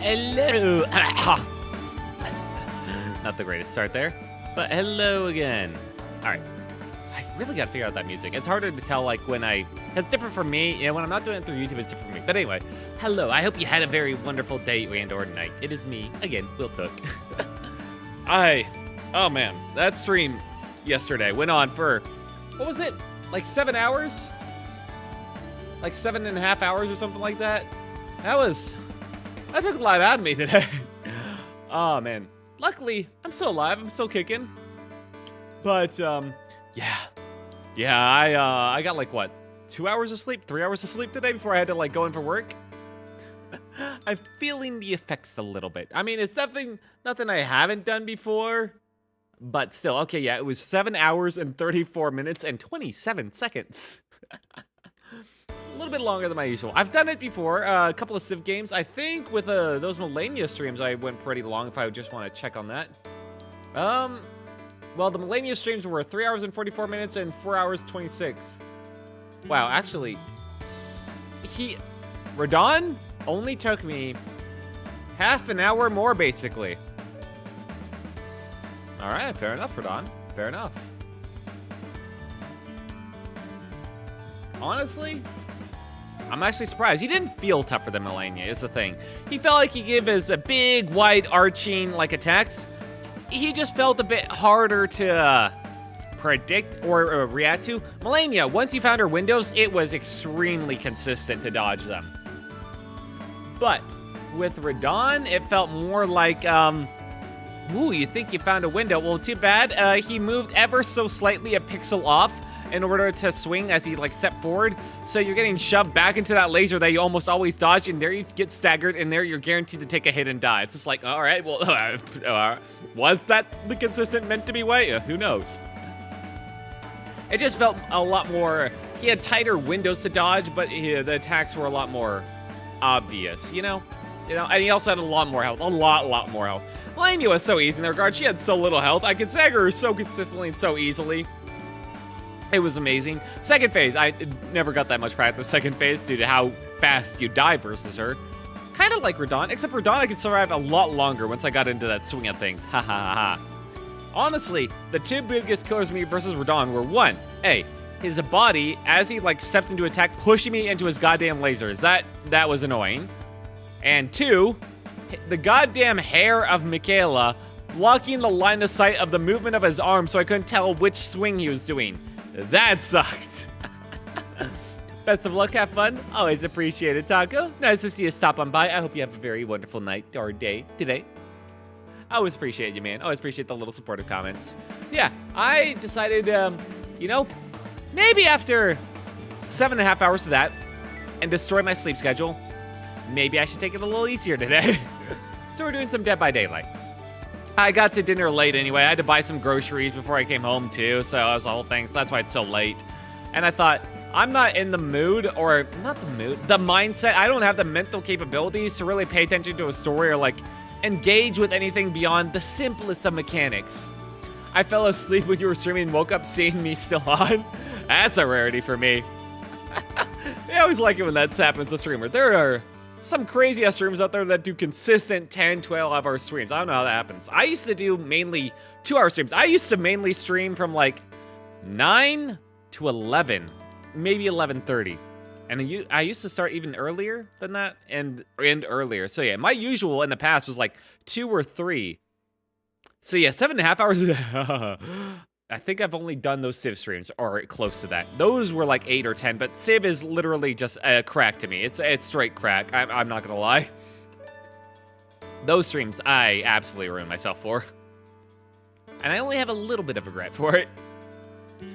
Hello. Not the greatest start there, but hello again. All right. I really got to figure out that music. It's harder to tell, like, it's different for me. You know, when I'm not doing it through YouTube, it's different for me. But anyway, hello. I hope you had a very wonderful day and or night. It is me, again, Will Took. Oh man, that stream yesterday went on for, what was it? Like 7 hours? Like 7.5 hours or something like that? That took a lot out of me today. Oh man. Luckily, I'm still alive. I'm still kicking. But, yeah, I got like, what, 2 hours of sleep, 3 hours of sleep today before I had to like go in for work. I'm feeling the effects a little bit. I mean, it's nothing I haven't done before, but still, okay, yeah, it was 7 hours and 34 minutes and 27 seconds. A little bit longer than my usual. I've done it before, a couple of Civ games. I think with those Millennia streams, I went pretty long if I would just want to check on that. Well, the Millennia streams were 3 hours and 44 minutes and 4 hours 26. Wow, actually, Radon only took me half an hour more, basically. All right, fair enough, Radon. Fair enough. Honestly, I'm actually surprised. He didn't feel tougher than Millennia, is the thing. He felt like he gave his big, wide, arching, like, attacks. He just felt a bit harder to predict or react to. Millennia, once you found her windows, it was extremely consistent to dodge them. But with Radon, it felt more like, ooh, you think you found a window. Well, too bad. He moved ever so slightly a pixel off in order to swing as he like stepped forward. So you're getting shoved back into that laser that you almost always dodge, and there you get staggered, and there you're guaranteed to take a hit and die. It's just like, all right, well, was that the consistent meant to be way? Who knows? It just felt a lot more, he had tighter windows to dodge, but the attacks were a lot more obvious, you know, and he also had a lot more health, a lot more health. Millennia was so easy in that regard. She had so little health. I could stagger her so consistently and so easily. It was amazing. Second phase, I never got that much practice with second phase due to how fast you die versus her. Kind of like Radon, except for Radon I could survive a lot longer once I got into that swing of things. Ha ha ha ha. Honestly, the two biggest killers of me versus Radon were, one, his body, as he like stepped into attack, pushing me into his goddamn lasers. That was annoying. And two, the goddamn hair of Michaela blocking the line of sight of the movement of his arm so I couldn't tell which swing he was doing. That sucked. Best of luck, have fun. Always appreciate it, Taco. Nice to see you stop on by. I hope you have a very wonderful night or day today. I always appreciate you, man. Always appreciate the little supportive comments. Yeah, I decided, you know, maybe after 7.5 hours of that and destroy my sleep schedule, maybe I should take it a little easier today. So we're doing some Dead by Daylight. I got to dinner late anyway. I had to buy some groceries before I came home too, so that was the whole thing. So that's why it's so late. And I thought, I'm not in the mood, or not the mood, the mindset. I don't have the mental capabilities to really pay attention to a story or like engage with anything beyond the simplest of mechanics. I fell asleep when you were streaming and woke up seeing me still on. That's a rarity for me. I always like it when that happens to streamer. There are some crazy ass streamers out there that do consistent 10, 12 hour streams. I don't know how that happens. I used to do mainly 2-hour streams. I used to mainly stream from like 9 to 11, maybe 11:30. And I used to start even earlier than that and earlier. So yeah, my usual in the past was like 2 or 3. So yeah, 7.5 hours. I think I've only done those Civ streams, or close to that. Those were like 8 or 10, but Civ is literally just a crack to me. It's straight crack. I'm not gonna lie. Those streams, I absolutely ruined myself for. And I only have a little bit of regret for it.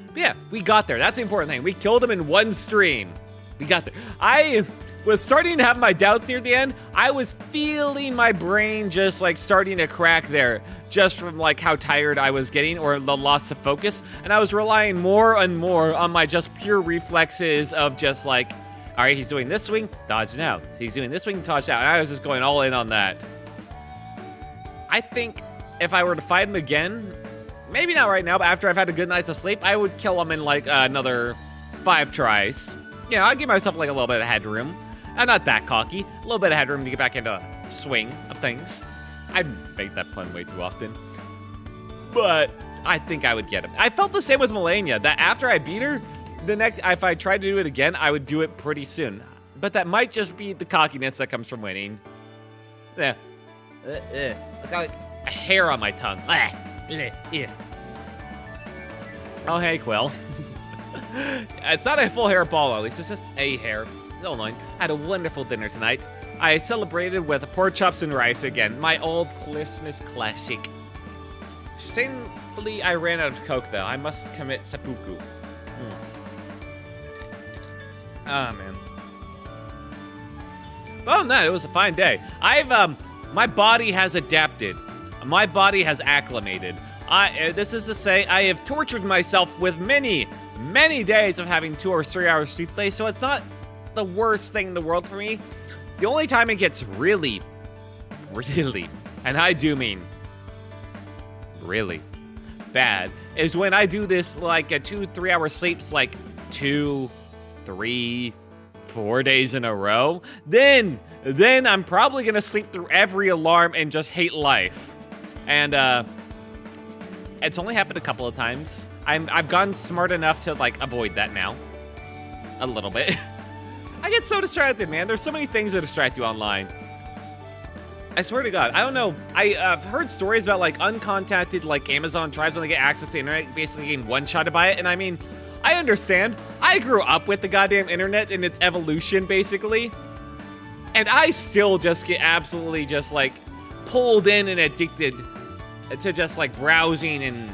But yeah, we got there. That's the important thing. We killed him in one stream. We got there. I was starting to have my doubts near the end. I was feeling my brain just like starting to crack there, just from like how tired I was getting or the loss of focus. And I was relying more and more on my just pure reflexes of just like, all right, he's doing this swing, dodge now. He's doing this swing, dodge out. And I was just going all in on that. I think if I were to fight him again, maybe not right now, but after I've had a good night's of sleep, I would kill him in like another 5 tries. Yeah, I'd give myself like a little bit of headroom. I'm not that cocky. A little bit of headroom to get back into swing of things. I make that pun way too often. But I think I would get him. I felt the same with Melania, that after I beat her, if I tried to do it again, I would do it pretty soon. But that might just be the cockiness that comes from winning. Yeah. I got like a hair on my tongue. Oh, hey, Quill. It's not a full hair ball, at least. It's just a hair. No mind. I had a wonderful dinner tonight. I celebrated with pork chops and rice again. My old Christmas classic. Thankfully, I ran out of Coke, though. I must commit seppuku. Ah, man. But other than that, it was a fine day. My body has adapted. My body has acclimated. This is to say, I have tortured myself with many days of having 2 or 3 hours sleep days, so it's not the worst thing in the world for me. The only time it gets really, and I do mean really bad, is when I do this like a 2-3 hour sleeps like 2, 3, 4 days in a row. Then I'm probably gonna sleep through every alarm and just hate life. And it's only happened a couple of times. I've gotten smart enough to like avoid that now. A little bit. I get so distracted, man. There's so many things that distract you online. I swear to God, I don't know. I've heard stories about like uncontacted like Amazon tribes when they get access to the internet, basically getting one-shotted by it. And I mean, I understand. I grew up with the goddamn internet and its evolution, basically. And I still just get absolutely just like pulled in and addicted to just like browsing and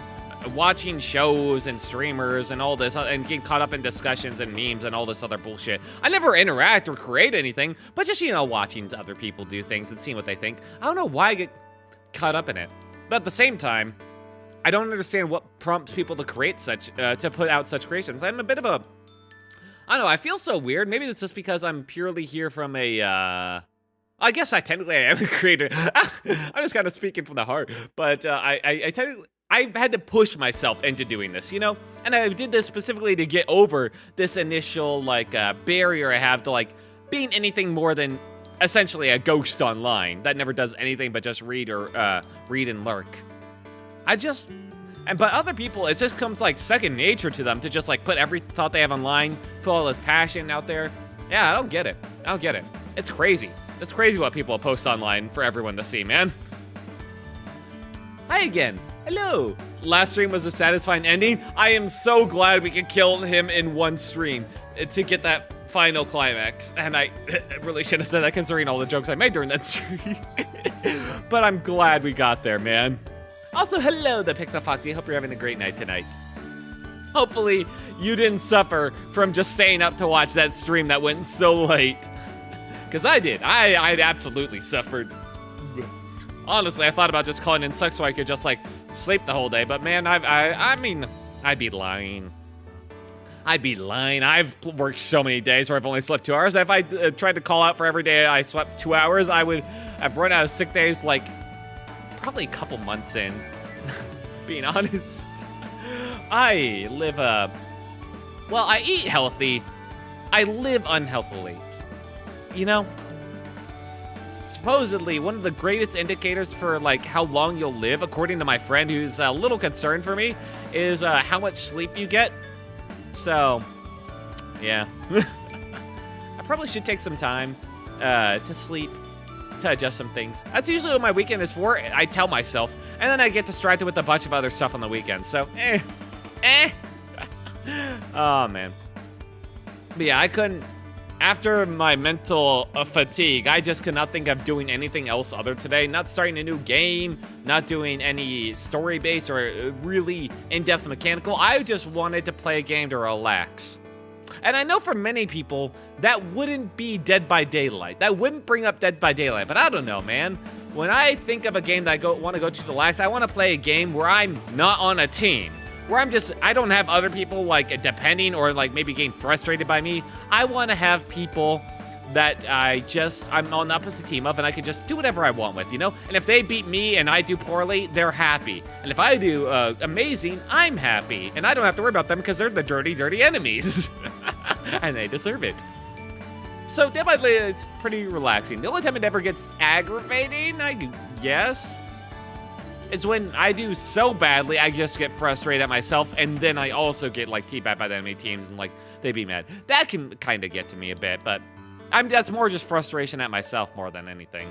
watching shows and streamers and all this and getting caught up in discussions and memes and all this other bullshit. I never interact or create anything, but just, you know, watching other people do things and seeing what they think. I don't know why I get caught up in it. But at the same time, I don't understand what prompts people to create such, to put out such creations. I'm a bit of a, I don't know, I feel so weird. Maybe it's just because I'm purely here from a, I guess I technically am a creator. I'm just kind of speaking from the heart. But I technically, I've had to push myself into doing this, you know? And I did this specifically to get over this initial, like, barrier I have to, like, being anything more than essentially a ghost online that never does anything but just read and lurk. But other people, it just comes, like, second nature to them to just, like, put every thought they have online, put all this passion out there. Yeah, I don't get it. It's crazy. It's crazy what people post online for everyone to see, man. Hi again. Hello. Last stream was a satisfying ending. I am so glad we could kill him in one stream to get that final climax. And I really should have said that considering all the jokes I made during that stream. But I'm glad we got there, man. Also, hello, the Pixel Foxy. Hope you're having a great night tonight. Hopefully, you didn't suffer from just staying up to watch that stream that went so late. Because I did. I absolutely suffered. Honestly, I thought about just calling in sick so I could just, like, sleep the whole day. But, man, I mean, I'd be lying. I've worked so many days where I've only slept 2 hours. If I tried to call out for every day I slept 2 hours, I would have run out of sick days, like, probably a couple months in. Being honest. I live well, I eat healthy. I live unhealthily. You know? Supposedly, one of the greatest indicators for, like, how long you'll live, according to my friend who's a little concerned for me, is how much sleep you get. So, yeah. I probably should take some time to sleep, to adjust some things. That's usually what my weekend is for, I tell myself. And then I get distracted with a bunch of other stuff on the weekend. So, Oh, man. But yeah, I couldn't. After my mental fatigue, I just could not think of doing anything else other today. Not starting a new game, not doing any story-based or really in-depth mechanical. I just wanted to play a game to relax. And I know for many people, that wouldn't be Dead by Daylight. That wouldn't bring up Dead by Daylight, but I don't know, man. When I think of a game that I want to go to relax, I want to play a game where I'm not on a team. Where I don't have other people, like, depending or, like, maybe getting frustrated by me. I want to have people that I'm on the opposite team of and I can just do whatever I want with, you know? And if they beat me and I do poorly, they're happy. And if I do amazing, I'm happy. And I don't have to worry about them because they're the dirty, dirty enemies. And they deserve it. So Dead by Daylight is pretty relaxing. The only time it ever gets aggravating, I guess, is when I do so badly, I just get frustrated at myself, and then I also get like teabagged by the enemy teams, and like they be mad. That can kind of get to me a bit, but that's more just frustration at myself more than anything.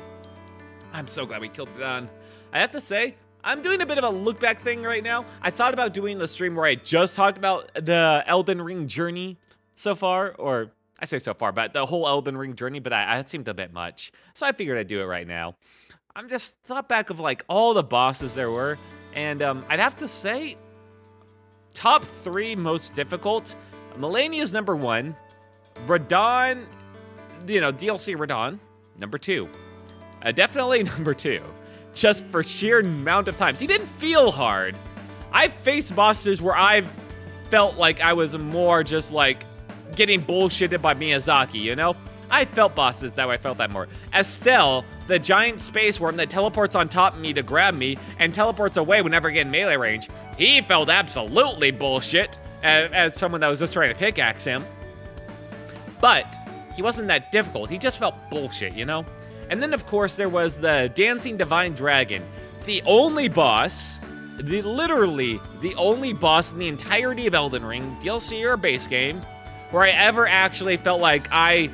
I'm so glad we killed it on. I have to say, I'm doing a bit of a look back thing right now. I thought about doing the stream where I just talked about the Elden Ring journey so far, or I say so far, but the whole Elden Ring journey, but it seemed a bit much. So I figured I'd do it right now. I'm just thought back of like all the bosses there were, and I'd have to say, top 3 most difficult. Malenia is number 1. Radon, DLC Radon, number 2. Definitely number 2. Just for sheer amount of times. He didn't feel hard. I've faced bosses where I've felt like I was more just like getting bullshitted by Miyazaki, I felt bosses that way. I felt that more. Estelle, the giant space worm that teleports on top of me to grab me and teleports away whenever I get in melee range, he felt absolutely bullshit as someone that was just trying to pickaxe him. But he wasn't that difficult. He just felt bullshit, And then, of course, there was the Dancing Divine Dragon, the only boss, literally the only boss in the entirety of Elden Ring, DLC or base game, where I ever actually felt like I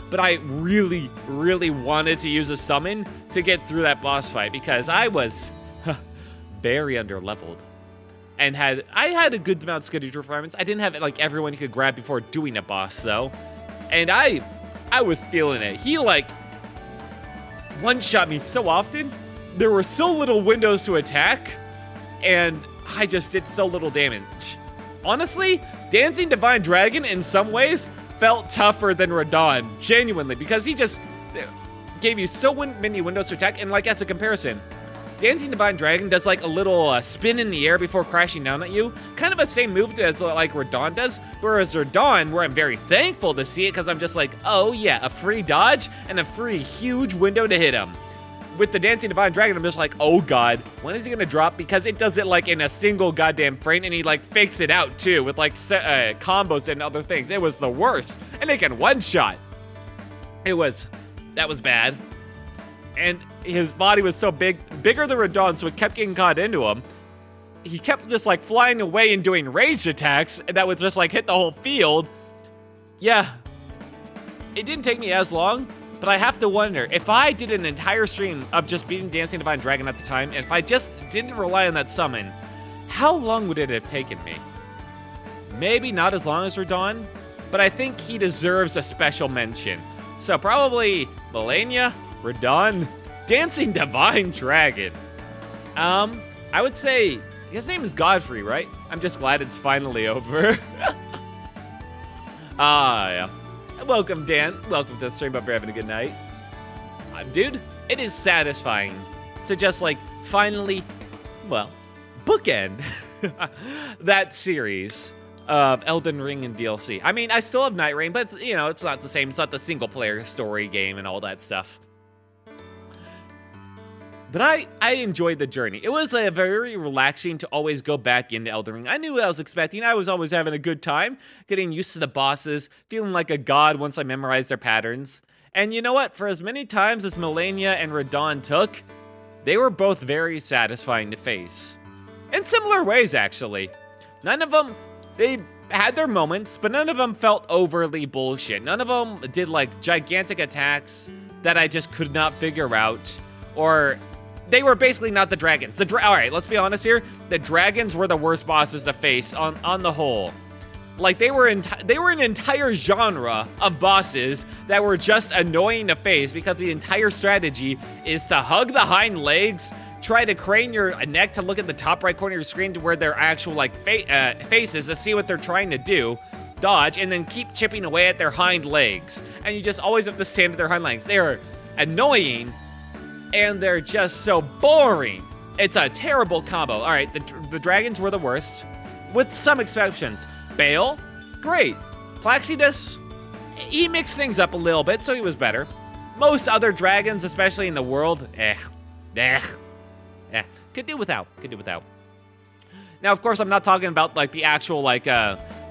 but I really, really wanted to use a summon to get through that boss fight, because I was very underleveled. And I had a good amount of scheduled requirements. I didn't have like everyone you could grab before doing a boss though. And I was feeling it. He like one-shot me so often. There were so little windows to attack, and I just did so little damage. Honestly, Dancing Divine Dragon in some ways felt tougher than Radon, genuinely, because he just gave you so many windows to attack. And like as a comparison, Dancing Divine Dragon does like a little spin in the air before crashing down at you. Kind of the same move as like Radon does. Whereas Radon, where I'm very thankful to see it, because I'm just like, oh yeah, a free dodge and a free huge window to hit him. With the Dancing Divine Dragon, I'm just like, oh god, when is he gonna drop? Because it does it like in a single goddamn frame, and he like fakes it out too with like combos and other things. It was the worst, and it can one-shot. That was bad. And his body was so bigger than Radon, so it kept getting caught into him. He kept just like flying away and doing ranged attacks that would just like hit the whole field. Yeah, it didn't take me as long. But I have to wonder, if I did an entire stream of just beating Dancing Divine Dragon at the time, and if I just didn't rely on that summon, how long would it have taken me? Maybe not as long as Radon, but I think he deserves a special mention. So probably Malenia, Radon, Dancing Divine Dragon. I would say, his name is Godfrey, right? I'm just glad it's finally over. Yeah. Welcome, Dan. Welcome to the stream. Hope you're having a good night. Dude, it is satisfying to just, like, finally, well, bookend that series of Elden Ring and DLC. I mean, I still have Night Rain, but, it's not the same. It's not the single-player story game and all that stuff. But I enjoyed the journey. It was very relaxing to always go back into Elden Ring. I knew what I was expecting. I was always having a good time, getting used to the bosses, feeling like a god once I memorized their patterns. And you know what? For as many times as Malenia and Radon took, they were both very satisfying to face. In similar ways, actually. None of them, they had their moments, but none of them felt overly bullshit. None of them did like gigantic attacks that I just could not figure out, or they were basically not the dragons. All right, let's be honest here. The dragons were the worst bosses to face on the whole. Like they were an entire genre of bosses that were just annoying to face, because the entire strategy is to hug the hind legs, try to crane your neck to look at the top right corner of your screen to where their actual like faces to see what they're trying to do, dodge, and then keep chipping away at their hind legs. And you just always have to stand at their hind legs. They are annoying. And they're just so boring. It's a terrible combo. All right, the dragons were the worst, with some exceptions. Bale, great. Plaxidus, he mixed things up a little bit, so he was better. Most other dragons, especially in the world, could do without. Now, of course, I'm not talking about like the actual like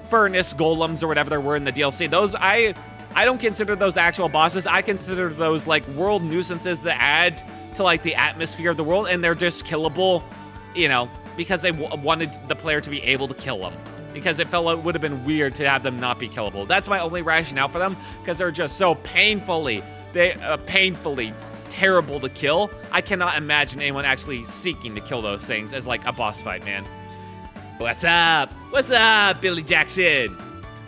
furnace golems or whatever there were in the DLC. Those I don't consider those actual bosses. I consider those like world nuisances that add to like the atmosphere of the world, and they're just killable, you know, because they wanted the player to be able to kill them. Because it felt it would have been weird to have them not be killable. That's my only rationale for them, because they're just so painfully terrible to kill. I cannot imagine anyone actually seeking to kill those things as like a boss fight, man. What's up? What's up, Billy Jackson?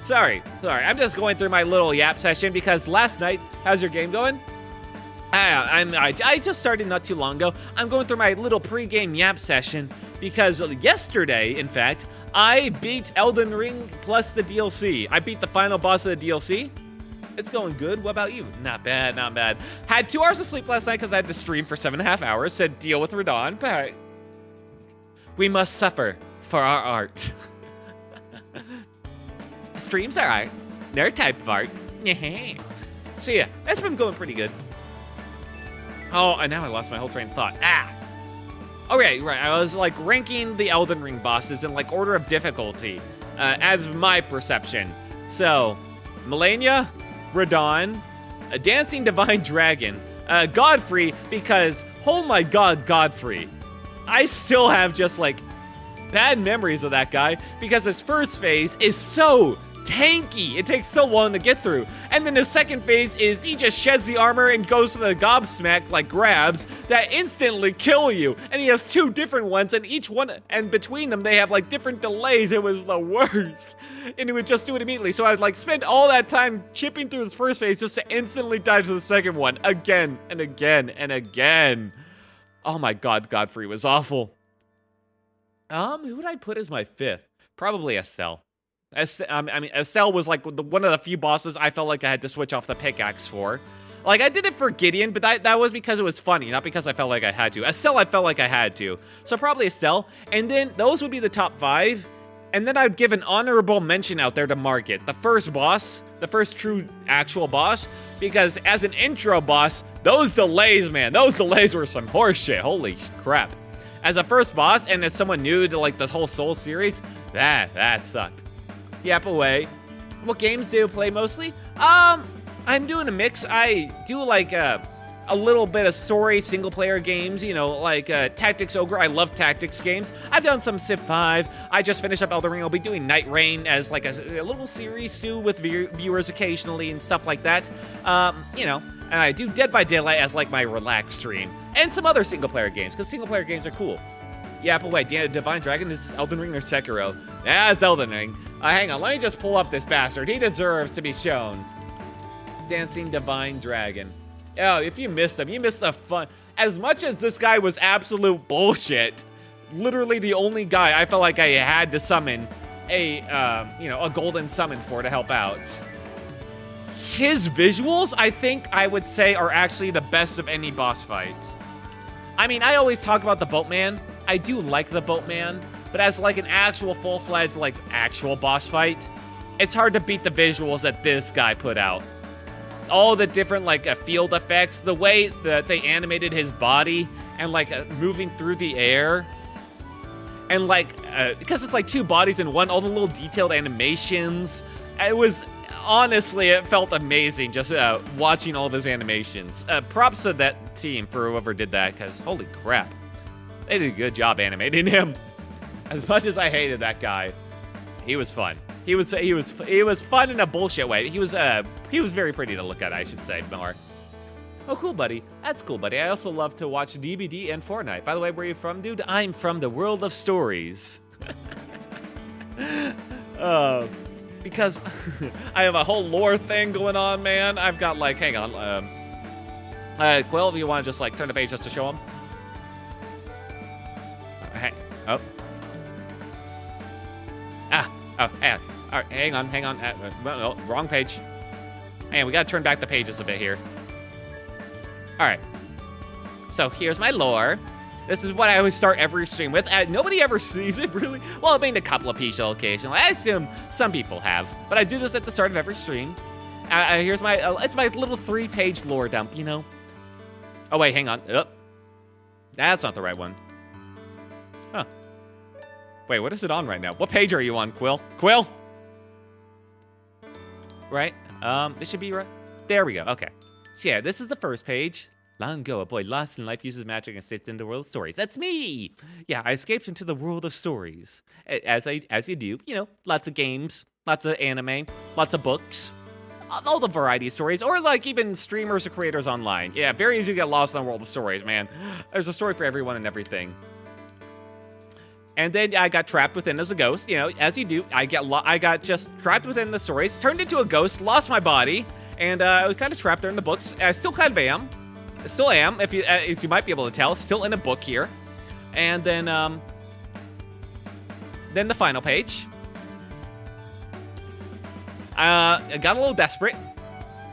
Sorry. I'm just going through my little yap session because last night, how's your game going? I just started not too long ago. I'm going through my little pre-game yap session because yesterday, in fact, I beat Elden Ring plus the DLC. I beat the final boss of the DLC. It's going good. What about you? Not bad, not bad. Had 2 hours of sleep last night because I had to stream for 7.5 hours. Said deal with Radon, but we must suffer for our art. Streams are art. They're a type of art. So yeah, that's been going pretty good. Oh, and now I lost my whole train of thought. Okay, right. I was like ranking the Elden Ring bosses in like order of difficulty, as my perception. So, Malenia, Radon, a Dancing Divine Dragon, Godfrey, because, oh my god, Godfrey. I still have just like bad memories of that guy because his first phase is so tanky. It takes so long to get through. And then his second phase is he just sheds the armor and goes for the gobsmack like grabs that instantly kill you. And he has 2 different ones, and each one, and between them they have like different delays. It was the worst. And he would just do it immediately. So I'd like spend all that time chipping through his first phase just to instantly die to the second one again and again and again. Oh my god, Godfrey was awful. Who would I put as my 5th? Probably Estelle. Estelle was like one of the few bosses I felt like I had to switch off the pickaxe for. Like, I did it for Gideon, but that was because it was funny, not because I felt like I had to. Estelle, I felt like I had to. So probably Estelle. And then those would be the top 5. And then I'd give an honorable mention out there to Margit, the first boss, the first true actual boss. Because as an intro boss, those delays, man, those delays were some horse shit. Holy crap. As a first boss, and as someone new to like this whole Soul series, that sucked. Yap away. What games do you play mostly? I'm doing a mix. I do like a little bit of story single player games, you know, like Tactics Ogre. I love tactics games. I've done some Civ 5. I just finished up Elden Ring. I'll be doing Night Rain as like a little series too with viewers occasionally and stuff like that. You know, and I do Dead by Daylight as like my relaxed stream. And some other single player games, because single player games are cool. Yap away. Divine Dragon, is Elden Ring or Sekiro? Yeah, it's Elden Ring. Hang on, let me just pull up this bastard. He deserves to be shown. Dancing Divine Dragon. Oh, if you missed him, you missed the fun. As much as this guy was absolute bullshit, literally the only guy I felt like I had to summon a golden summon for to help out. His visuals, I think I would say, are actually the best of any boss fight. I mean, I always talk about the Boatman. I do like the Boatman, but as like an actual full-fledged, like actual boss fight, it's hard to beat the visuals that this guy put out. All the different like field effects, the way that they animated his body and like moving through the air, and like because it's like 2 bodies in one, all the little detailed animations. It was honestly, it felt amazing just watching all of his animations. Props to that team for whoever did that, because holy crap, they did a good job animating him. As much as I hated that guy, he was fun. He was fun in a bullshit way. He was very pretty to look at, I should say, more. Oh, cool, buddy. That's cool, buddy. I also love to watch DBD and Fortnite. By the way, where are you from, dude? I'm from the world of stories. Because I have a whole lore thing going on, man. I've got like, hang on. Quill, if you want to just like turn the page just to show him. Oh. Oh, hey, all right, hang on. No, wrong page. Hey, we gotta turn back the pages a bit here. All right. So here's my lore. This is what I always start every stream with. Nobody ever sees it, really. Well, I mean, a couple of people occasionally. I assume some people have, but I do this at the start of every stream. Here's my, it's my little 3-page lore dump, you know. Oh wait, hang on. Oh, that's not the right one. Huh. Wait, what is it on right now? What page are you on, Quill? Quill? Right? This should be right. There we go. Okay. So yeah, this is the first page. Long ago, a boy lost in life uses magic and escaped into the world of stories. That's me! Yeah, I escaped into the world of stories. As you do, you know, lots of games, lots of anime, lots of books, all the variety of stories, or like even streamers or creators online. Yeah, very easy to get lost in the world of stories, man. There's a story for everyone and everything. And then I got trapped within as a ghost, you know, as you do. I got just trapped within the stories, turned into a ghost, lost my body, and I was kind of trapped there in the books. I still kind of am. Still am, if you, as you might be able to tell, still in a book here. And then the final page. I got a little desperate.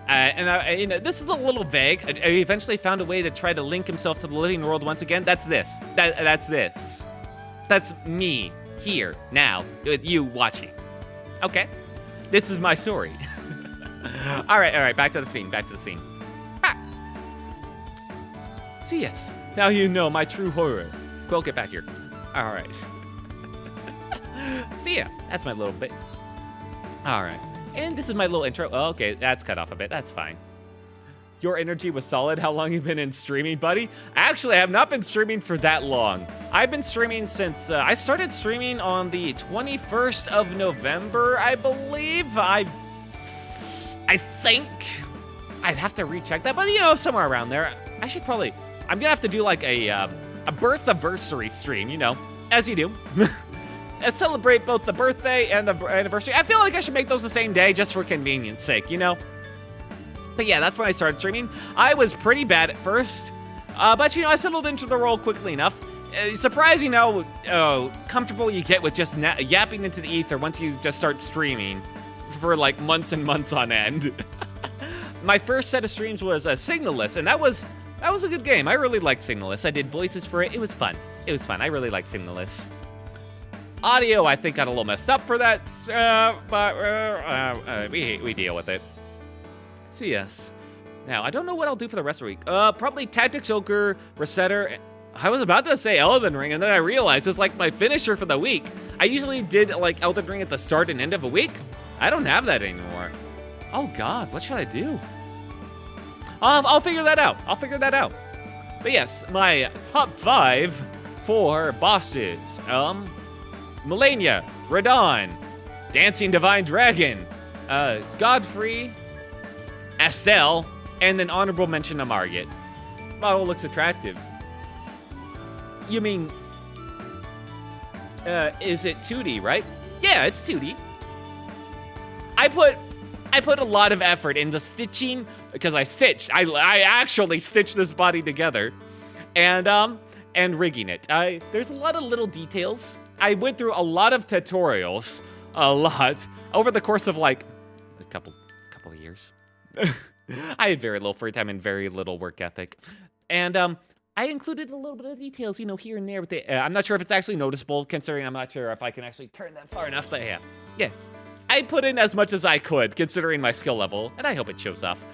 And you know, this is a little vague. I eventually found a way to try to link himself to the living world once again. That's this. That's this. That's me, here, now, with you watching. Okay. This is my story. All right, back to the scene, So yes, now you know my true horror. Quill, get back here. All right. So yeah, that's my little bit. All right, and this is my little intro. Oh, okay, that's cut off a bit, that's fine. Your energy was solid. How long you been in streaming, buddy? Actually, I have not been streaming for that long. I've been streaming since, I started streaming on the 21st of November, I believe. I think. I'd have to recheck that, but you know, somewhere around there. I should probably, I'm gonna have to do like a birth-anniversary stream, you know, as you do. And celebrate both the birthday and the anniversary. I feel like I should make those the same day just for convenience sake, you know? But yeah, that's when I started streaming. I was pretty bad at first, but you know, I settled into the role quickly enough. Surprising how comfortable you get with just yapping into the ether once you just start streaming for like months and months on end. My first set of streams was Signalist, and that was a good game. I really liked Signalist. I did voices for it. It was fun. I really liked Signalist. Audio, I think, got a little messed up for that, but we deal with it. So yes. Now, I don't know what I'll do for the rest of the week. Probably Tactics Ogre, Resetter. I was about to say Elden Ring, and then I realized it was like my finisher for the week. I usually did like Elden Ring at the start and end of a week. I don't have that anymore. Oh God, what should I do? I'll figure that out. But yes, my top 5 for bosses. Melania, Radon, Dancing Divine Dragon, Godfrey, Estelle, and an honorable mention to Margit. Model looks attractive. You mean, is it 2D, right? Yeah, it's 2D. I put a lot of effort into stitching, because I actually stitched this body together, and rigging it. There's a lot of little details. I went through a lot of tutorials, over the course of like a couple of years. I had very little free time and very little work ethic, and I included a little bit of details, you know, here and there. With the, I'm not sure if it's actually noticeable, considering I'm not sure if I can actually turn that far enough. But yeah, I put in as much as I could, considering my skill level, and I hope it shows off.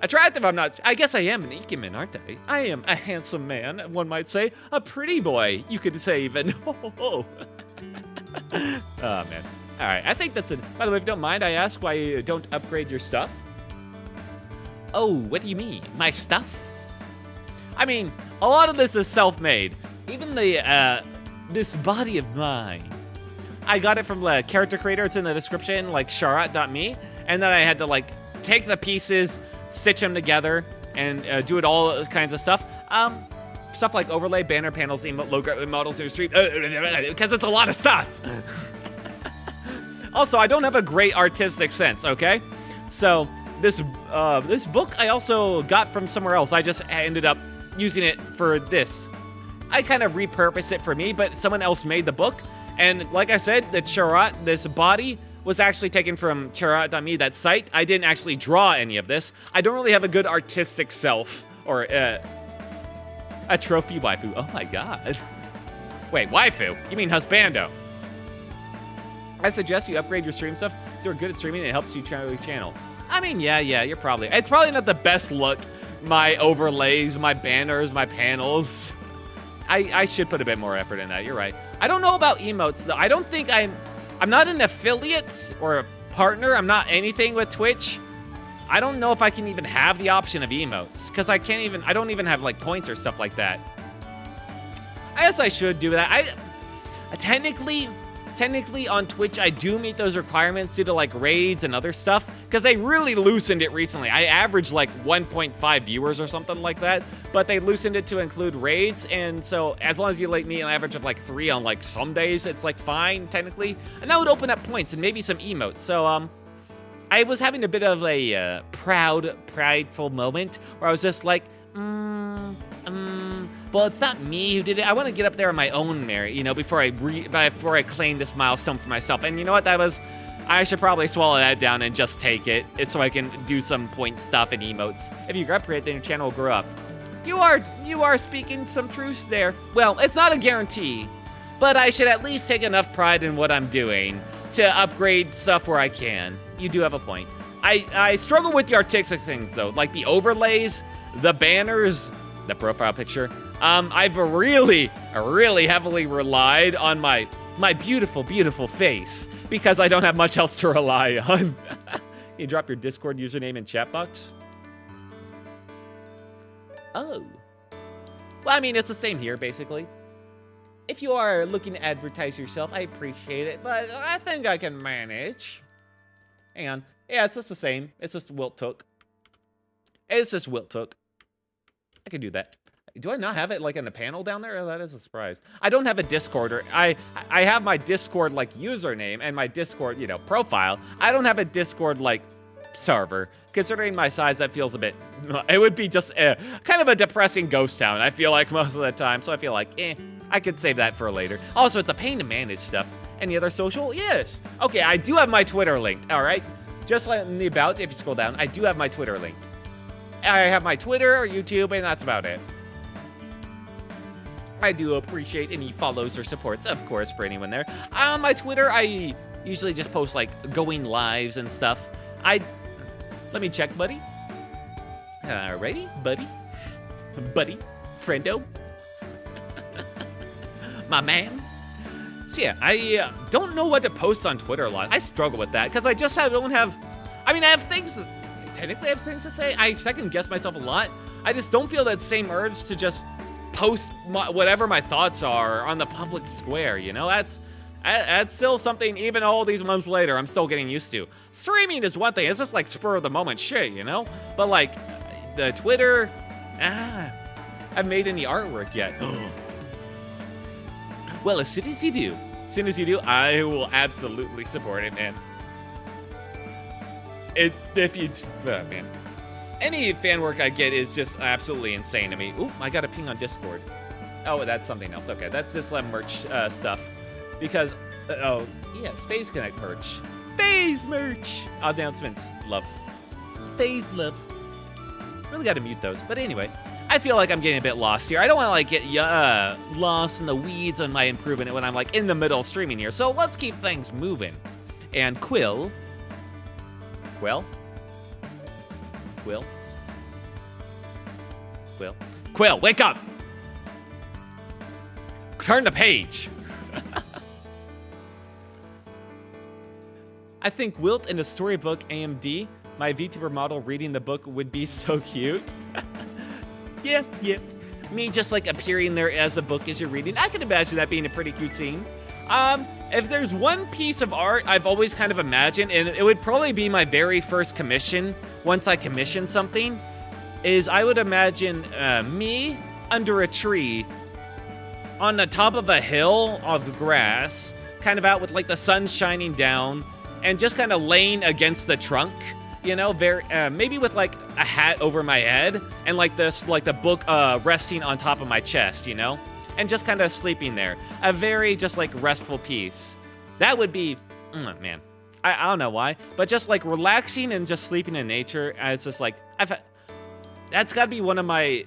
Attractive, I'm not. I guess I am an Ikemen, aren't I? I am a handsome man, one might say. A pretty boy, you could say even. Oh, man. All right, I think that's it. By the way, if you don't mind, I ask why you don't upgrade your stuff. Oh, what do you mean? My stuff? I mean, a lot of this is self-made. Even the, this body of mine. I got it from the character creator. It's in the description, like sharat.me. And then I had to, like, take the pieces, stitch them together, and do it all kinds of stuff. Stuff like overlay, banner, panels, emote, logo, models, new street, because it's a lot of stuff. Also, I don't have a great artistic sense, okay? So, this book I also got from somewhere else. I just ended up using it for this. I kind of repurposed it for me, but someone else made the book. And like I said, the Charat, this body, was actually taken from charat.me, that site. I didn't actually draw any of this. I don't really have a good artistic self, or a trophy waifu. Oh my God. Wait, waifu? You mean husbando? I suggest you upgrade your stream stuff so you're good at streaming and it helps you channel your channel. I mean, yeah, you're probably, it's probably not the best look. My overlays, my banners, my panels. I should put a bit more effort in that, you're right. I don't know about emotes though. I don't think I'm not an affiliate or a partner. I'm not anything with Twitch. I don't know if I can even have the option of emotes, because I don't even have like points or stuff like that. I guess I should do that. Technically on Twitch, I do meet those requirements due to like raids and other stuff, because they really loosened it recently. I averaged like 1.5 viewers or something like that, but they loosened it to include raids, and so as long as you like me an average of like 3 on like some days, it's like fine, technically, and that would open up points and maybe some emotes. So, I was having a bit of a prideful moment where I was just like, well, it's not me who did it. I want to get up there on my own merit, you know, before I claim this milestone for myself. And you know what? I should probably swallow that down and just take it, so I can do some point stuff and emotes. If you upgrade, then your channel will grow up. You are speaking some truths there. Well, it's not a guarantee, but I should at least take enough pride in what I'm doing to upgrade stuff where I can. You do have a point. I struggle with the artistic things though, like the overlays, the banners, the profile picture. I've really heavily relied on my beautiful, beautiful face because I don't have much else to rely on. You drop your Discord username in chat box? Oh. Well, I mean, it's the same here, basically. If you are looking to advertise yourself, I appreciate it, but I think I can manage. Hang on. Yeah, it's just the same. It's just Wilt Took. It's just Wilt Took. I can do that. Do I not have it like in the panel down there? Oh, that is a surprise. I don't have a Discord, or I have my Discord like username and my Discord, you know, profile. I don't have a Discord like server. Considering my size, that feels a bit, it would be just kind of a depressing ghost town, I feel like, most of the time. So I feel like, I could save that for later. Also, it's a pain to manage stuff. Any other social? Yes. Okay, I do have my Twitter linked, all right? Just letting the about, if you scroll down, I do have my Twitter linked. I have my Twitter, YouTube, and that's about it. I do appreciate any follows or supports, of course, for anyone there. On my Twitter, I usually just post, like, going lives and stuff. Let me check, buddy. Alrighty, buddy. Buddy. Friendo. My man. So yeah, I don't know what to post on Twitter a lot. I struggle with that, because I just don't have... I mean, I have things... Technically, I have things to say. I second-guess myself a lot. I just don't feel that same urge to just post whatever my thoughts are on the public square, you know? That's still something, even all these months later, I'm still getting used to. Streaming is one thing. It's just like spur-of-the-moment shit, you know? But like, the Twitter, I haven't made any artwork yet. Well, as soon as you do, I will absolutely support it, man. Man. Any fan work I get is just absolutely insane to me. Ooh, I got a ping on Discord. Oh, that's something else. Okay, that's this merch stuff. Because, oh, yes, Phase Connect merch. Phase merch! Announcements. Love. Phase love. Really gotta mute those. But anyway, I feel like I'm getting a bit lost here. I don't want to, like, get lost in the weeds on my improvement when I'm, like, in the middle of streaming here. So let's keep things moving. And Quill, wake up! Turn the page! I think Wilt in a storybook AMD, my VTuber model reading the book would be so cute. Yeah. Me just like appearing there as a book as you're reading. I can imagine that being a pretty cute scene. If there's one piece of art I've always kind of imagined, and it would probably be my very first commission once I commission something, is I would imagine me under a tree on the top of a hill of grass, kind of out with like the sun shining down, and just kind of laying against the trunk, you know, maybe with like a hat over my head, and like this, like the book resting on top of my chest, you know, and just kind of sleeping there. A very just like restful piece. That would be, man, I don't know why, but just like relaxing and just sleeping in nature. As just like, that's gotta be one of my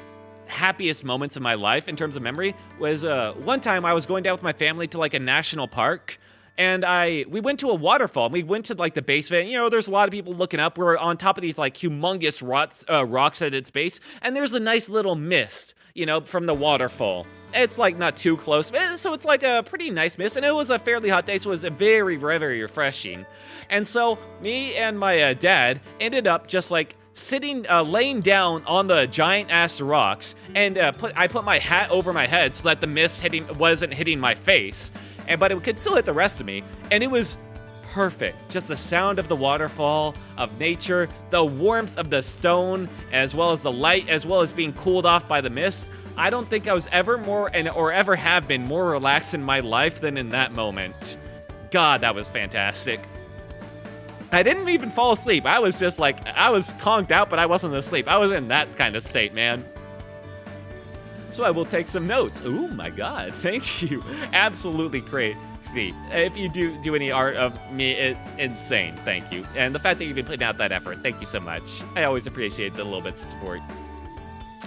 happiest moments in my life in terms of memory. Was one time I was going down with my family to like a national park, and we went to a waterfall. We went to like the base of it. You know, there's a lot of people looking up. We're on top of these like humongous rocks at its base, and there's a nice little mist, you know, from the waterfall. It's like not too close, so it's like a pretty nice mist, and it was a fairly hot day, so it was very, very refreshing. And so me and my dad ended up just like sitting, laying down on the giant ass rocks, and I put my hat over my head so that the mist wasn't hitting my face, but it could still hit the rest of me, and it was perfect. Just the sound of the waterfall, of nature, the warmth of the stone, as well as the light, as well as being cooled off by the mist. I don't think I was ever or ever have been more relaxed in my life than in that moment. God, that was fantastic. I didn't even fall asleep. I was just like, I was conked out, but I wasn't asleep. I was in that kind of state, man. So I will take some notes. Oh my God, thank you. Absolutely great. See, if you do any art of me, it's insane. Thank you. And the fact that you've been putting out that effort, thank you so much. I always appreciate the little bits of support.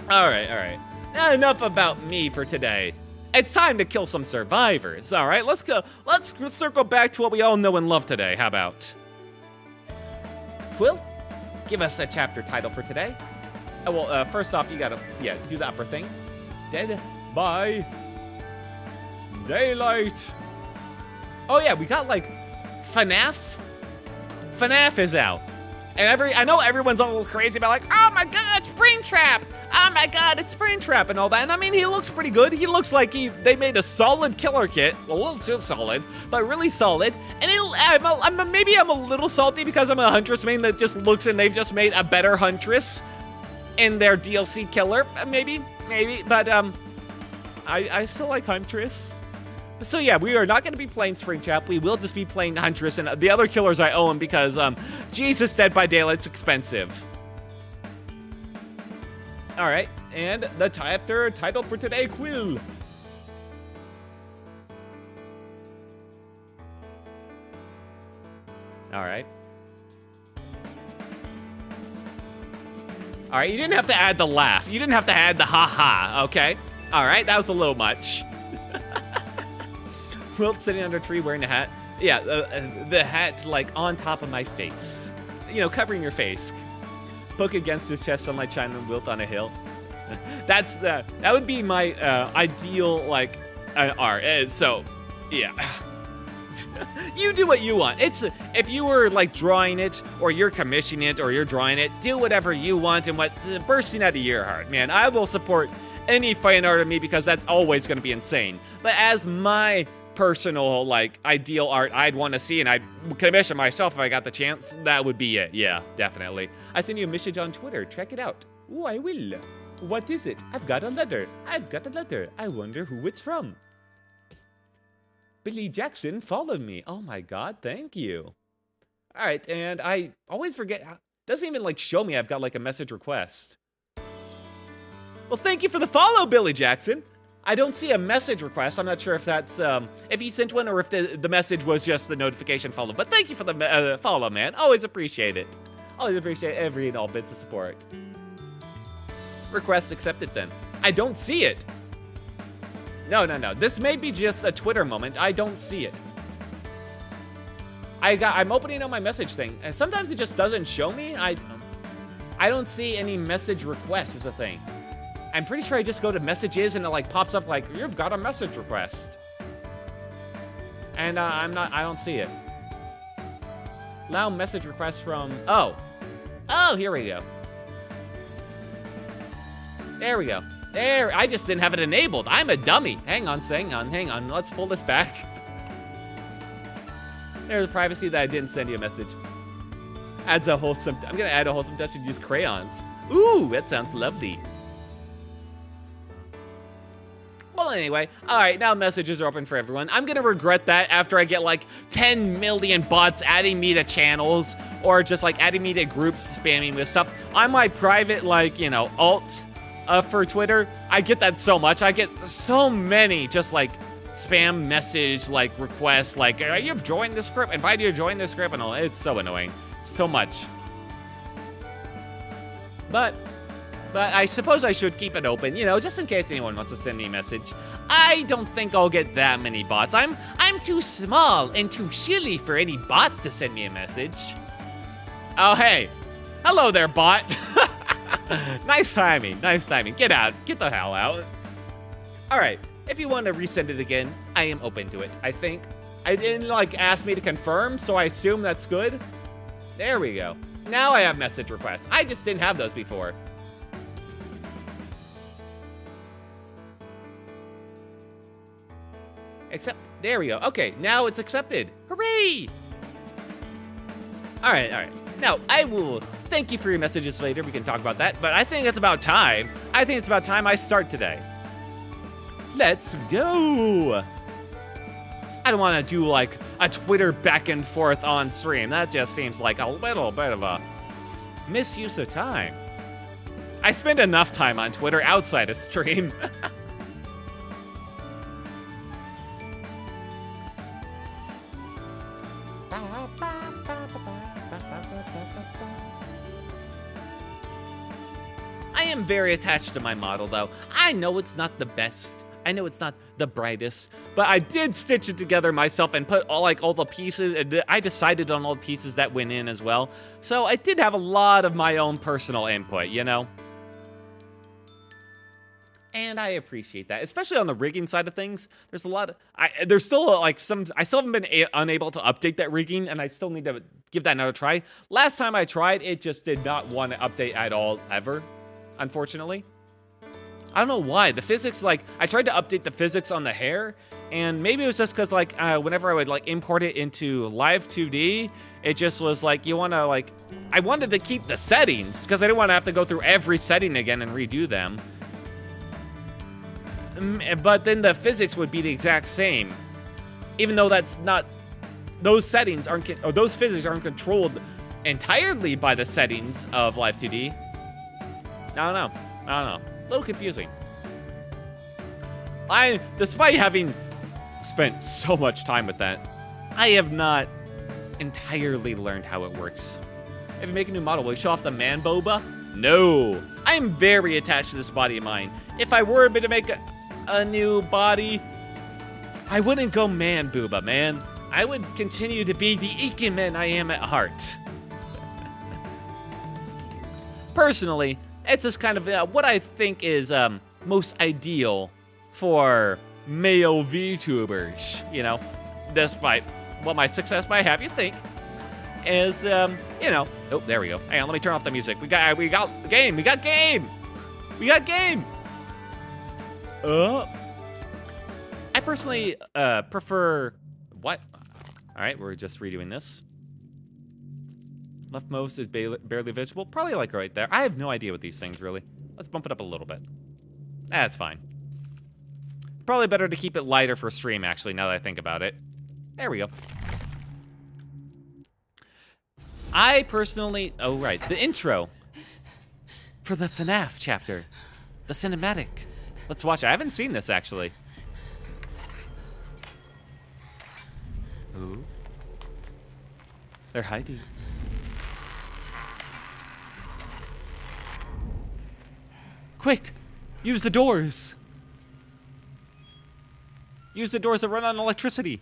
All right. Now enough about me for today. It's time to kill some survivors. All right, let's go. Let's circle back to what we all know and love today. How about? Quill, give us a chapter title for today. Oh, well, first off, you gotta, do the upper thing. Dead by Daylight. Oh yeah, we got like FNAF. FNAF is out. And I know everyone's all crazy about like, oh my God, Springtrap. Oh my God, it's Springtrap and all that. And I mean, he looks pretty good. He looks like they made a solid killer kit. A little too solid, but really solid. And maybe I'm a little salty because I'm a Huntress main that just looks and they've just made a better Huntress in their DLC killer. Maybe. But I still like Huntress. So yeah, we are not going to be playing Springtrap. We will just be playing Huntress and the other killers I own because, Jesus, Dead by Daylight's expensive. All right, and the chapter title for today, Quill. All right. All right, you didn't have to add the laugh. You didn't have to add the ha-ha, okay? All right, that was a little much. Wilt sitting under a tree wearing a hat. Yeah, the hat like on top of my face. You know, covering your face. Poke against his chest, sunlight shining on Wilt on a hill. That would be my ideal like art. So, yeah. You do what you want. If you were like drawing it, or you're commissioning it, or you're drawing it, do whatever you want and what bursting out of your heart, man. I will support any fan art of me because that's always going to be insane. But as my personal like ideal art I'd want to see, and I'd commission myself if I got the chance, that would be it. Yeah, definitely. I sent you a message on Twitter. Check it out. Oh, I will. What is it? I've got a letter. I wonder who it's from. Billy Jackson followed me. Oh my God, thank you. All right, and I always forget. Doesn't even like show me I've got like a message request. Well, thank you for the follow, Billy Jackson. I don't see a message request. I'm not sure if that's, if he sent one or if the message was just the notification follow. But thank you for the follow, man. Always appreciate it. Always appreciate every and all bits of support. Request accepted then. I don't see it. No. This may be just a Twitter moment. I don't see it. I'm opening up my message thing, and sometimes it just doesn't show me. I don't see any message request is a thing. I'm pretty sure I just go to messages and it like pops up like, you've got a message request. And I don't see it. Allow message request from, oh, here we go. There we go. There, I just didn't have it enabled. I'm a dummy. Hang on. Let's pull this back. There's the privacy that I didn't send you a message. I'm gonna add a wholesome touch and use crayons. Ooh, that sounds lovely. Well, anyway, all right, now messages are open for everyone. I'm gonna regret that after I get like 10 million bots adding me to channels or just like adding me to groups spamming with stuff. On my private, like, you know, alt for Twitter, I get that so much. I get so many just like spam message, like requests, like, you've joined this group, invite you to join this group and all. It's so annoying, so much. But I suppose I should keep it open, you know, just in case anyone wants to send me a message. I don't think I'll get that many bots. I'm too small and too shilly for any bots to send me a message. Oh, hey. Hello there, bot. Nice timing. Get out. Get the hell out. All right. If you want to resend it again, I am open to it. I think I didn't like ask me to confirm, so I assume that's good. There we go. Now I have message requests. I just didn't have those before. Accept. There we go. Okay, now it's accepted. Hooray! All right. Now, I will thank you for your messages later. We can talk about that. But I think it's about time. I think it's about time I start today. Let's go. I don't want to do like a Twitter back and forth on stream. That just seems like a little bit of a misuse of time. I spend enough time on Twitter outside of stream. I am very attached to my model, though. I know it's not the best. I know it's not the brightest, but I did stitch it together myself and put all the pieces. I decided on all the pieces that went in as well. So I did have a lot of my own personal input, you know? And I appreciate that, especially on the rigging side of things. There's a lot of, there's still like some, I still haven't been unable to update that rigging, and I still need to give that another try. Last time I tried, it just did not want to update at all, ever, unfortunately. I don't know why. The physics, like, I tried to update the physics on the hair, and maybe it was just because, like, whenever I would, like, import it into Live 2D, it just was, like, you want to, like, I wanted to keep the settings, because I didn't want to have to go through every setting again and redo them. But then the physics would be the exact same, even though that's not, those settings aren't, or those physics aren't controlled entirely by the settings of Live 2D. I don't know. A little confusing. Despite having spent so much time with that, I have not entirely learned how it works. If you make a new model, will you show off the man boba? No. I am very attached to this body of mine. If I were to make a new body, I wouldn't go man booba, man. I would continue to be the Ikemen I am at heart. Personally, it's just kind of what I think is most ideal for male VTubers, you know, despite what my success might have you think, is, you know, oh, there we go. Hang on, let me turn off the music. We got game. I personally prefer, what? All right, we're just redoing this. Leftmost is barely visible. Probably like right there. I have no idea what these things really. Let's bump it up a little bit. That's fine. Probably better to keep it lighter for stream, actually, now that I think about it. There we go. I personally, oh right, the intro for the FNAF chapter, the cinematic. Let's watch it. I haven't seen this, actually. Ooh. They're hiding. Quick! Use the doors! Use the doors that run on electricity!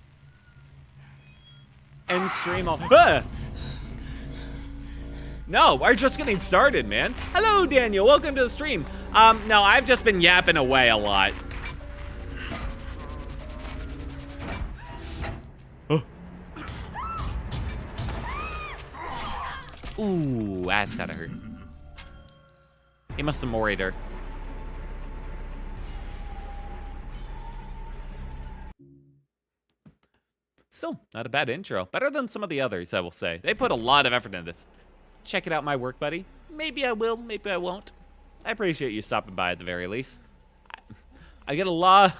End stream all. Ah! No, we're just getting started, man. Hello, Daniel. Welcome to the stream. No, I've just been yapping away a lot. Oh. Ooh, that's gotta hurt. He must have moried her. Still, not a bad intro. Better than some of the others, I will say. They put a lot of effort into this. Check it out, my work, buddy. Maybe I will, maybe I won't. I appreciate you stopping by at the very least. I get a lot,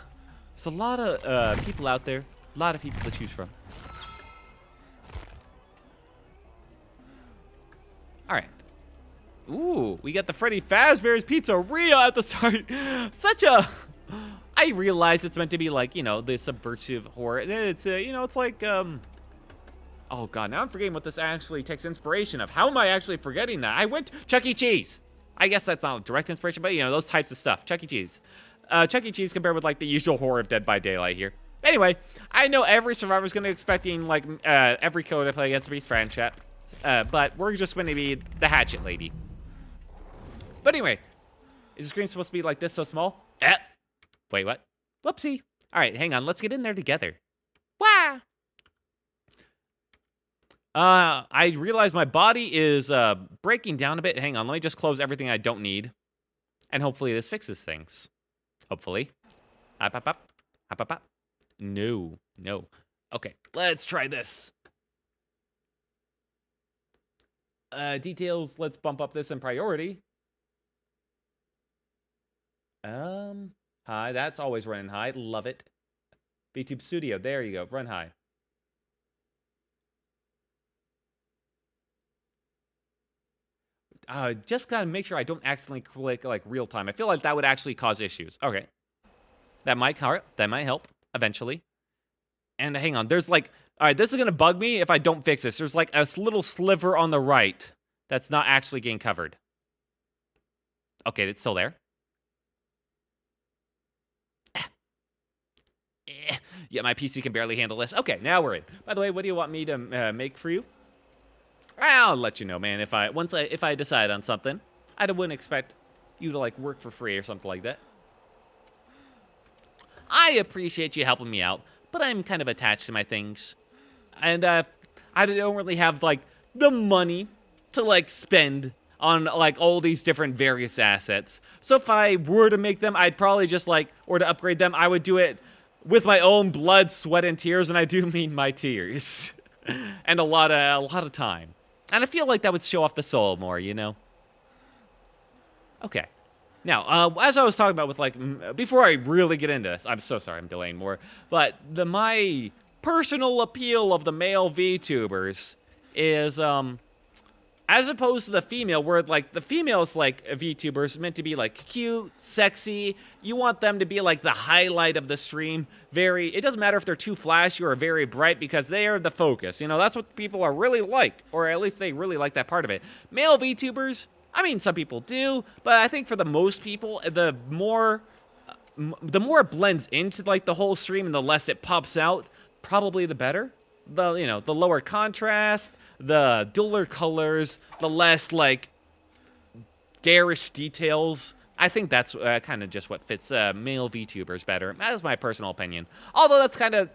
there's a lot of people out there. A lot of people to choose from. All right. Ooh, we got the Freddy Fazbear's Pizzeria at the start. Such a... I realize it's meant to be like, you know, the subversive horror. It's, you know, it's like, oh god, now I'm forgetting what this actually takes inspiration of. How am I actually forgetting that? I went Chuck E. Cheese. I guess that's not a direct inspiration, but, you know, those types of stuff. Chuck E. Cheese. Chuck E. Cheese compared with, like, the usual horror of Dead by Daylight here. Anyway, I know every survivor's going to be expecting, like, every killer to play against to be Fran chat. But we're just going to be the hatchet lady. But anyway, is the screen supposed to be like this so small? Wait, what? Whoopsie. All right, hang on. Let's get in there together. Wah! I realize my body is breaking down a bit. Hang on, let me just close everything I don't need. And hopefully this fixes things. Hopefully. Up, up, up. Up, up, up. No, no. Okay, let's try this. Details, let's bump up this in priority. High, that's always running high. Love it. VTube Studio, there you go. Run high. Just gotta make sure I don't accidentally click like real time. I feel like that would actually cause issues. Okay. That might help eventually. And hang on, there's like, all right, this is gonna bug me if I don't fix this. There's like a little sliver on the right that's not actually getting covered. Okay, it's still there. Yeah, my PC can barely handle this. Okay, now we're in. By the way, what do you want me to make for you? I'll let you know, man. If I decide on something, I wouldn't expect you to like work for free or something like that. I appreciate you helping me out, but I'm kind of attached to my things, and I don't really have like the money to like spend on like all these different various assets. So if I were to make them, I'd probably just like, or to upgrade them, I would do it with my own blood, sweat, and tears, and I do mean my tears, and a lot of time. And I feel like that would show off the soul more, you know? Okay. Now, as I was talking about with, like, before I really get into this, I'm so sorry I'm delaying more, but my personal appeal of the male VTubers is, as opposed to the female, where, like, the females, like, VTubers meant to be, like, cute, sexy. You want them to be, like, the highlight of the stream. It doesn't matter if they're too flashy or very bright, because they are the focus. You know, that's what people are really like, or at least they really like that part of it. Male VTubers, I mean, some people do, but I think for the most people, the more it blends into, like, the whole stream and the less it pops out, probably the better. The lower contrast, the duller colors, the less, like, garish details. I think that's kind of just what fits male VTubers better. That is my personal opinion. Although that's kind of...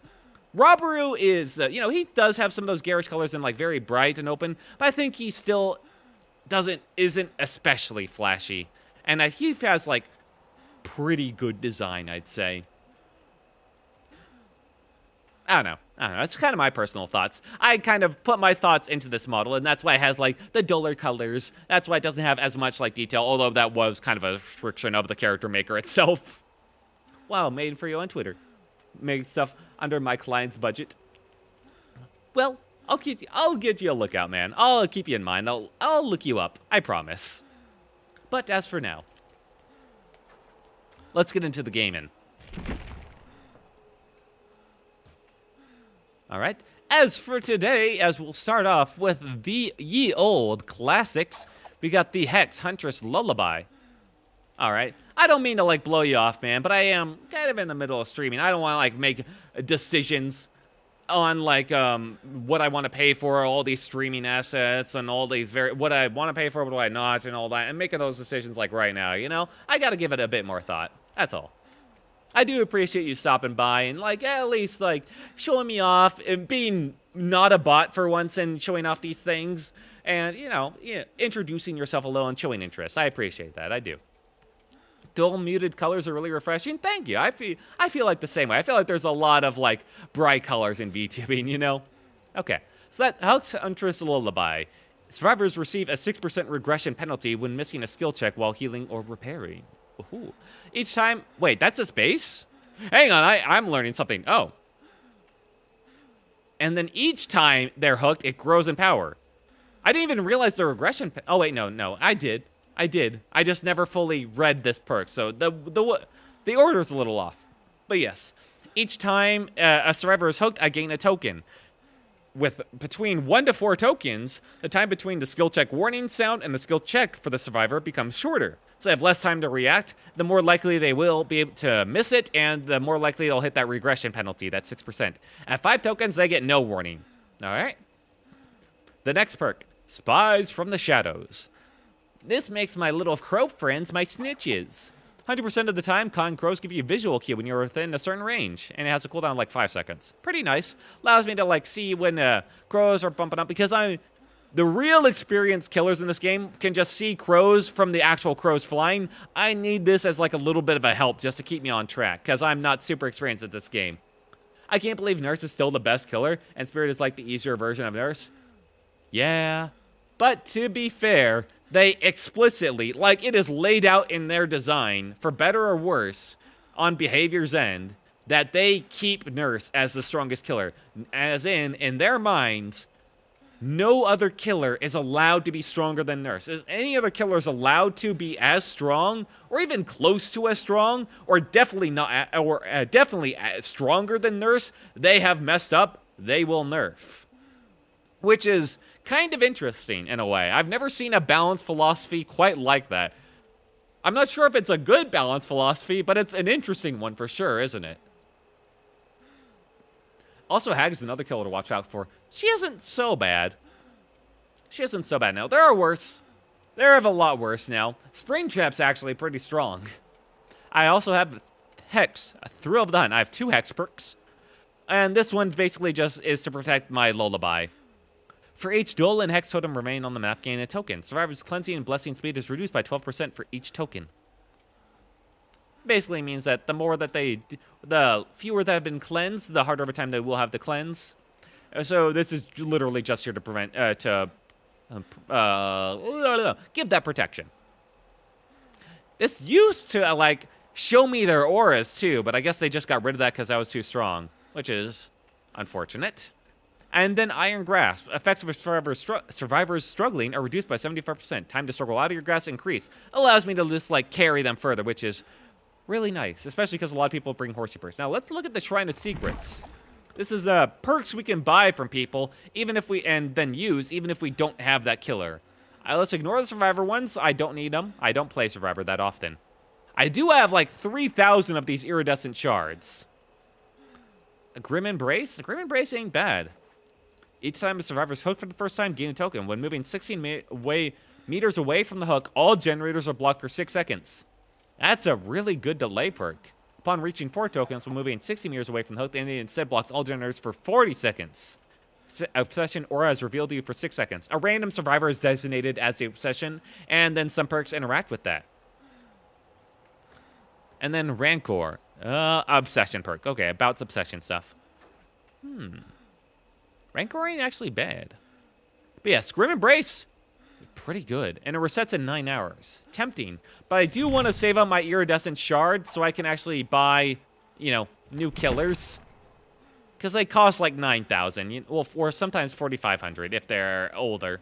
Robaru is, he does have some of those garish colors and, like, very bright and open, but I think he still isn't especially flashy. And he has, like, pretty good design, I'd say. I don't know. That's kind of my personal thoughts. I kind of put my thoughts into this model, and that's why it has, like, the duller colors. That's why it doesn't have as much, like, detail, although that was kind of a friction of the character maker itself. Wow, made for you on Twitter. Make stuff under my client's budget. Well, I'll get you a lookout, man. I'll keep you in mind. I'll look you up. I promise. But as for now, let's get into the gaming. All right. As for today, as we'll start off with the ye old classics, we got the Hex Huntress Lullaby. All right. I don't mean to, like, blow you off, man, but I am kind of in the middle of streaming. I don't want to, like, make decisions on, like, what I want to pay for all these streaming assets and all these what I want to pay for, what do I not, and all that, and making those decisions, like, right now, you know? I got to give it a bit more thought. That's all. I do appreciate you stopping by and, like, at least, like, showing me off and being not a bot for once and showing off these things and, introducing yourself a little and showing interest. I appreciate that. I do. Dual muted colors are really refreshing. Thank you. I feel like the same way. I feel like there's a lot of, like, bright colors in VTubing, you know? Okay. So that's Hex Huntress Lullaby. Survivors receive a 6% regression penalty when missing a skill check while healing or repairing. Ooh. Each time... Wait, that's a space? Hang on, I'm learning something. Oh. And then each time they're hooked, it grows in power. I didn't even realize the regression... Oh, wait, no. I did. I just never fully read this perk, so the order's a little off. But yes. Each time a survivor is hooked, I gain a token. With between 1 to 4 tokens, the time between the skill check warning sound and the skill check for the survivor becomes shorter. So they have less time to react, the more likely they will be able to miss it, and the more likely they'll hit that regression penalty, that 6%. At 5 tokens, they get no warning. Alright? The next perk, Spies from the Shadows. This makes my little crow friends my snitches. 100% of the time, con crows give you a visual cue when you're within a certain range, and it has a cooldown of like 5 seconds. Pretty nice. Allows me to like see when crows are bumping up, because the real experienced killers in this game can just see crows from the actual crows flying. I need this as like a little bit of a help just to keep me on track, because I'm not super experienced at this game. I can't believe Nurse is still the best killer, and Spirit is like the easier version of Nurse. Yeah, but to be fair, they explicitly, like it is laid out in their design, for better or worse, on Behavior's end, that they keep Nurse as the strongest killer. As in their minds, no other killer is allowed to be stronger than Nurse. If any other killer is allowed to be as strong, or even close to as strong, or definitely not, or definitely stronger than Nurse, they have messed up. They will nerf, which is kind of interesting in a way. I've never seen a balance philosophy quite like that. I'm not sure if it's a good balance philosophy, but it's an interesting one for sure, isn't it? Also, Hag is another killer to watch out for. She isn't so bad. She isn't so bad now. There are worse. There are a lot worse now. Springtrap's actually pretty strong. I also have Hex, a Thrill of the Hunt. I have 2 Hex perks. And this one basically just is to protect my Lullaby. For each duel and Hex totem remain on the map, gain a token. Survivor's cleansing and blessing speed is reduced by 12% for each token. Basically means that the fewer that have been cleansed, the harder of a time they will have to cleanse. So this is literally just here to prevent, give that protection. This used to, like, show me their auras too, but I guess they just got rid of that because I was too strong, which is unfortunate. And then Iron Grasp. Effects of survivors struggling are reduced by 75%. Time to struggle out of your grasp increase. Allows me to just, like, carry them further, which is really nice, especially because a lot of people bring horsey perks. Now, let's look at the Shrine of Secrets. This is perks we can buy from people, and then use, even if we don't have that killer. Let's ignore the Survivor ones. I don't need them. I don't play Survivor that often. I do have, like, 3,000 of these iridescent shards. A Grim Embrace? A Grim Embrace ain't bad. Each time a survivor's hooked for the first time, gain a token. When moving 16 meters away from the hook, all generators are blocked for 6 seconds. That's a really good delay perk. Upon reaching 4 tokens, when moving 60 meters away from the hook, the enemy instead blocks all generators for 40 seconds. Obsession aura is revealed to you for 6 seconds. A random survivor is designated as the obsession, and then some perks interact with that. And then Rancor. Obsession perk. Okay, about obsession stuff. Rancor ain't actually bad. But yes, Grim Embrace, pretty good. And it resets in 9 hours. Tempting. But I do want to save up my iridescent shard so I can actually buy, new killers. Because they cost like 9,000. Well, or sometimes 4,500 if they're older.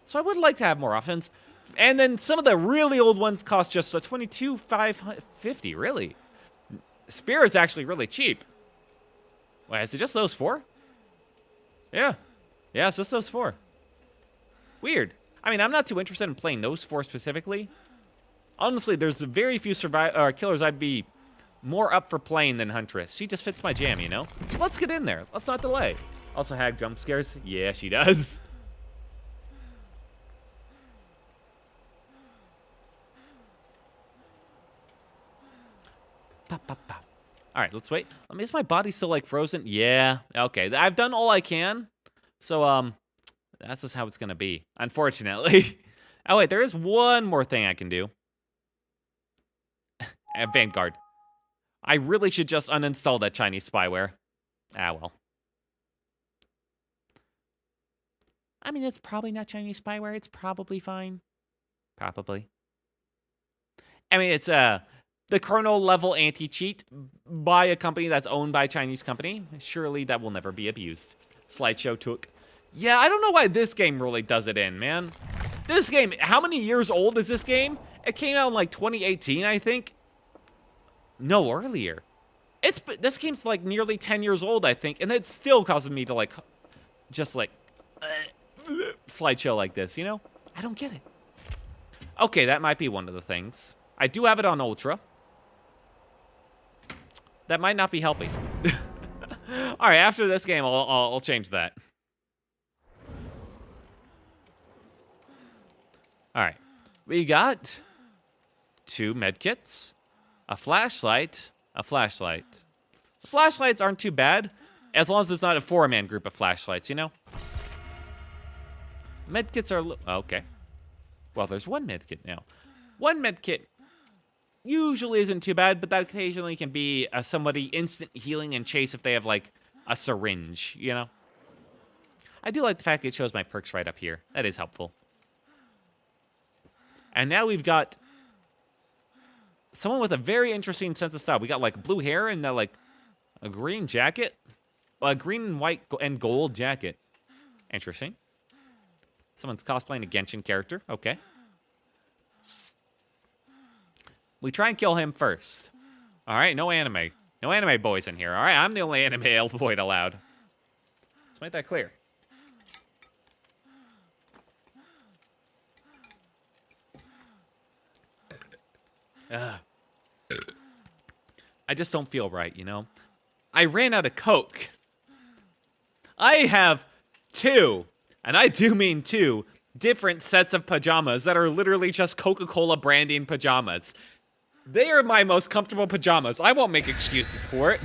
So I would like to have more options. And then some of the really old ones cost just 22,550, really. Spear is actually really cheap. Wait, is it just those 4? Yeah. Yeah, it's just those 4. Weird. I mean, I'm not too interested in playing those 4 specifically. Honestly, there's very few killers I'd be more up for playing than Huntress. She just fits my jam, So let's get in there. Let's not delay. Also, Hag jump scares. Yeah, she does. Pop, pop, pop. All right, let's wait. Is my body still, like, frozen? Yeah. Okay, I've done all I can. So, that's just how it's going to be, unfortunately. Oh, wait, there is one more thing I can do. Vanguard. I really should just uninstall that Chinese spyware. Ah, well. I mean, it's probably not Chinese spyware. It's probably fine. Probably. I mean, it's, the kernel level anti-cheat by a company that's owned by a Chinese company. Surely that will never be abused. Slideshow took. Yeah, I don't know why this game really does it in, man. This game, how many years old is this game? It came out in like 2018, I think. No, earlier. This game's like nearly 10 years old, I think, and it still causes me to like, just like, slideshow like this, I don't get it. Okay, that might be one of the things. I do have it on Ultra. That might not be helping. All right, after this game, I'll change that. All right, we got 2 medkits, a flashlight, a flashlight. The flashlights aren't too bad, as long as it's not a 4-man group of flashlights, you know? Medkits are... okay. Well, there's 1 medkit now. 1 medkit usually isn't too bad, but that occasionally can be somebody instant healing in chase if they have, like, a syringe, you know? I do like the fact that it shows my perks right up here. That is helpful. And now we've got someone with a very interesting sense of style. We got, like, blue hair and, like, a green jacket. A green and white and gold jacket. Interesting. Someone's cosplaying a Genshin character. Okay. We try and kill him first. All right, no anime. No anime boys in here. All right, I'm the only anime boy allowed. Let's make that clear. I just don't feel right, you know? I ran out of Coke. I have 2, and I do mean 2, different sets of pajamas that are literally just Coca-Cola branding pajamas. They are my most comfortable pajamas. I won't make excuses for it.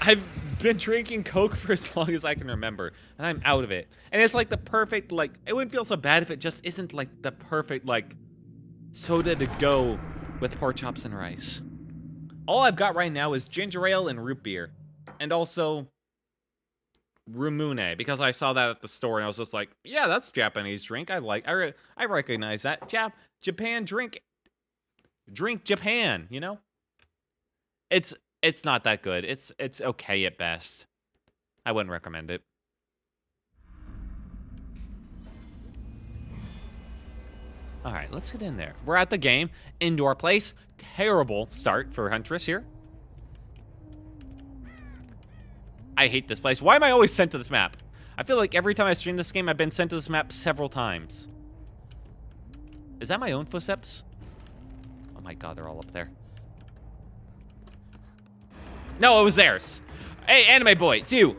I've been drinking Coke for as long as I can remember, and I'm out of it. And it's like the perfect, like, it wouldn't feel so bad if it just isn't like the perfect, like, soda to go with pork chops and rice. All I've got right now is ginger ale and root beer. And also Rumune, because I saw that at the store and I was just like, yeah, that's Japanese drink. I recognize that. Japan drink Japan, you know? It's not that good. It's okay at best. I wouldn't recommend it. All right, let's get in there. We're at the game. Indoor place. Terrible start for Huntress here. I hate this place. Why am I always sent to this map? I feel like every time I stream this game, I've been sent to this map several times. Is that my own footsteps? Oh my god, they're all up there. No, it was theirs. Hey, anime boy, it's you.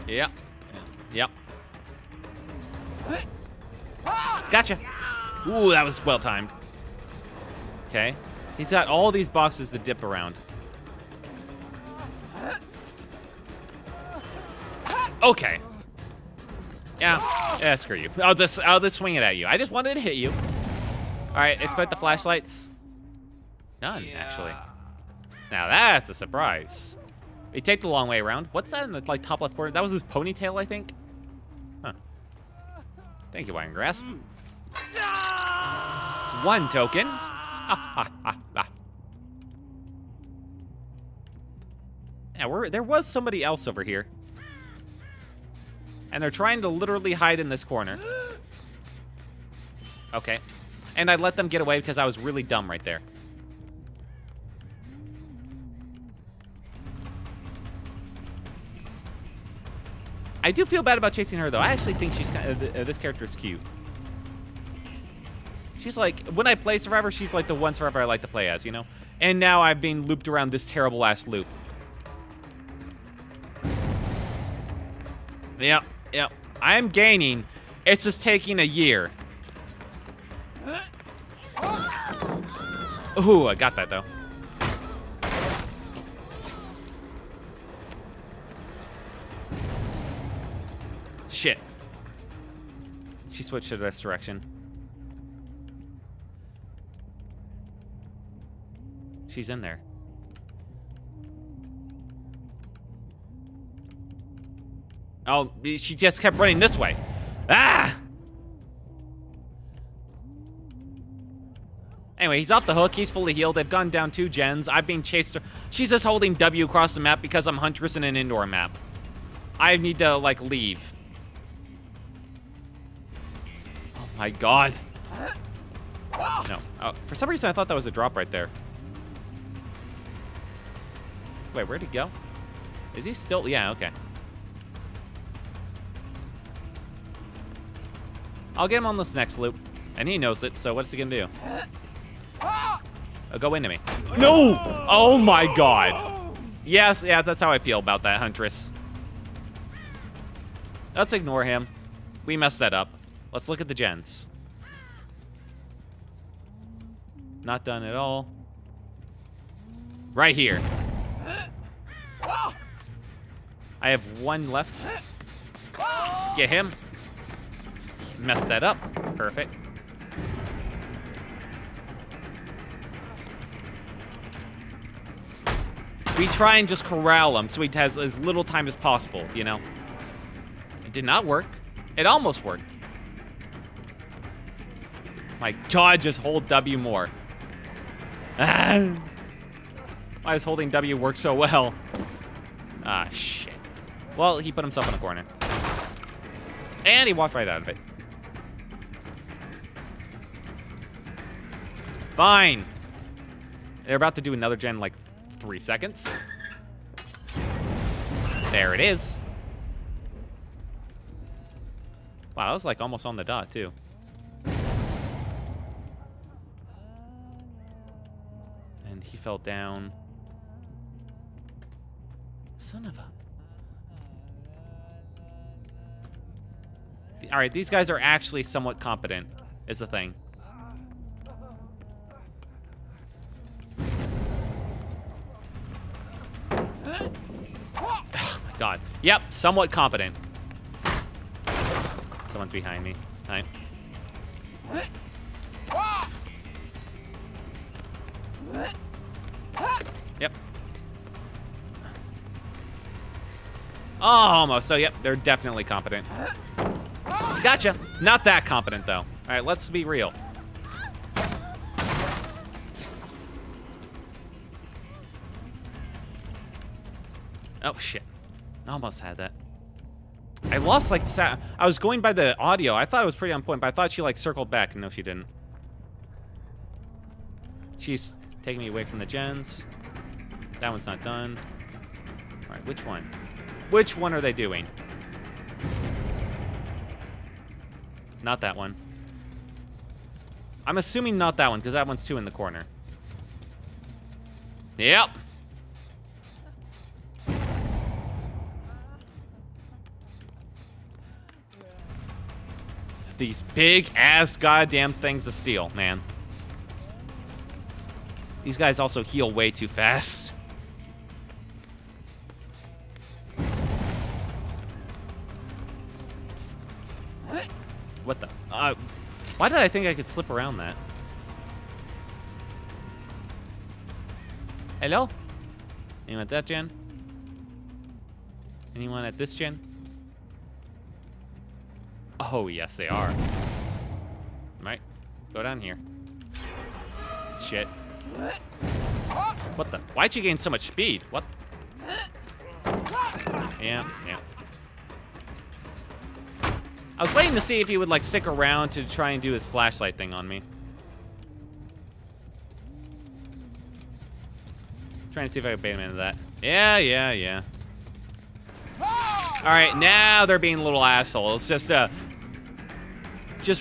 Yep. Yep. Gotcha. Ooh, that was well timed. Okay. He's got all these boxes to dip around. Okay. Yeah, screw you. I'll just swing it at you. I just wanted to hit you. All right, expect the flashlights. None, actually. Now that's a surprise. We take the long way around. What's that in the like top left corner? That was his ponytail, I think. Huh. Thank you, Iron Grasp. 1 token. Yeah, there was somebody else over here. And they're trying to literally hide in this corner. Okay. And I let them get away because I was really dumb right there. I do feel bad about chasing her, though. I actually think she's kind of, this character is cute. She's like, when I play Survivor, she's like the one Survivor I like to play as, you know? And now I've been looped around this terrible-ass loop. Yep, yep. I'm gaining. It's just taking a year. Ooh, I got that, though. Shit. She switched to this direction. She's in there. Oh, she just kept running this way. Ah! Anyway, he's off the hook. He's fully healed. They've gone down 2 gens. I've been chased. She's just holding W across the map because I'm Huntress in an indoor map. I need to, like, leave. Oh, my God. No. Oh, for some reason, I thought that was a drop right there. Wait, where'd he go? Is he still? Yeah, okay. I'll get him on this next loop. And he knows it, so what's he gonna do? Go into me. No! Oh my god. Yes, yeah, that's how I feel about that Huntress. Let's ignore him. We messed that up. Let's look at the gens. Not done at all. Right here. I have one left. Get him. Messed that up. Perfect. We try and just corral him so he has as little time as possible, you know? It did not work. It almost worked. My God, just hold W more. Why does holding W work so well? Ah, shit. Well, he put himself in a corner. And he walked right out of it. Fine. They're about to do another gen in like 3 seconds. There it is. Wow, that was like almost on the dot, too. And he fell down. Son of a... Alright, these guys are actually somewhat competent, is the thing. Oh my God. Yep, somewhat competent. Someone's behind me. Hi. Yep. Oh, almost. So, yep, they're definitely competent. Gotcha. Not that competent, though. All right, let's be real. Oh, shit. Almost had that. I lost, like, I was going by the audio. I thought it was pretty on point, but I thought she, like, circled back. No, she didn't. She's taking me away from the gens. That one's not done. All right, which one? Which one are they doing? Not that one. I'm assuming not that one, because that one's 2 in the corner. Yep. These big-ass goddamn things to steal, man. These guys also heal way too fast. What the? Why did I think I could slip around that? Hello? Anyone at that gen? Anyone at this gen? Oh, yes, they are. Right. Go down here. Shit. What the? Why'd you gain so much speed? What? Yeah, yeah. I was waiting to see if he would, like, stick around to try and do his flashlight thing on me. Trying to see if I could bait him into that. Yeah, yeah, yeah. Alright, now they're being little assholes. Just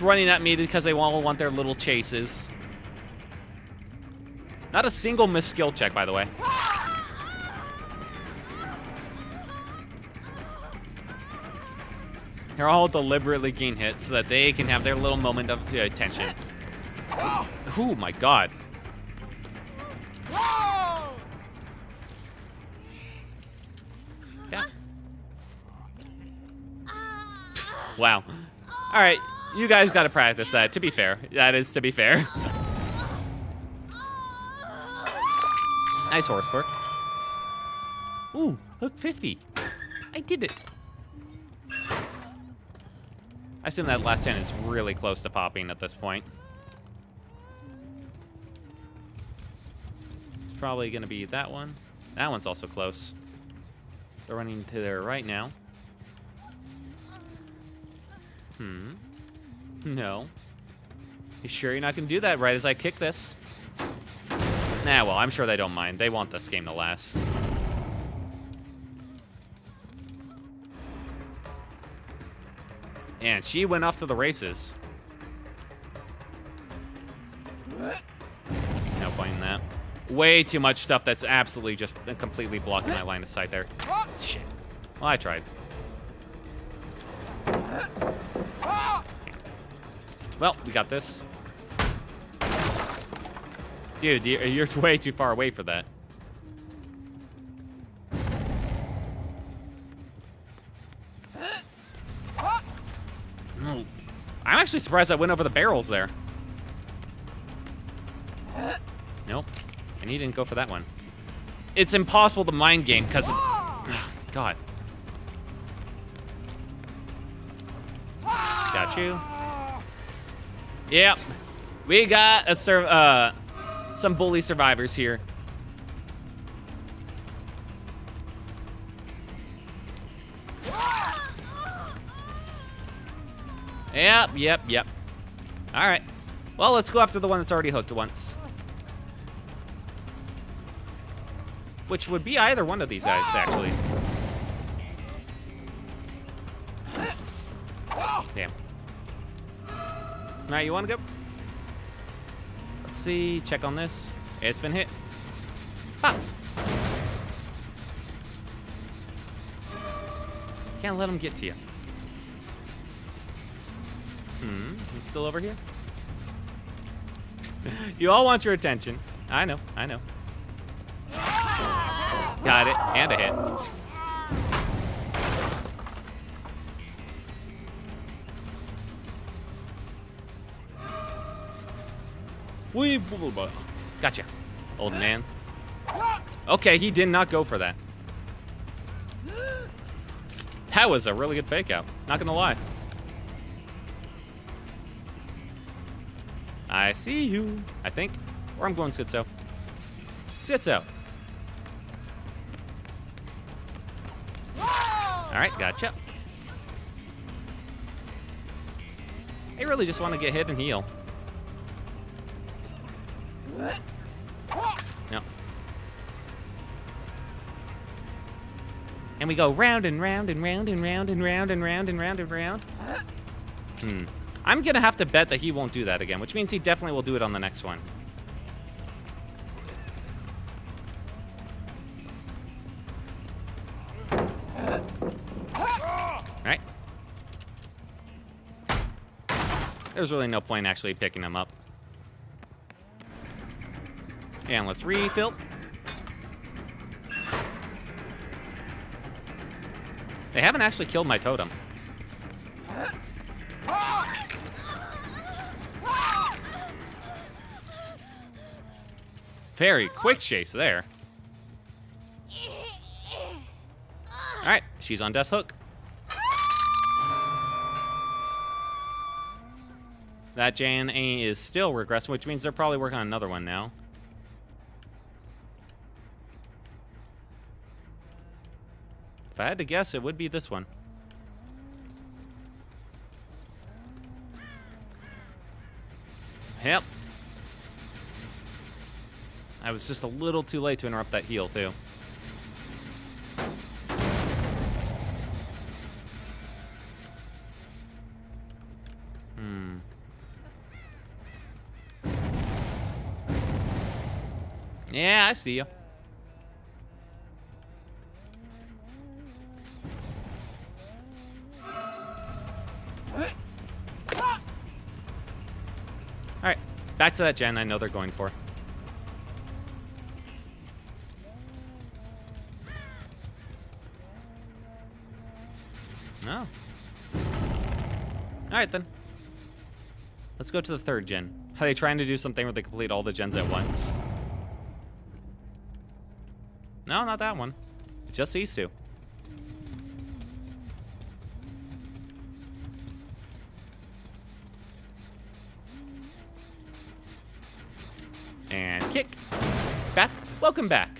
running at me because they all want their little chases. Not a single missed skill check, by the way. They're all deliberately getting hit so that they can have their little moment of attention. Oh my God. Yeah. Wow. All right, you guys got to practice that. To be fair, that is to be fair. Nice horse work. Ooh, look, 50. I did it. I assume that last gen is really close to popping at this point. It's probably going to be that one. That one's also close. They're running to their right now. No. You sure you're not going to do that right as I kick this? Nah, well, I'm sure they don't mind. They want this game to last. And she went off to the races. No point in that. Way too much stuff that's absolutely just completely blocking my line of sight there. Shit. Well, I tried. Well, we got this. Dude, you're way too far away for that. Oh. I'm actually surprised I went over the barrels there. Nope. And he didn't go for that one. It's impossible to mind game because of... Oh, God. Got you. Yep. We got a some bully survivors here. Yep. All right. Well, let's go after the one that's already hooked once. Which would be either one of these guys, actually. Damn. All right, you want to go? Let's see. Check on this. It's been hit. Ah. Can't let him get to you. I'm still over here. You all want your attention. I know. Got it. And a hit. Gotcha, old man. Okay, he did not go for that. That was a really good fake out. Not gonna lie. I see you, I think. Or I'm going schizo. Schizo. Alright, gotcha. I really just want to get hit and heal. No. And we go round and round and round and round and round and round and round and round. I'm gonna have to bet that he won't do that again, which means he definitely will do it on the next one. Alright. There's really no point actually picking him up. And let's refill. They haven't actually killed my totem. Very quick chase there. Alright, she's on death's hook. That Jan A is still regressing, which means they're probably working on another one now. If I had to guess, it would be this one. Yep. I was just a little too late to interrupt that heal, too. Yeah, I see you. Alright, back to that gen I know they're going for. No. Alright then. Let's go to the third gen. Are they trying to do something where they complete all the gens at once? No, not that one. It's just these two. And kick. Back. Welcome back.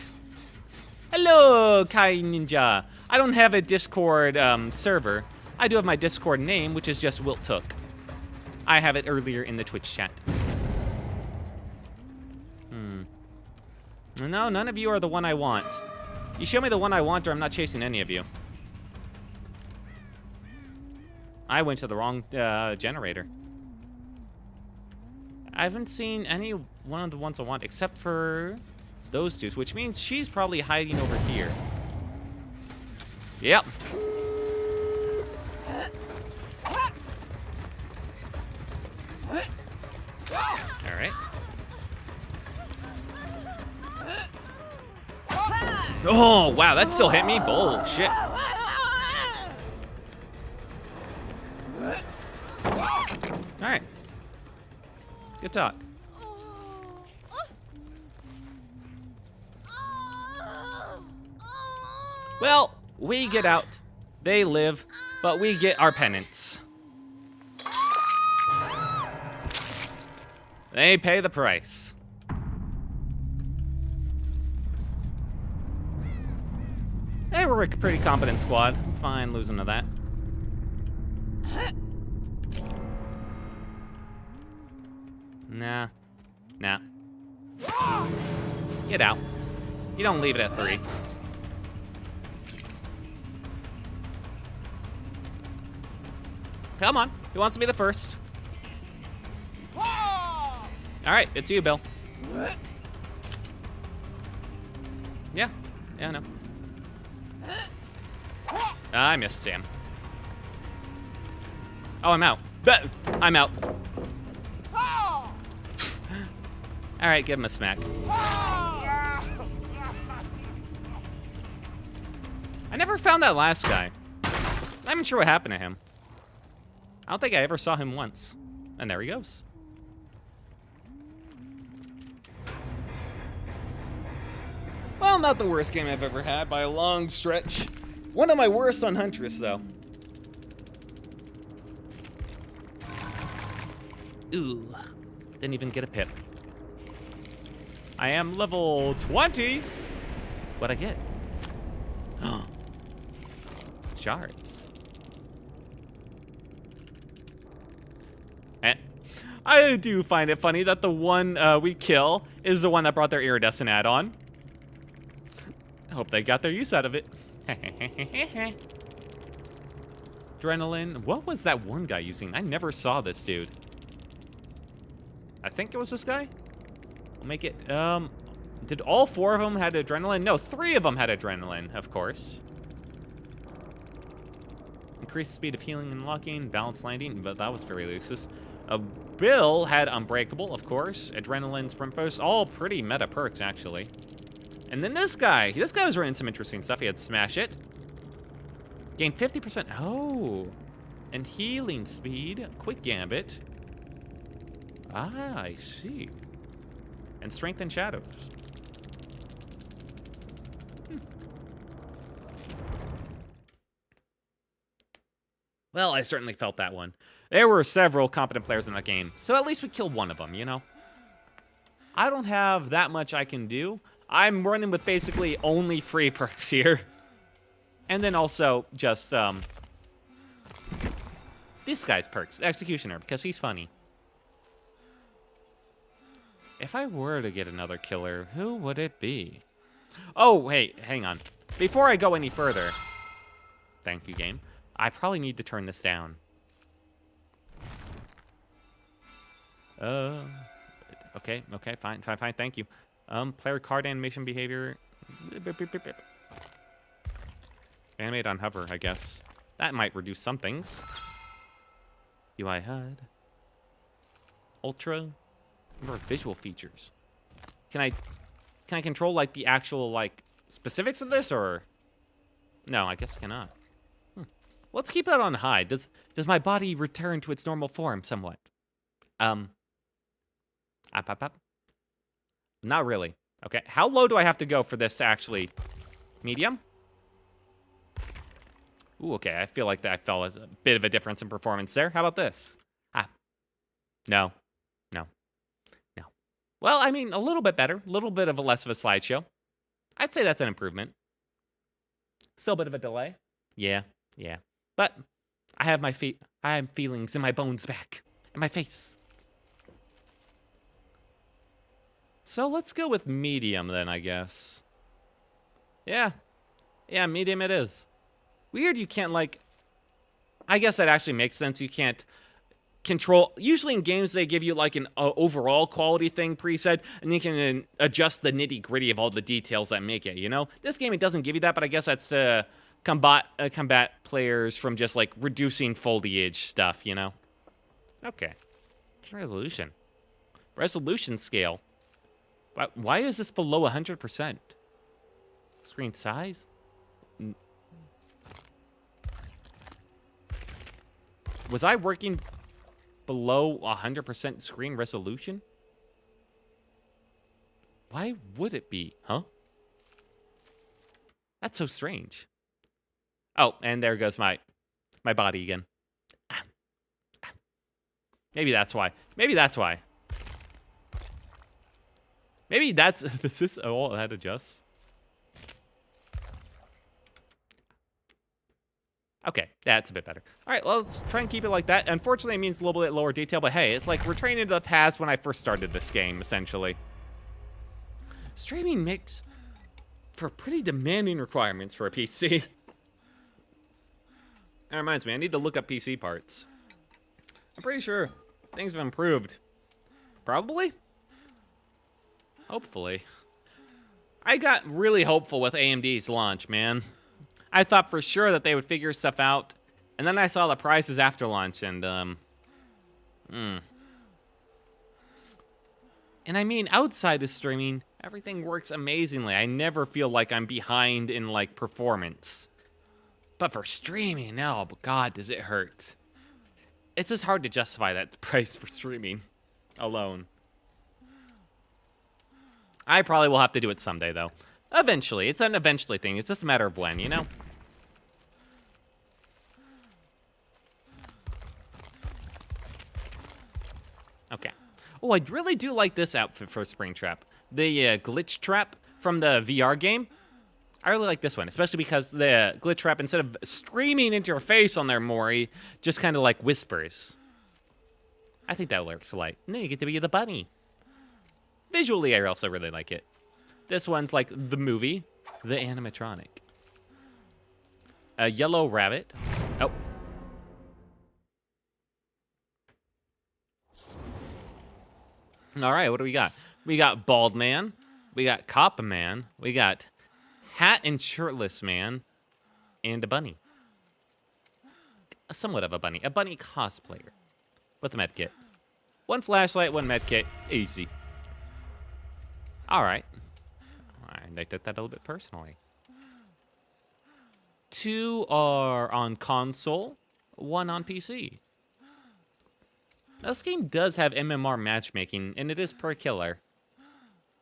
Hello, Kai Ninja. I don't have a Discord server. I do have my Discord name, which is just Wiltook. I have it earlier in the Twitch chat. No, none of you are the one I want. You show me the one I want, or I'm not chasing any of you. I went to the wrong generator. I haven't seen any one of the ones I want, except for those two, which means she's probably hiding over here. Yep. All right. Oh, wow, that still hit me? Bullshit. All right. Good talk. Well, we get out. They live, but we get our penance. They pay the price. Hey, we're a pretty competent squad. I'm fine losing to that. Nah. Nah. Get out. You don't leave it at 3. Come on. Who wants to be the first? All right, it's you, Bill. Yeah. Yeah, no. I missed him. Oh, I'm out. I'm out. All right, give him a smack. I never found that last guy. I'm not even sure what happened to him. I don't think I ever saw him once. And there he goes. Well, not the worst game I've ever had by a long stretch. One of my worst on Huntress, though. Ooh, didn't even get a pip. I am level 20. What'd I get? Shards. I do find it funny that the one we kill is the one that brought their iridescent add-on. I hope they got their use out of it. Adrenaline. What was that one guy using? I never saw this dude. I think it was this guy. We'll make it. Did all 4 of them had adrenaline? No, 3 of them had adrenaline, of course. Increased speed of healing and locking, balanced landing, but that was very loose. Bill had unbreakable, of course. Adrenaline, sprint boost, all pretty meta perks, actually. And then this guy was running some interesting stuff. He had smash it. Gained 50%. Oh. And healing speed. Quick gambit. Ah, I see. And strength and shadows. Well, I certainly felt that one. There were several competent players in that game, so at least we killed one of them, you know? I don't have that much I can do. I'm running with basically only free perks here. And then also just, this guy's perks, Executioner, because he's funny. If I were to get another killer, who would it be? Oh, wait, hang on. Before I go any further, thank you, game, I probably need to turn this down. Okay, fine, thank you. Player card animation behavior. Animate on hover, I guess. That might reduce some things. UI HUD. Ultra. What are visual features? Can I control like the actual like specifics of this, or no? I guess I cannot. Let's keep that on high. Does my body return to its normal form somewhat? Up. Not really. Okay, how low do I have to go for this to actually... Medium? Ooh, okay, I feel like that fell as a bit of a difference in performance there. How about this? No. Well, I mean, a little bit better. A little bit of a less of a slideshow. I'd say that's an improvement. Still a bit of a delay. Yeah. But I have my feet. I have feelings in my bones back. In my face. So let's go with medium then, I guess. Yeah, medium it is. Weird you can't, like... I guess that actually makes sense. You can't control... Usually in games, they give you, like, an overall quality thing preset, and you can adjust the nitty-gritty of all the details that make it, you know? This game, it doesn't give you that, but I guess that's to combat players from just, like, reducing foliage stuff, you know? Okay. Resolution. Resolution scale. But why is this below 100%? Screen size? Was I working below 100% screen resolution? Why would it be? Huh? That's so strange. Oh, and there goes my body again. Maybe that's why. Maybe that's why. Maybe that's... This is... Oh, that adjusts. Okay, that's a bit better. All right, well, let's try and keep it like that. Unfortunately, it means a little bit lower detail, but hey, it's like returning to the past when I first started this game, essentially. Streaming makes for pretty demanding requirements for a PC. That reminds me, I need to look up PC parts. I'm pretty sure things have improved. Probably? Hopefully. I got really hopeful with AMD's launch, man. I thought for sure that they would figure stuff out. And then I saw the prices after launch, and, And I mean, outside of streaming, everything works amazingly. I never feel like I'm behind in, like, performance. But for streaming, oh, God, does it hurt. It's just hard to justify that price for streaming alone. I probably will have to do it someday, though. Eventually. It's an eventually thing. It's just a matter of when, you know? Okay. Oh, I really do like this outfit for Springtrap. The glitch trap from the VR game. I really like this one, especially because the glitch trap, instead of screaming into your face on there, Mori, just kind of like whispers. I think that works like. And then you get to be the bunny. Visually, I also really like it. This one's like the movie, the animatronic. A yellow rabbit. Oh. All right, what do we got? We got bald man. We got cop man. We got hat and shirtless man. And a bunny. Somewhat of a bunny. A bunny cosplayer. With a med kit. One flashlight, one med kit. Easy. All right. I took that a little bit personally. 2 are on console, 1 on PC. Now, this game does have MMR matchmaking, and it is per killer.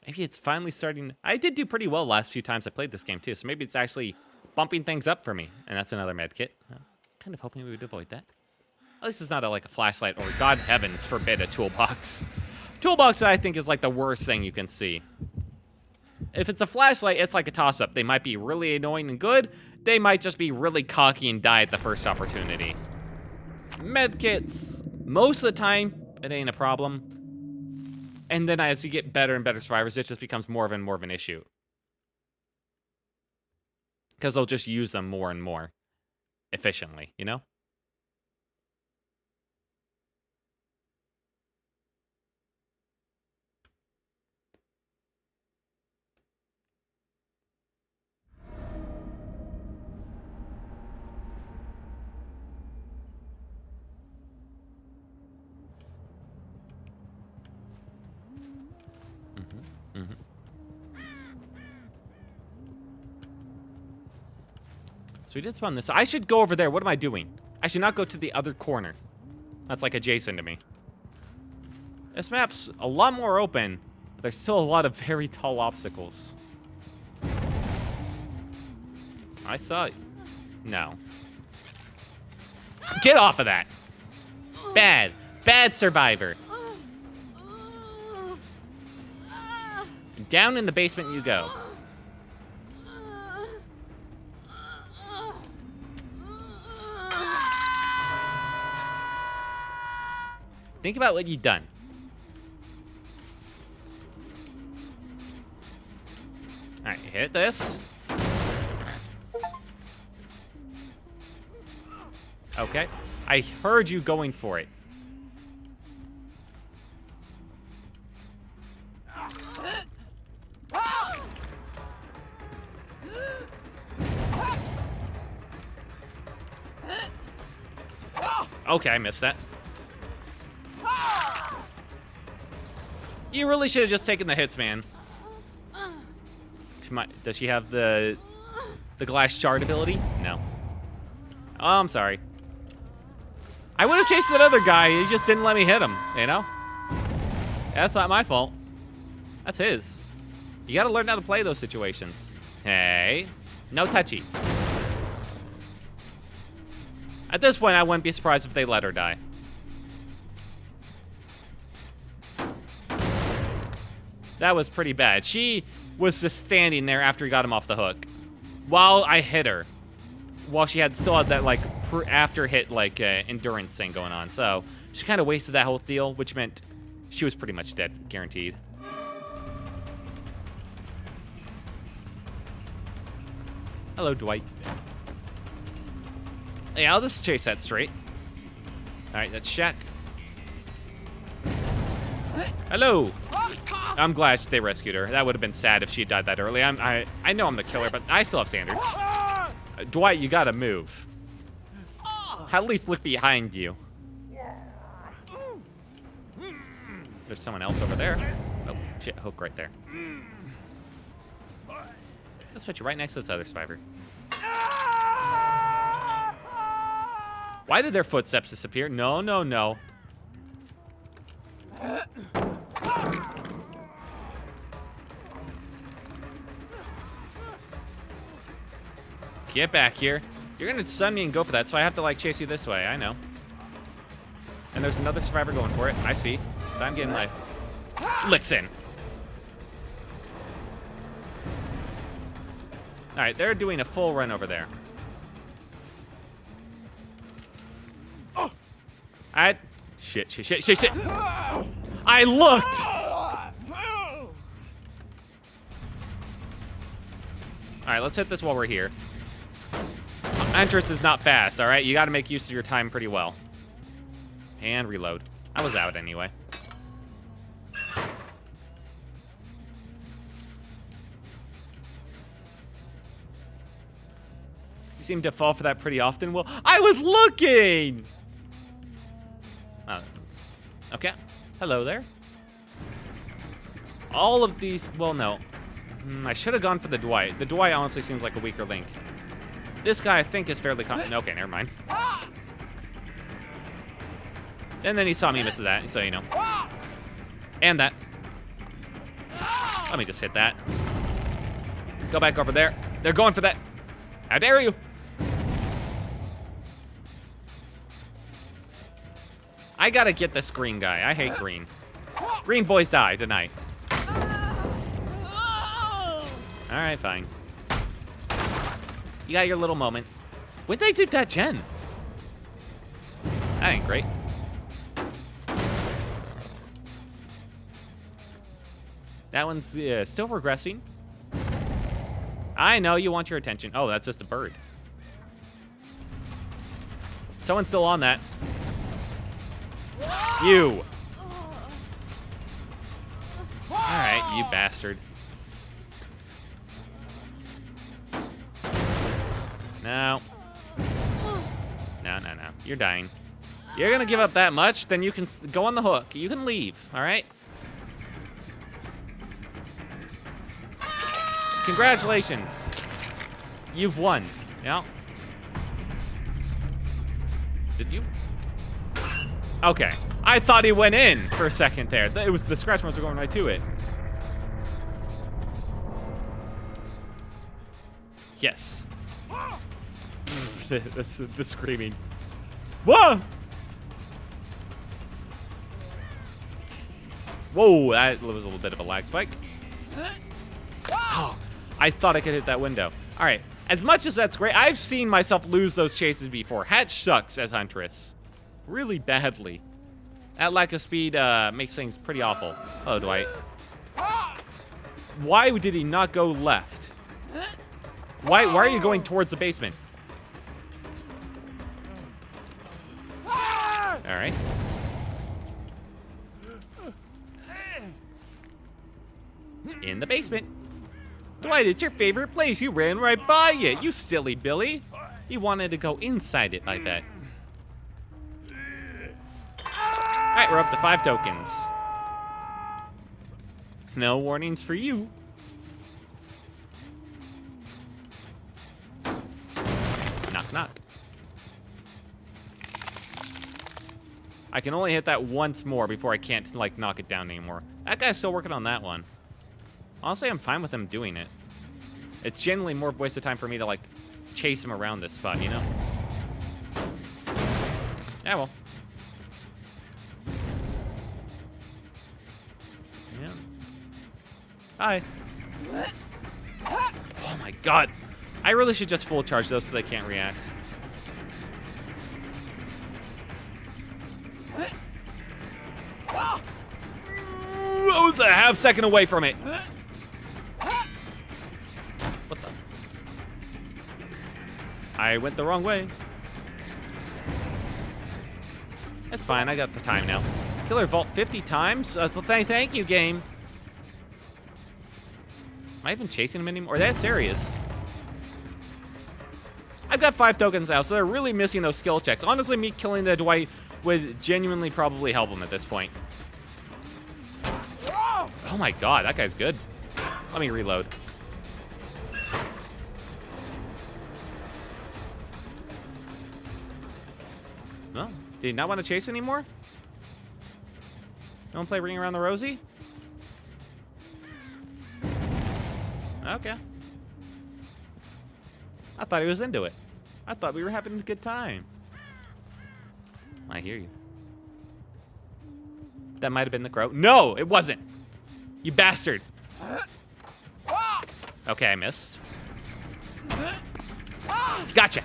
Maybe it's finally starting... I did do pretty well last few times I played this game, too, so maybe it's actually bumping things up for me. And that's another med kit. I'm kind of hoping we would avoid that. At least it's not like a flashlight or, God heavens forbid, a toolbox. Toolbox, I think, is like the worst thing you can see. If it's a flashlight, it's like a toss-up. They might be really annoying and good. They might just be really cocky and die at the first opportunity. Medkits, most of the time, it ain't a problem. And then as you get better and better survivors, it just becomes more and more of an issue. Because they'll just use them more and more efficiently, you know? So we did spawn this. I should go over there. What am I doing? I should not go to the other corner. That's like adjacent to me. This map's a lot more open, but there's still a lot of very tall obstacles. I saw it. No. Get off of that. Bad. Bad survivor. Down in the basement you go. Think about what you've done. All right, hit this. Okay. I heard you going for it. Okay, I missed that. You really should have just taken the hits, man. Does she have the glass shard ability? No. Oh, I'm sorry. I would have chased that other guy. He just didn't let me hit him, you know? That's not my fault. That's his. You gotta learn how to play those situations. Hey, no touchy. At this point, I wouldn't be surprised if they let her die. That was pretty bad. She was just standing there after he got him off the hook, while I hit her, while she still had that like after hit like endurance thing going on. So she kind of wasted that whole deal, which meant she was pretty much dead, guaranteed. Hello, Dwight. Hey, I'll just chase that straight. All right, that's Shaq. Hello. I'm glad they rescued her. That would have been sad if she had died that early. I know I'm the killer, but I still have standards. Dwight, you gotta move. At least look behind you. There's someone else over there. Oh, shit, hook right there. Let's put you right next to this other survivor. Why did their footsteps disappear? No, no, no. Get back here. You're gonna stun me and go for that, so I have to like chase you this way. I know. And there's another survivor going for it. I see. But I'm getting my licks in. All right, they're doing a full run over there. Shit. I looked. All right, let's hit this while we're here. Huntress is not fast, all right? You got to make use of your time pretty well. And reload. I was out anyway. You seem to fall for that pretty often. Well, I was looking! Oh, okay. Hello there. All of these, well, no. I should have gone for the Dwight. The Dwight honestly seems like a weaker link. This guy, I think, is fairly okay, never mind. And then he saw me miss that, so you know. And that. Let me just hit that. Go back over there. They're going for that. How dare you? I gotta get this green guy. I hate green. Green boys die tonight. All right, fine. You got your little moment. When'd they do that gen? That ain't great. That one's still regressing. I know you want your attention. Oh, that's just a bird. Someone's still on that. You. All right, you bastard. No. No. You're dying. You're gonna give up that much, then you can go on the hook. You can leave, all right? Congratulations. You've won. Yeah. Did you? Okay. I thought he went in for a second there. It was the scratch marks were going right to it. Yes. That's the screaming. Whoa! Whoa, that was a little bit of a lag spike. Oh, I thought I could hit that window. All right, as much as that's great, I've seen myself lose those chases before. Hatch sucks as Huntress. Really badly. That lack of speed makes things pretty awful. Hello, Dwight. Why did he not go left? Why are you going towards the basement? All right. In the basement. Dwight, it's your favorite place. You ran right by it. You silly Billy. You wanted to go inside it, I bet. All right, we're up to 5 tokens. No warnings for you. Knock, knock. I can only hit that once more before I can't, like, knock it down anymore. That guy's still working on that one. Honestly, I'm fine with him doing it. It's generally more waste of time for me to, like, chase him around this spot, you know? Yeah, well. Yeah. Hi. Oh my god. I really should just full charge those so they can't react. I was a half second away from it. What the? I went the wrong way. That's fine, I got the time now. Killer vault 50 times? Thank you, game. Am I even chasing him anymore? That's serious. I've got 5 tokens now, so they're really missing those skill checks. Honestly, me killing the Dwight would genuinely probably help him at this point. Oh my god, that guy's good. Let me reload. No? Did he not want to chase anymore? Don't play Ring Around the Rosie? Okay. I thought he was into it. I thought we were having a good time. I hear you. That might have been the crow. No, it wasn't. You bastard. Okay, I missed. Gotcha.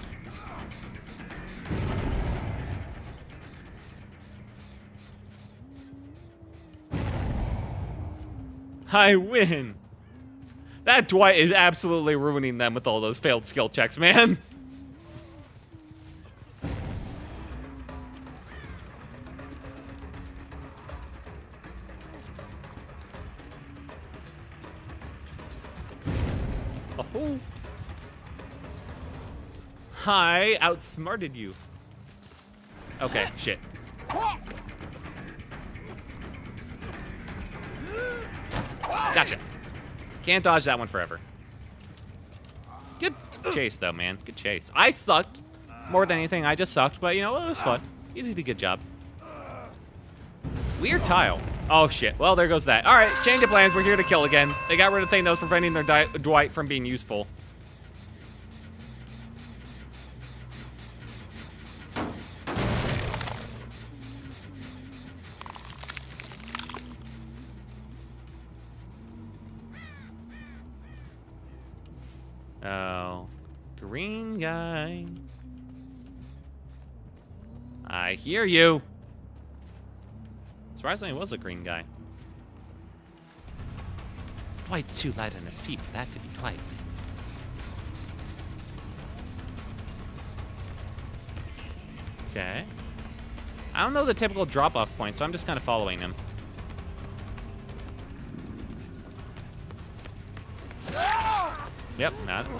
I win. That Dwight is absolutely ruining them with all those failed skill checks, man. Oh. I outsmarted you. Okay, shit. Gotcha. Can't dodge that one forever. Good chase, though, man. Good chase. I sucked. More than anything, I just sucked, but, you know, it was fun. You did a good job. Weird tile. Oh, shit. Well, there goes that. All right, change of plans. We're here to kill again. They got rid of the thing that was preventing their Dwight from being useful. Oh, green guy. I hear you. Surprisingly, it was a green guy. Dwight's too light on his feet for that to be Dwight. Okay. I don't know the typical drop-off point, so I'm just kind of following him. Yep, not it.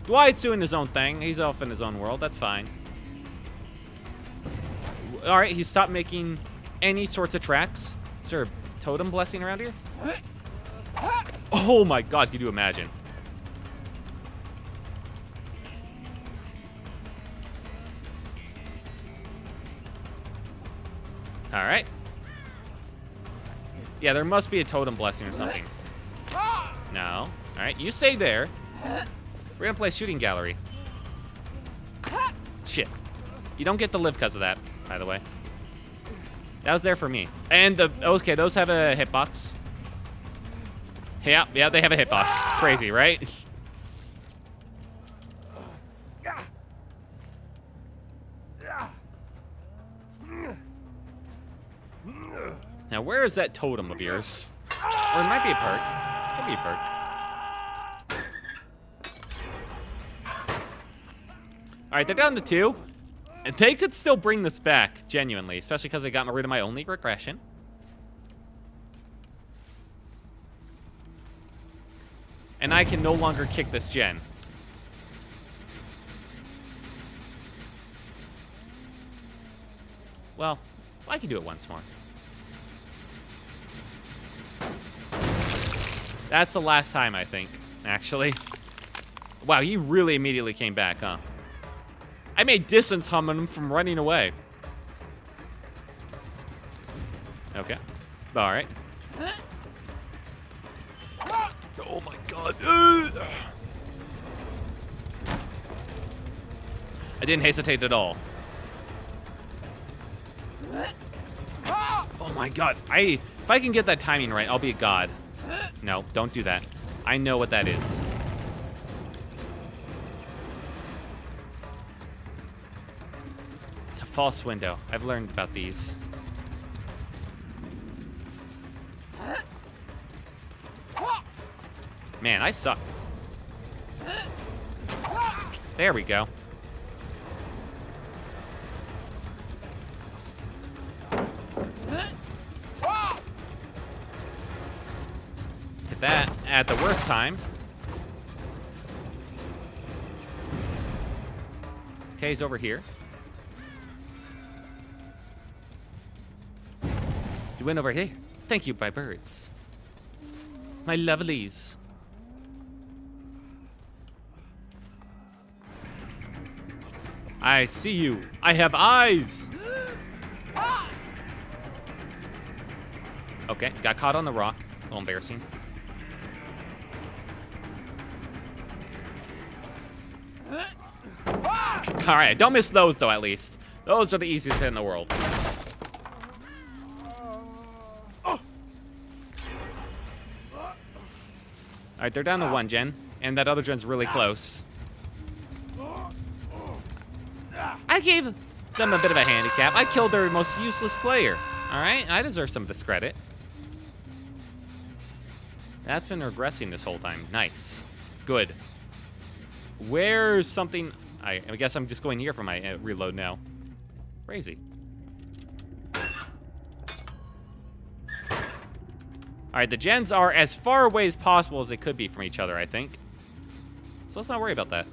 Dwight's doing his own thing. He's off in his own world. That's fine. All right, he stopped making any sorts of tracks. Is there a totem blessing around here? Oh my god, could you imagine? All right. Yeah, there must be a totem blessing or something. No. All right, you stay there. We're gonna play shooting gallery. Shit. You don't get to live because of that, by the way. That was there for me. And the, okay, those have a hitbox. Yeah, they have a hitbox. Crazy, right? Now, where is that totem of yours? Or it might be a perk. Could be a perk. All right, they're down to 2. And they could still bring this back, genuinely, especially because they got rid of my only regression. And I can no longer kick this gen. Well, I can do it once more. That's the last time, I think, actually. Wow, he really immediately came back, huh? I made distance humming him from running away. Okay. All right. Oh my god. I didn't hesitate at all. Oh my god. If I can get that timing right, I'll be a god. No, don't do that. I know what that is. It's a false window. I've learned about these. Man, I suck. There we go. Hit that at the worst time. Okay, he's over here. You went over here. Thank you, my birds. My lovelies. I see you. I have eyes. Okay, got caught on the rock. A little embarrassing. All right, don't miss those though. At least those are the easiest hit in the world. All right, they're down to one gen, and that other gen's really close. I gave them a bit of a handicap. I killed their most useless player. All right, I deserve some of this credit. That's been regressing this whole time. Nice. Good. Where's something? I guess I'm just going here for my reload now. Crazy. All right, the gens are as far away as possible as they could be from each other, I think. So let's not worry about that.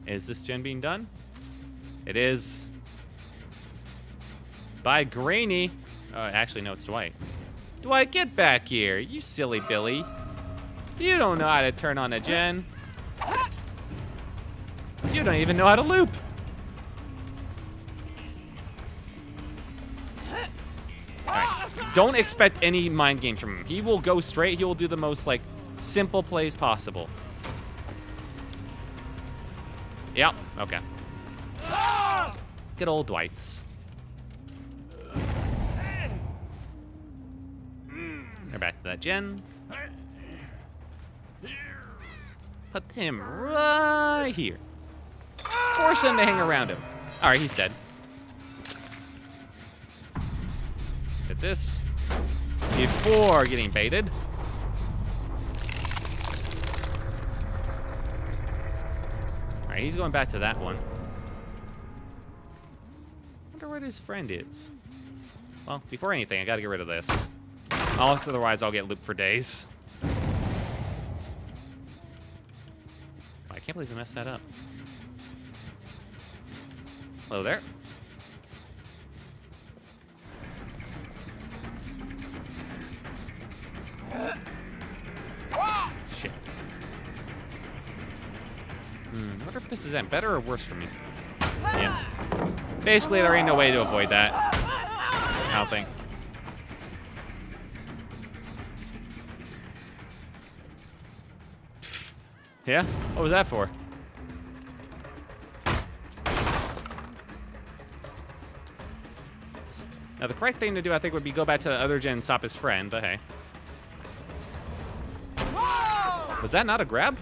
Is this gen being done? It is. By Grainy. Actually, no, it's Dwight. Dwight, get back here, you silly Billy. You don't know how to turn on a gen. You don't even know how to loop. Alright, don't expect any mind games from him. He will go straight, he will do the most, like, simple plays possible. Yep, okay. Good old Dwights. They're back to that gen. Put him right here. Force him to hang around him. All right, he's dead. Get this. Before getting baited. All right, he's going back to that one. Wonder what his friend is. Well, before anything, I gotta get rid of this. Otherwise, I'll get looped for days. I can't believe I messed that up. Hello there. Shit. I wonder if this is better or worse for me. Yeah. Basically, there ain't no way to avoid that. I don't think. Yeah? What was that for? Now, the correct thing to do, I think, would be go back to the other gen and stop his friend, but hey. Was that not a grab?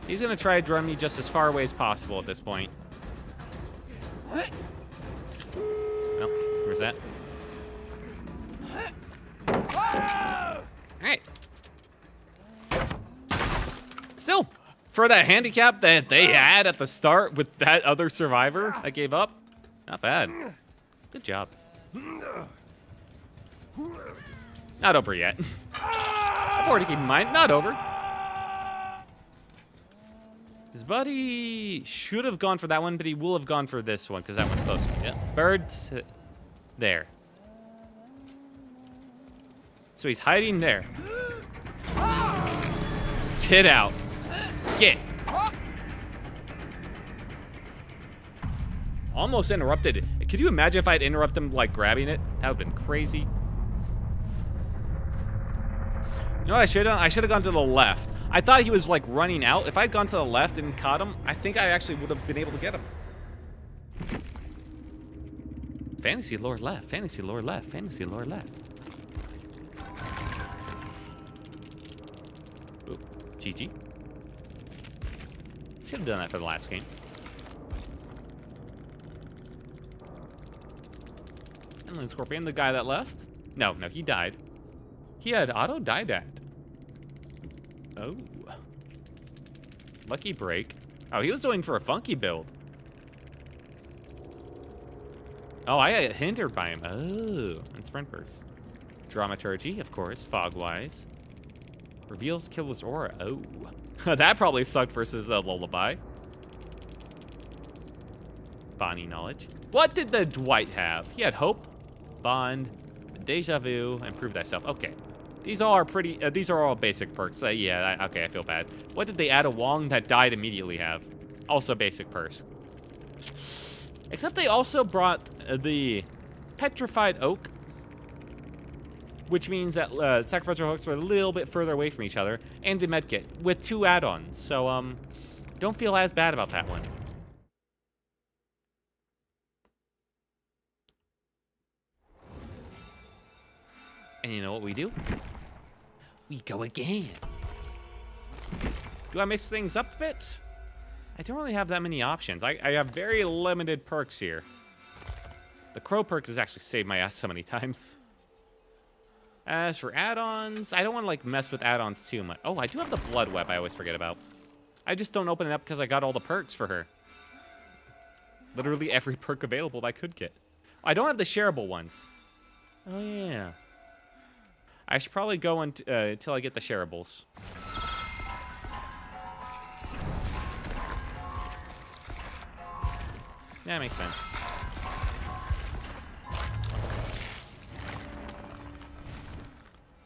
He's gonna try to drum me just as far away as possible at this point. Nope. Where's that? Alright. Still, for that handicap that they had at the start with that other survivor that gave up, not bad. Good job. Not over yet. Important to keep in mind, not over. His buddy should have gone for that one, but he will have gone for this one, because that one's closer. Yeah, birds. There. So he's hiding there. Get out. Get. Almost interrupted it. Could you imagine if I'd interrupt him, like, grabbing it? That would have been crazy. You know what I should have done? I should have gone to the left. I thought he was, like, running out. If I'd gone to the left and caught him, I think I actually would have been able to get him. Fantasy lower left. Fantasy lower left. Fantasy lower left. Ooh, GG. Should have done that for the last game. Inland Scorpion, the guy that left? No, he died. He had auto-died at. Oh. Lucky break. Oh, he was going for a funky build. Oh, I got hindered by him. Oh, and Sprint Burst. Dramaturgy, of course. Fogwise. Reveals Killer's Aura. Oh. That probably sucked versus Lullaby. Bonnie Knowledge. What did the Dwight have? He had Hope, Bond, Deja Vu, and Prove Thyself. Okay. These all are pretty, these are all basic perks. Yeah, okay, I feel bad. What did they add a Wong that died immediately have? Also basic perks. Except they also brought the Petrified Oak, which means that sacrificial hooks were a little bit further away from each other, and the medkit with 2 add-ons. So, don't feel as bad about that one. And you know what we do? We go again. Do I mix things up a bit? I don't really have that many options. I have very limited perks here. The Crow perk has actually saved my ass so many times. As for add-ons, I don't want to, like, mess with add-ons too much. Oh, I do have the Blood Web I always forget about. I just don't open it up because I got all the perks for her. Literally every perk available that I could get. I don't have the shareable ones. Oh, yeah. I should probably go until I get the shareables. Yeah, makes sense.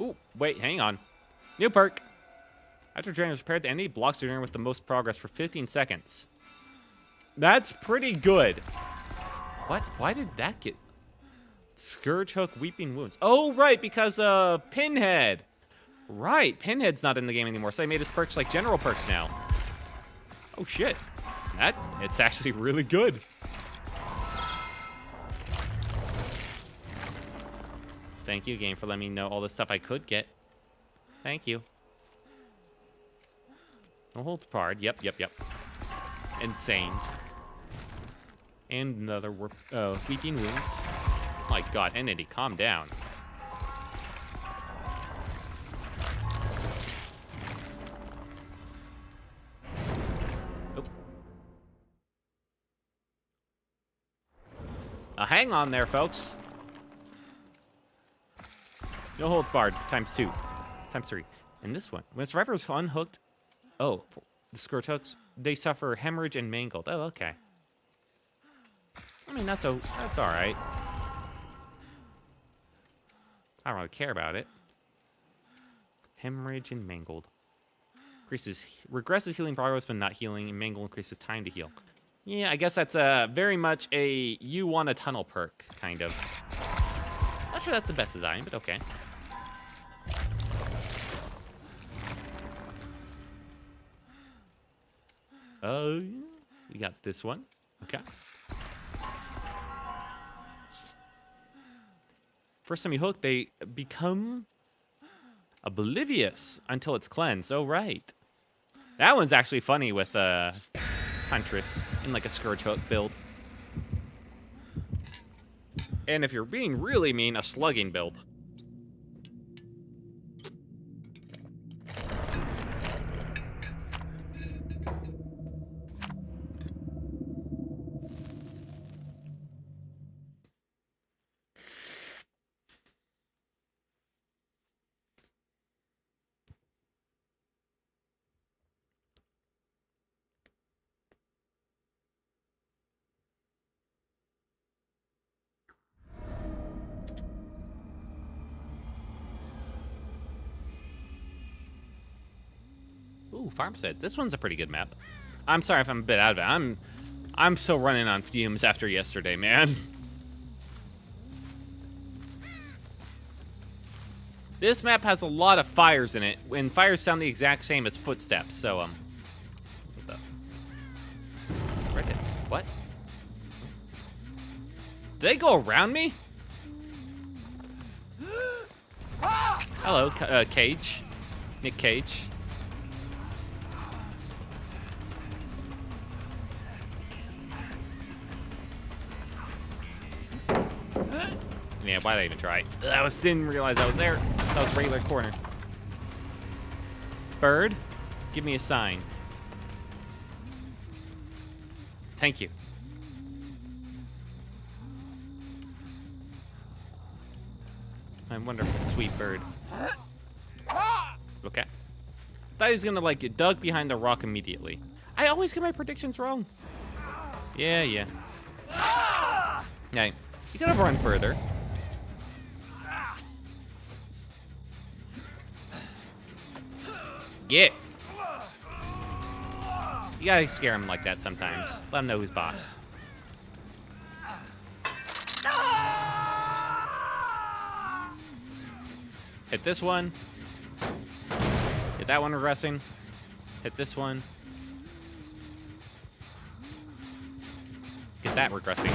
Ooh, wait, hang on. New perk. After Drain is prepared, the enemy blocks the Drain with the most progress for 15 seconds. That's pretty good. What? Why did that get... Scourge Hook, Weeping Wounds. Oh, right, because Pinhead. Right, Pinhead's not in the game anymore, so I made his perks like general perks now. Oh, shit. It's actually really good. Thank you, game, for letting me know all the stuff I could get. Thank you. No hold barred. Yep. Insane. And another Weeping Wounds. My god, Entity, calm down. Oh. Hang on there, folks. No holds barred, ×2. ×3. And this one, when survivor is unhooked, oh, the Scourge Hooks, they suffer hemorrhage and mangled. Oh, okay. I mean, that's all right. I don't really care about it. Hemorrhage and mangled. Increases regressive healing progress when not healing, and mangle increases time to heal. Yeah, I guess that's very much a you want a tunnel perk, kind of. Not sure that's the best design, but okay. Oh, we got this one. Okay. First time you hook, they become oblivious until it's cleansed. Oh, right. That one's actually funny with Huntress in like a Scourge Hook build. And if you're being really mean, a slugging build. Ooh, Farmstead. This one's a pretty good map. I'm sorry if I'm a bit out of it. I'm still running on fumes after yesterday, man. This map has a lot of fires in it, and fires sound the exact same as footsteps, so, what the? Where did, what? Did they go around me? Hello, Cage. Nick Cage. Yeah, why did I even try? Didn't realize I was there. That was regular corner. Bird, give me a sign. Thank you. My wonderful, sweet bird. Okay. Thought he was gonna, like, get dug behind the rock immediately. I always get my predictions wrong. Yeah. Yeah, you gotta run further. Get. You gotta scare him like that sometimes. Let him know who's boss. Hit this one. Hit that one regressing. Hit this one. Get that regressing.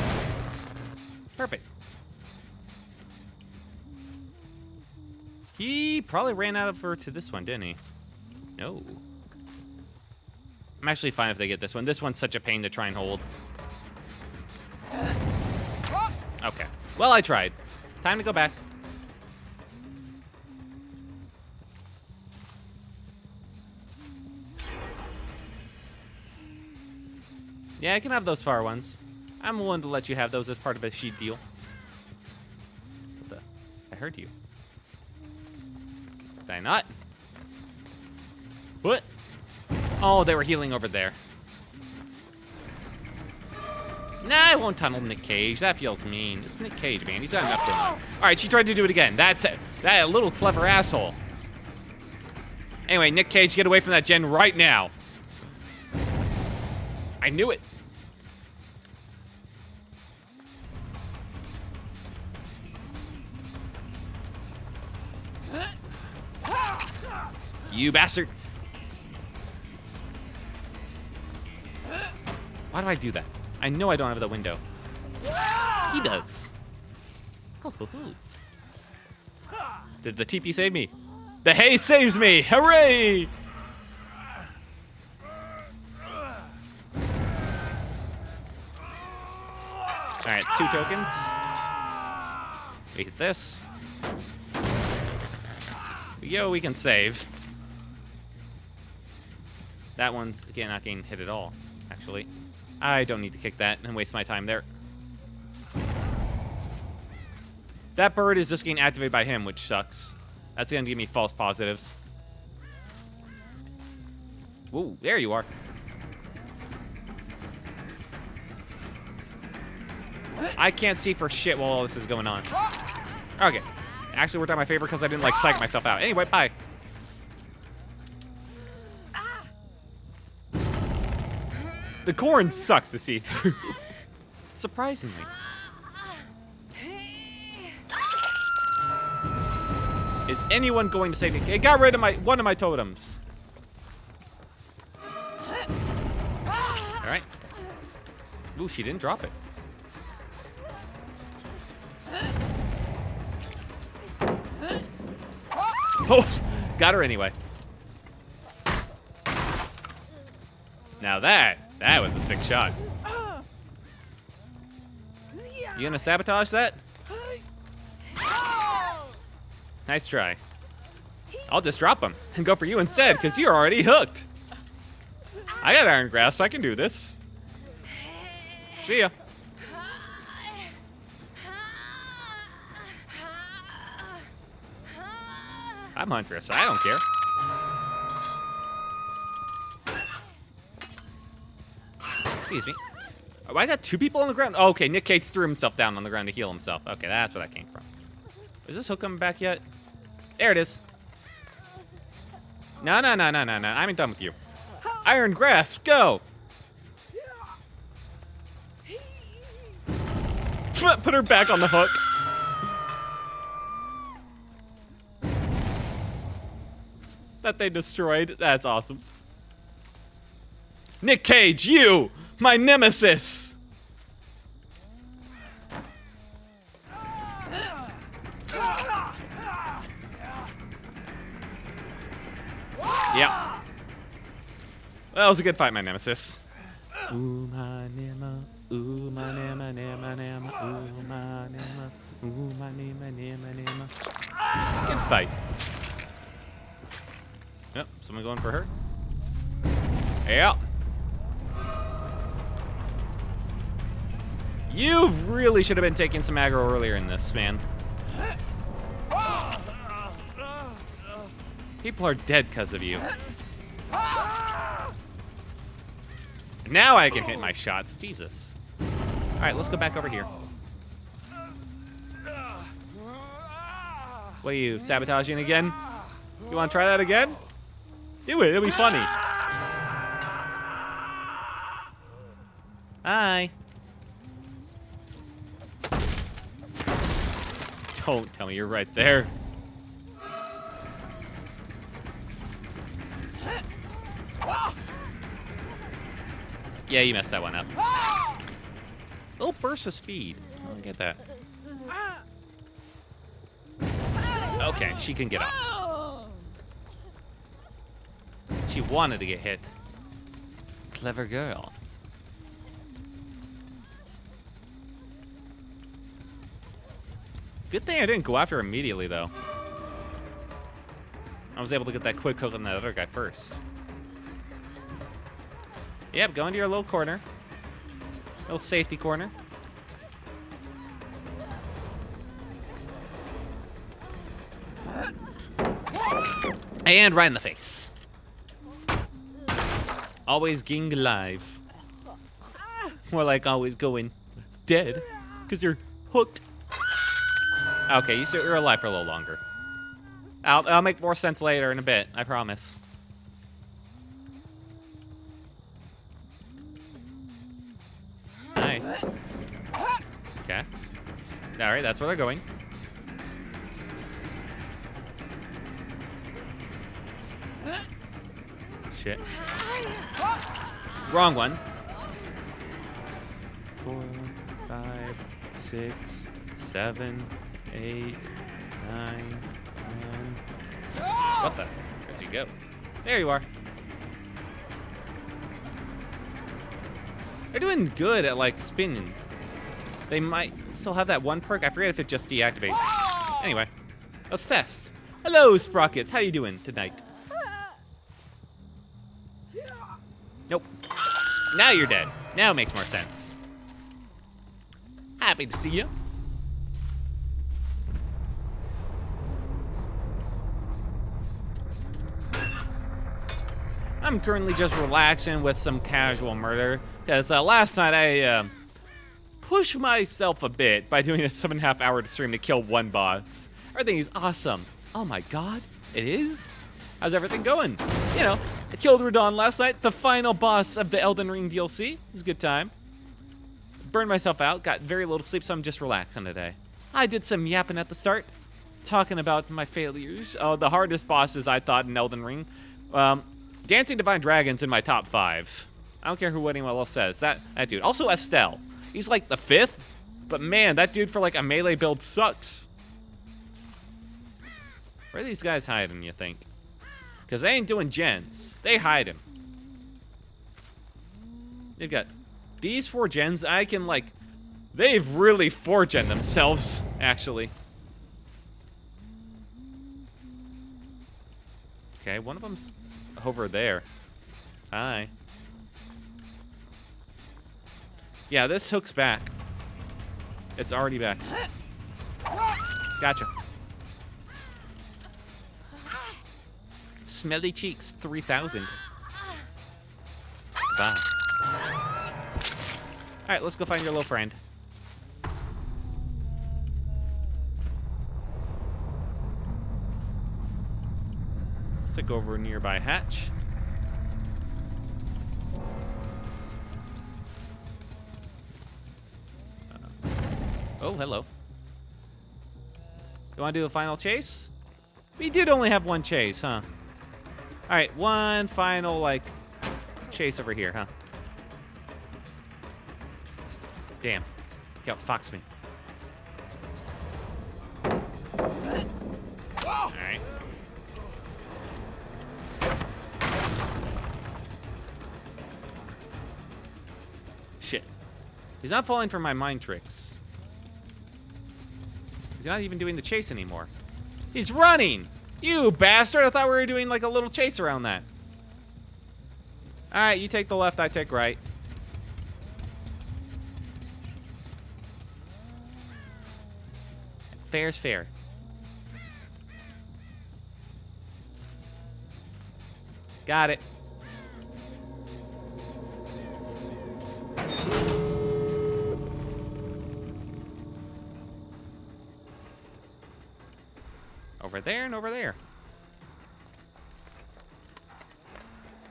Perfect. He probably ran out of her to this one, didn't he? No. I'm actually fine if they get this one. This one's such a pain to try and hold. Okay. Well, I tried. Time to go back. Yeah, I can have those far ones. I'm willing to let you have those as part of a sheet deal. What the? I heard you. Did I not? What? Oh, they were healing over there. Nah, I won't tunnel Nick Cage. That feels mean. It's Nick Cage, man. He's got enough going on. All right, she tried to do it again. That's it. That little clever asshole. Anyway, Nick Cage, get away from that gen right now. I knew it. You bastard. Why do I do that? I know I don't have the window. He does. Did the TP save me? The hay saves me! Hooray! Alright, it's 2 tokens. We hit this. Yo, we can save. That one's, again, not getting hit at all, actually. I don't need to kick that and waste my time there. That bird is just getting activated by him, which sucks. That's gonna give me false positives. Ooh, there you are. I can't see for shit while all this is going on. Okay. Actually worked out my favor because I didn't, like, psych myself out. Anyway, bye. The corn sucks to see through. Surprisingly. Is anyone going to save me? It got rid of one of my totems. Alright. Ooh, she didn't drop it. Oh, got her anyway. Now that was a sick shot. You gonna sabotage that? Nice try. I'll just drop him and go for you instead, because you're already hooked. I got Iron Grasp, I can do this. See ya. I'm Huntress, I don't care. Excuse me. Oh, I got 2 people on the ground? Oh, okay, Nick Cage threw himself down on the ground to heal himself. Okay, that's where that came from. Is this hook coming back yet? There it is. No, no, no, no, no, no. I'm done with you. Iron grasp, go. Put her back on the hook. That they destroyed. That's awesome. Nick Cage, you, my nemesis. Yeah. That was a good fight, my nemesis. Ooh, my nema. Ooh, my nema, nema, nema. Ooh, my nema. Ooh, my nema, nema, nema. Good fight. Yep, someone going for her. Yeah. You really should have been taking some aggro earlier in this, man. People are dead because of you. Now I can hit my shots. Jesus. All right, let's go back over here. What are you, sabotaging again? You want to try that again? Do it. It'll be funny. Hi. Don't tell me you're right there. Yeah, you messed that one up. Little burst of speed. I don't get that. Okay, she can get off. She wanted to get hit. Clever girl. Good thing I didn't go after her immediately, though. I was able to get that quick hook on that other guy first. Yep, go into your little corner. Little safety corner. And right in the face. Always getting alive. More like always going dead. Because you're hooked. Okay, you're alive for a little longer. I'll make more sense later in a bit, I promise. Hi. Okay. Alright, that's where they're going. Shit. Wrong one. 4, 5, 6, 7, 8, 9, 10. What the? Where'd you go? There you are. They're doing good at, like, spinning. They might still have that one perk. I forget if it just deactivates. Anyway, let's test. Hello, Sprockets. How you doing tonight? Nope. Now you're dead. Now it makes more sense. Happy to see you. I'm currently just relaxing with some casual murder, because last night I pushed myself a bit by doing a 7.5 hour stream to kill one boss. Everything is awesome. Oh my god, it is? How's everything going? You know, I killed Radon last night, the final boss of the Elden Ring DLC. It was a good time. Burned myself out, got very little sleep, so I'm just relaxing today. I did some yapping at the start, talking about my failures. Oh, the hardest bosses I thought in Elden Ring. Dancing Divine Dragon's in my top 5. I don't care who anyone else says. That dude. Also Estelle. He's like the 5th, but man, that dude for like a melee build sucks. Where are these guys hiding, you think? Because they ain't doing gens. They hide him. They've got these 4 gens. I can like, they've really 4-gen themselves, actually. Okay, one of them's over there. Hi. Yeah, this hook's back. It's already back. Gotcha. Smelly Cheeks 3000. Bye. Alright, let's go find your little friend. check over a nearby hatch. Oh, hello. You want to do a final chase? We did only have one chase, huh? All right, one final, like, chase over here, huh? Damn. He outfoxed me. All right. Shit. He's not falling for my mind tricks. He's not even doing the chase anymore. He's running! You bastard! I thought we were doing like a little chase around that. Alright, you take the left, I take right. Fair's fair. Got it. Over there and over there.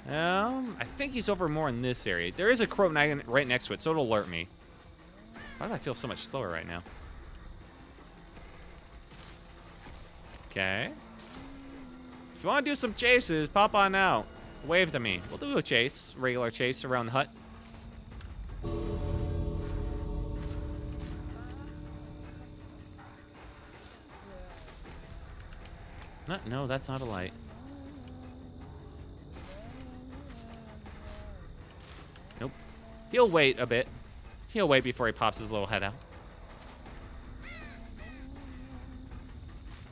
I think he's over more in this area. There is a crow right next to it, so it'll alert me. Why do I feel so much slower right now? Okay. If you want to do some chases, pop on out. Wave to me. We'll do a chase, regular chase around the hut. No, that's not a light. Nope. He'll wait a bit. He'll wait before he pops his little head out.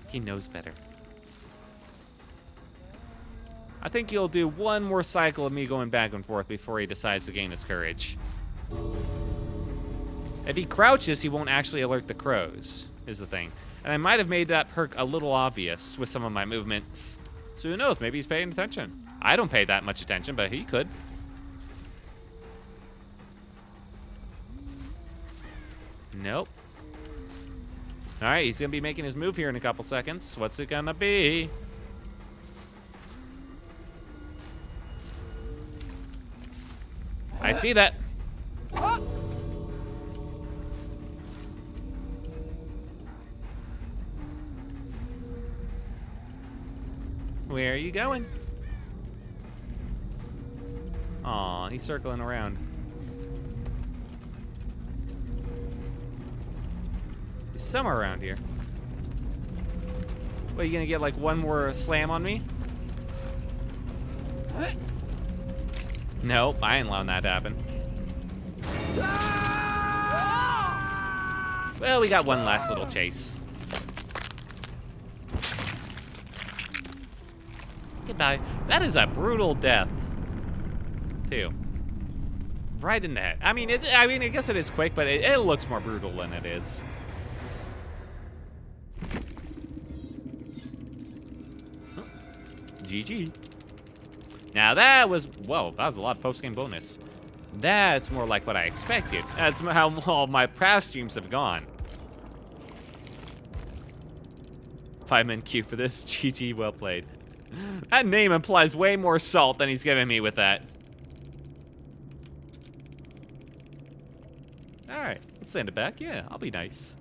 He knows better. I think he'll do one more cycle of me going back and forth before he decides to gain his courage. If he crouches, he won't actually alert the crows, is the thing. And I might have made that perk a little obvious with some of my movements. So who knows, maybe he's paying attention. I don't pay that much attention, but he could. Nope. All right, he's gonna be making his move here in a couple seconds. What's it gonna be? I see that. Where are you going? Aw, he's circling around. He's somewhere around here. What, are you gonna get like one more slam on me? Nope, I ain't allowing that to happen. Well, we got one last little chase. Goodbye. That is a brutal death, too. Right in the head. I mean, I guess it is quick, but it looks more brutal than it is. Oh. GG. Now that was, whoa, that was a lot of post-game bonus. That's more like what I expected. That's how all my past streams have gone. 5-man queue for this. GG, well played. That name implies way more salt than he's giving me with that. Alright, let's send it back. Yeah, I'll be nice.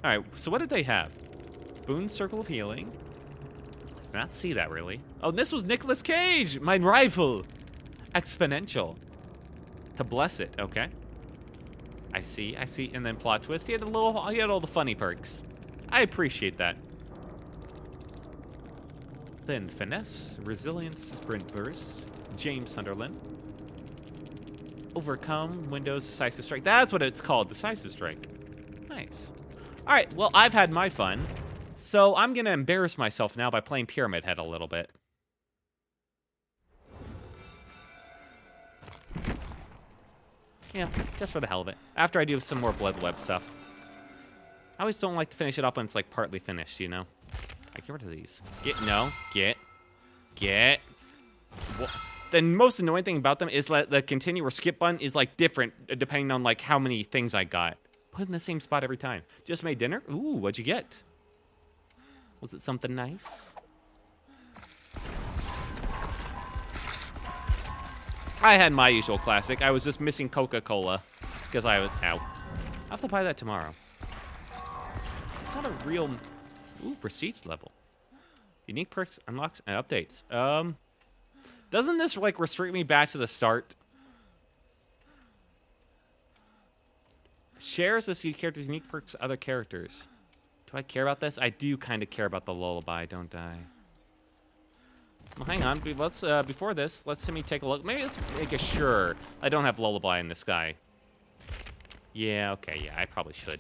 Alright, so what did they have? Boone Circle of Healing. I did not see that, really. Oh, this was Nicolas Cage! My rival! Exponential. To bless it, okay. I see. And then plot twist. He had all the funny perks. I appreciate that. Then Finesse, Resilience, Sprint Burst, James Sunderland. Overcome, Windows, Decisive Strike. That's what it's called, Decisive Strike. Nice. All right, well, I've had my fun. So I'm going to embarrass myself now by playing Pyramid Head a little bit. Yeah, just for the hell of it. After I do some more Blood Web stuff. I always don't like to finish it off when it's like partly finished, you know? I get rid of these. Get. What? The most annoying thing about them is that the continue or skip button is like different depending on like how many things I got. Put in the same spot every time. Just made dinner? Ooh, what'd you get? Was it something nice? I had my usual classic. I was just missing Coca-Cola because I was out. I'll have to buy that tomorrow. It's not a real... Ooh, prestige level. Unique perks, unlocks, and updates. Doesn't this, like, restrict me back to the start? Shares this character's unique perks to other characters. Do I care about this? I do kind of care about the lullaby, don't I? Well, hang on. Let's before this, let's let me take a look. Maybe let's make sure I don't have lullaby in this guy. Yeah, okay, yeah, I probably should.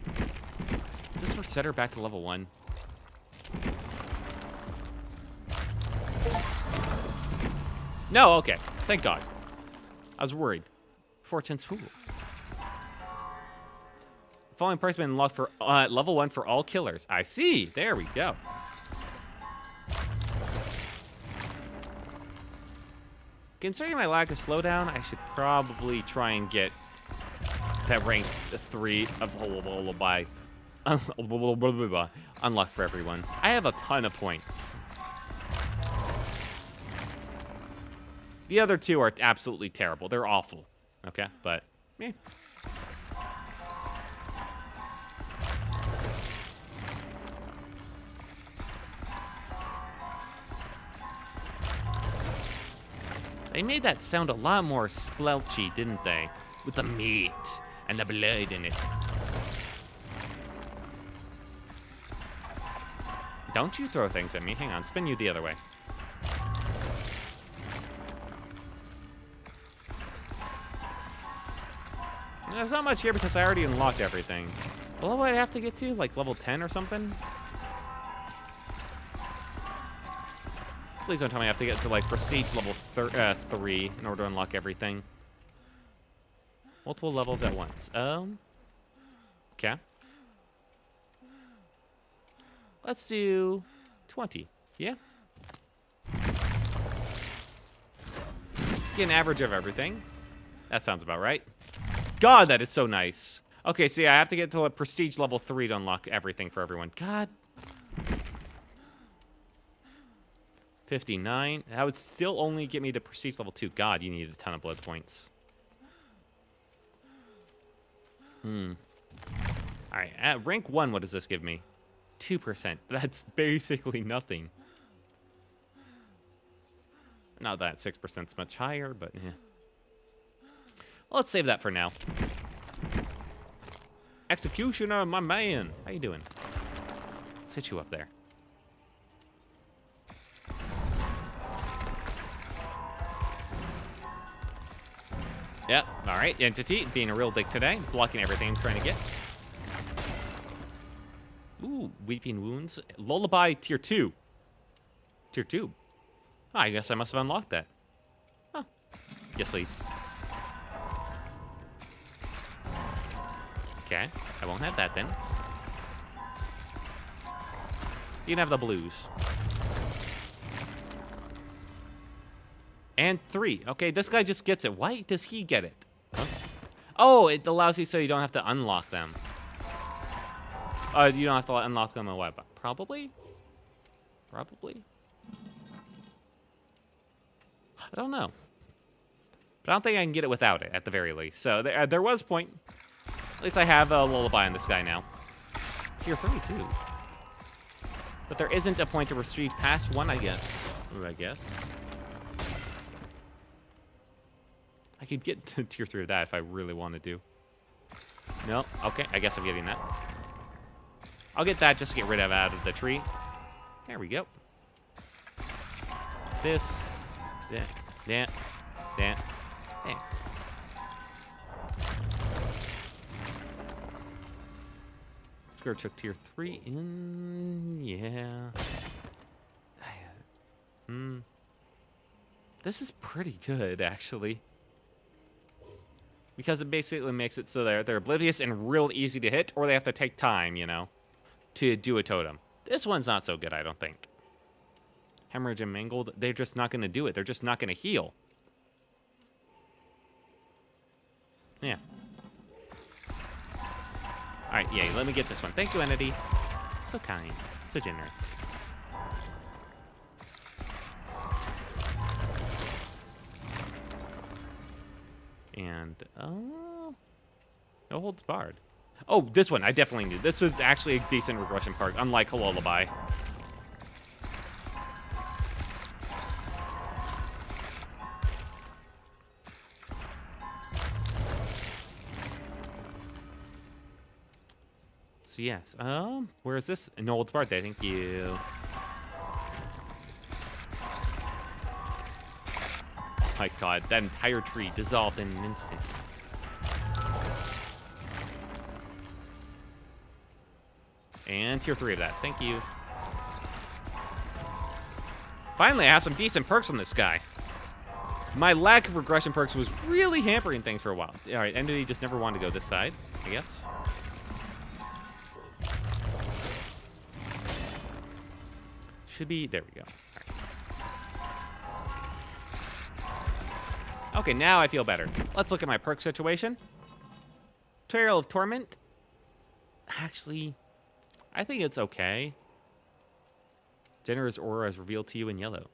Does this reset her back to level 1? No, okay. Thank God. I was worried. Fortune's Fool. The following price has been unlocked for level 1 for all killers. I see. There we go. Considering my lack of slowdown, I should probably try and get that rank 3 of lullaby unlocked for everyone. I have a ton of points. The other 2 are absolutely terrible. They're awful. Okay, but me. They made that sound a lot more splelchy, didn't they? With the meat and the blood in it. Don't you throw things at me. Hang on, spin you the other way. There's not much here because I already unlocked everything. What level do I have to get to? Like level 10 or something? Please don't tell me I have to get to like prestige level 3 in order to unlock everything. Multiple levels at once. Okay. Let's do 20. Yeah. Get an average of everything. That sounds about right. God, that is so nice. Okay, so yeah, I have to get to a prestige level 3 to unlock everything for everyone. God. 59. That would still only get me to prestige level 2. God, you need a ton of blood points. Alright, at rank 1, what does this give me? 2%. That's basically nothing. Not that 6% is much higher, but yeah. Well, let's save that for now. Executioner, my man. How you doing? Let's hit you up there. Yep, alright. Entity, being a real dick today. Blocking everything I'm trying to get. Ooh, Weeping Wounds. Lullaby tier 2. Tier 2. Oh, I guess I must have unlocked that. Huh. Yes, please. Okay, I won't have that then. You can have the blues. And 3. Okay, this guy just gets it. Why does he get it? Huh? Oh, it allows you so you don't have to unlock them. You don't have to unlock them on what? Probably? Probably? I don't know. But I don't think I can get it without it, at the very least. So there was point. At least I have a lullaby on this guy now. Tier 3, too. But there isn't a point to retreat past 1, I guess. Ooh, I guess. I could get to tier 3 of that if I really wanted to. No, okay, I guess I'm getting that. I'll get that just to get rid of it out of the tree. There we go. This, that. Square took tier 3 in, yeah. This is pretty good, actually. Because it basically makes it so they're oblivious and real easy to hit, or they have to take time, you know, to do a totem. This one's not so good, I don't think. Hemorrhage and Mangled, they're just not going to do it. They're just not going to heal. Yeah. Alright, yeah, let me get this one. Thank you, Entity. So kind. So generous. And, no holds barred. Oh, this one, I definitely knew. This is actually a decent regression perk, unlike Lullaby. So yes, where is this? No holds barred there, thank you. Oh my god, that entire tree dissolved in an instant. And tier 3 of that, thank you. Finally, I have some decent perks on this guy. My lack of regression perks was really hampering things for a while. Alright, Entity just never wanted to go this side, I guess. Should be, there we go. Right. Okay, now I feel better. Let's look at my perk situation. Trail of Torment. Actually, I think it's okay. Generous aura is revealed to you in yellow.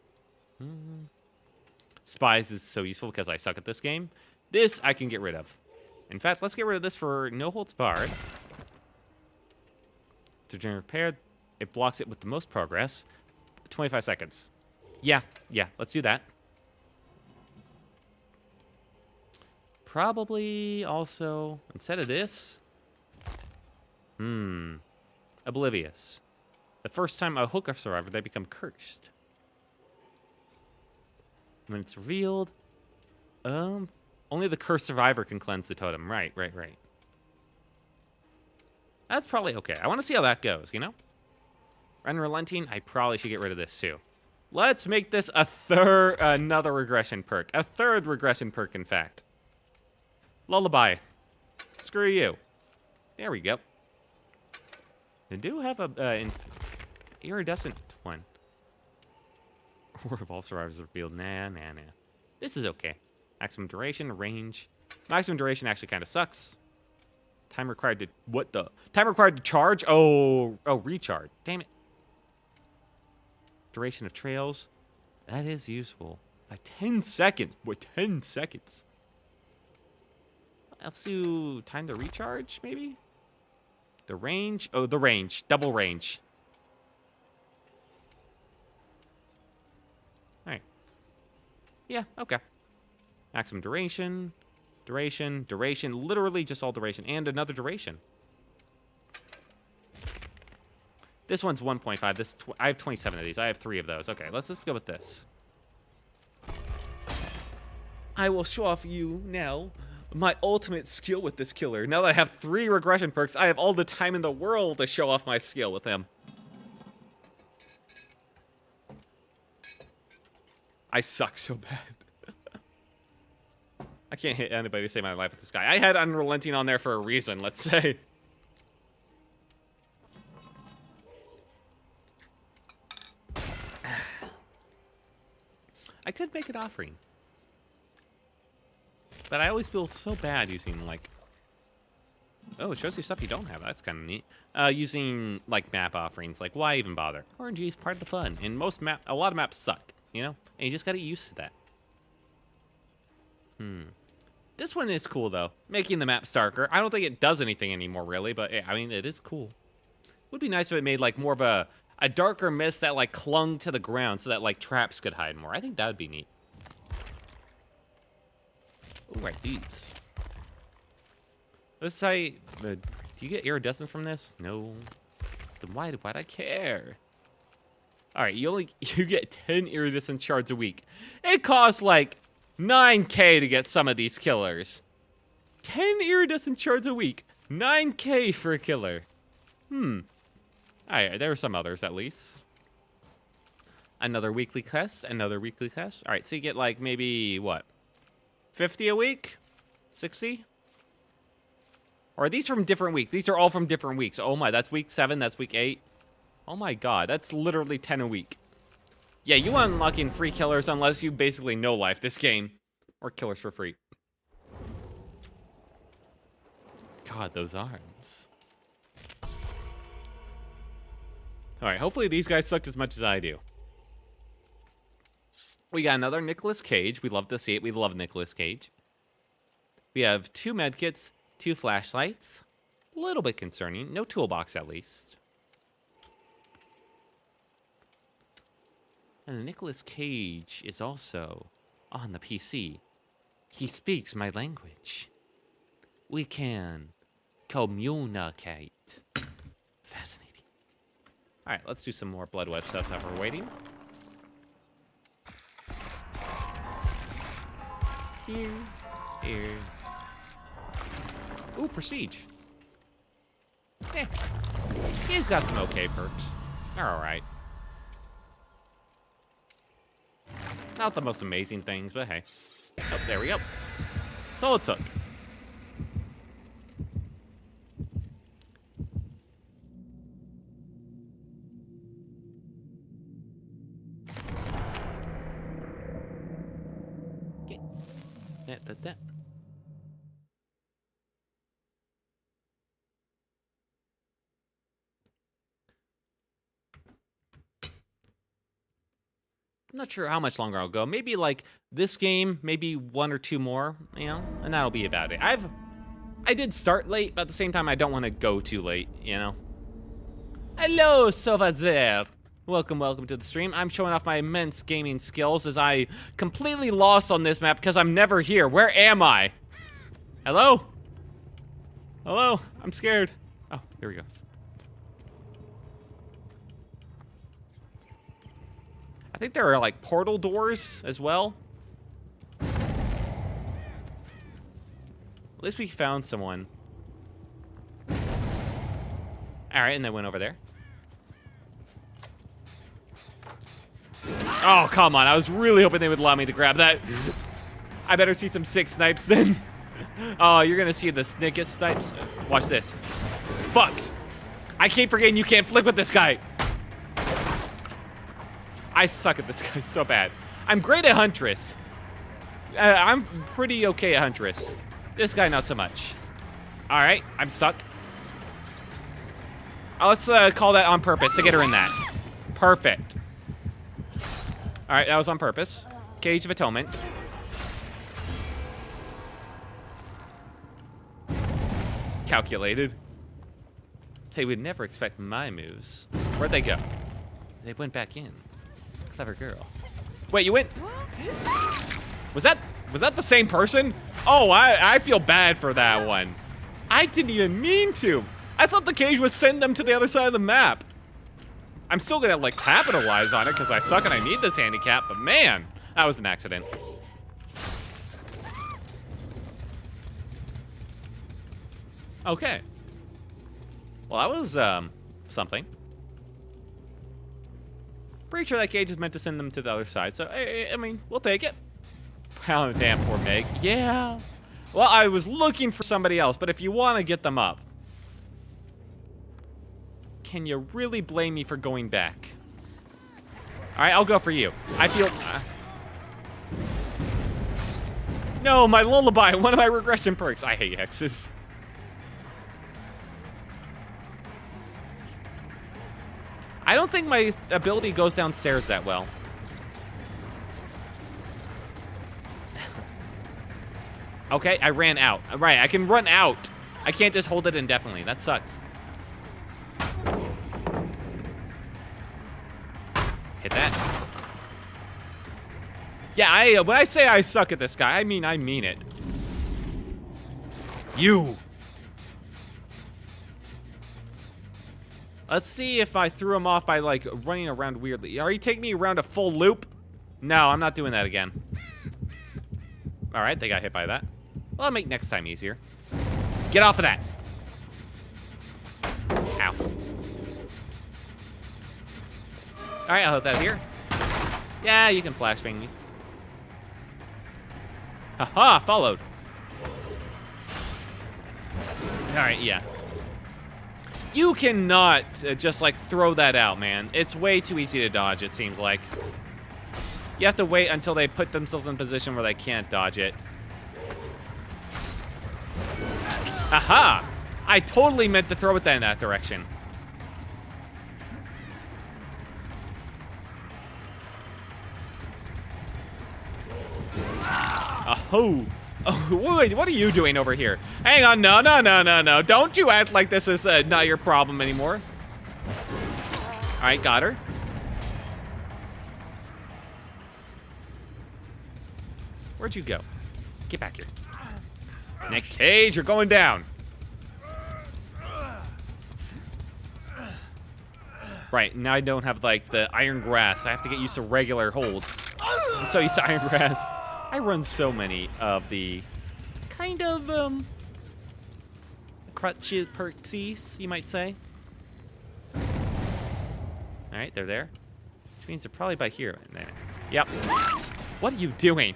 Spies is so useful because I suck at this game. This I can get rid of. In fact, let's get rid of this for no holds barred. To generate repair, it blocks it with the most progress. 25 seconds. Yeah, let's do that. Probably also, instead of this, Oblivious. The first time a hooker survivor, they become cursed. When it's revealed, only the cursed survivor can cleanse the totem. Right. That's probably okay. I want to see how that goes, you know? Unrelenting, I probably should get rid of this too. Let's make this another regression perk. A third regression perk, in fact. Lullaby. Screw you. There we go. They do have a iridescent one. Or evolve survivors revealed. Nah. This is okay. Maximum duration, range. Maximum duration actually kind of sucks. Time required to... What the? Time required to charge? Oh, recharge. Damn it. Duration of trails. That is useful. By 10 seconds. What, 10 seconds? Let's do time to recharge, maybe? The range? Oh, the range. Double range. Alright. Yeah, okay. Maximum duration. Duration. Literally just all duration. And another duration. This one's 1.5. I have 27 of these. I have 3 of those. Okay, let's just go with this. I will show off you now my ultimate skill with this killer. Now that I have 3 regression perks, I have all the time in the world to show off my skill with him. I suck so bad. I can't hit anybody to save my life with this guy. I had Unrelenting on there for a reason, let's say. I could make an offering. But I always feel so bad using, like... Oh, it shows you stuff you don't have. That's kind of neat. Using, like, map offerings. Like, why even bother? RNG is part of the fun. And a lot of maps suck, you know? And you just gotta get used to that. This one is cool, though. Making the map darker. I don't think it does anything anymore, really. But, I mean, it is cool. Would be nice if it made, like, more of a darker mist that, like, clung to the ground so that, like, traps could hide more. I think that would be neat. Oh, right, these. Let's say, do you get iridescent from this? No. Then why'd I care? All right, you get 10 iridescent shards a week. It costs like 9K to get some of these killers. 10 iridescent shards a week. 9K for a killer. All right, there are some others at least. Another weekly quest. All right, so you get like maybe what? 50 a week? 60? Or are these from different weeks? These are all from different weeks. Oh my, that's week 7, that's week 8. Oh my god, that's literally 10 a week. Yeah, you unlocking free killers unless you basically no life this game. Or killers for free. God, those arms. Alright, hopefully these guys sucked as much as I do. We got another Nicolas Cage. We love to see it. We love Nicolas Cage. We have 2 medkits, 2 flashlights. A little bit concerning. No toolbox, at least. And Nicolas Cage is also on the PC. He speaks my language. We can communicate. Fascinating. All right, let's do some more blood web stuff while we're waiting. Here. Ooh, prestige. Eh. He's got some okay perks. They're all right. Not the most amazing things, but hey. Oh, there we go. That's all it took. That. I'm not sure how much longer I'll go. Maybe like this game, maybe 1 or 2 more, you know, and that'll be about it. I did start late, but at the same time, I don't want to go too late, you know. Hello, Sauvazer. Welcome to the stream. I'm showing off my immense gaming skills as I completely lost on this map because I'm never here. Where am I? Hello? Hello? I'm scared. Oh, here we go. I think there are like portal doors as well. At least we found someone. All right, and they went over there. Oh, come on. I was really hoping they would allow me to grab that. I better see some sick snipes then. Oh, you're going to see the snickest snipes. Watch this. Fuck. I keep forgetting you can't flick with this guy. I suck at this guy so bad. I'm great at Huntress. I'm pretty okay at Huntress. This guy, not so much. All right, I'm stuck. Let's call that on purpose to get her in that. Perfect. All right, that was on purpose. Cage of Atonement. Calculated. They would never expect my moves. Where'd they go? They went back in. Clever girl. Wait, you went? Was that the same person? Oh, I feel bad for that one. I didn't even mean to. I thought the cage was sending them to the other side of the map. I'm still gonna like capitalize on it because I suck and I need this handicap, but man, that was an accident. Okay. Well, that was something. Pretty sure that cage is meant to send them to the other side, so I mean, we'll take it. Oh, damn, poor Meg. Yeah. Well, I was looking for somebody else, but if you want to get them up, can you really blame me for going back? All right, I'll go for you. I feel... No, my lullaby, one of my regression perks. I hate hexes. I don't think my ability goes downstairs that well. Okay, I ran out. Right, I can run out. I can't just hold it indefinitely. That sucks. Hit that. Yeah, when I say I suck at this guy, I mean it. You. Let's see if I threw him off by, like, running around weirdly. Are you taking me around a full loop? No, I'm not doing that again. All right, they got hit by that. Well, I'll make next time easier. Get off of that. Ow. All right, I'll hit that here. Yeah, you can flashbang me. Haha, followed. All right, yeah. You cannot just, like, throw that out, man. It's way too easy to dodge, it seems like. You have to wait until they put themselves in a position where they can't dodge it. Aha! I totally meant to throw it in that direction. Oh, Oh, wait, what are you doing over here? Hang on, no, no, no, no, no. Don't you act like this is not your problem anymore. All right, got her. Where'd you go? Get back here. Nick Cage, you're going down. Right, now I don't have, like, the iron grasp. I have to get used to regular holds. I'm so used to iron grasp. I run so many of the kind of, crutch perksies, you might say. Alright, they're there. Which means they're probably by here. Yep. What are you doing?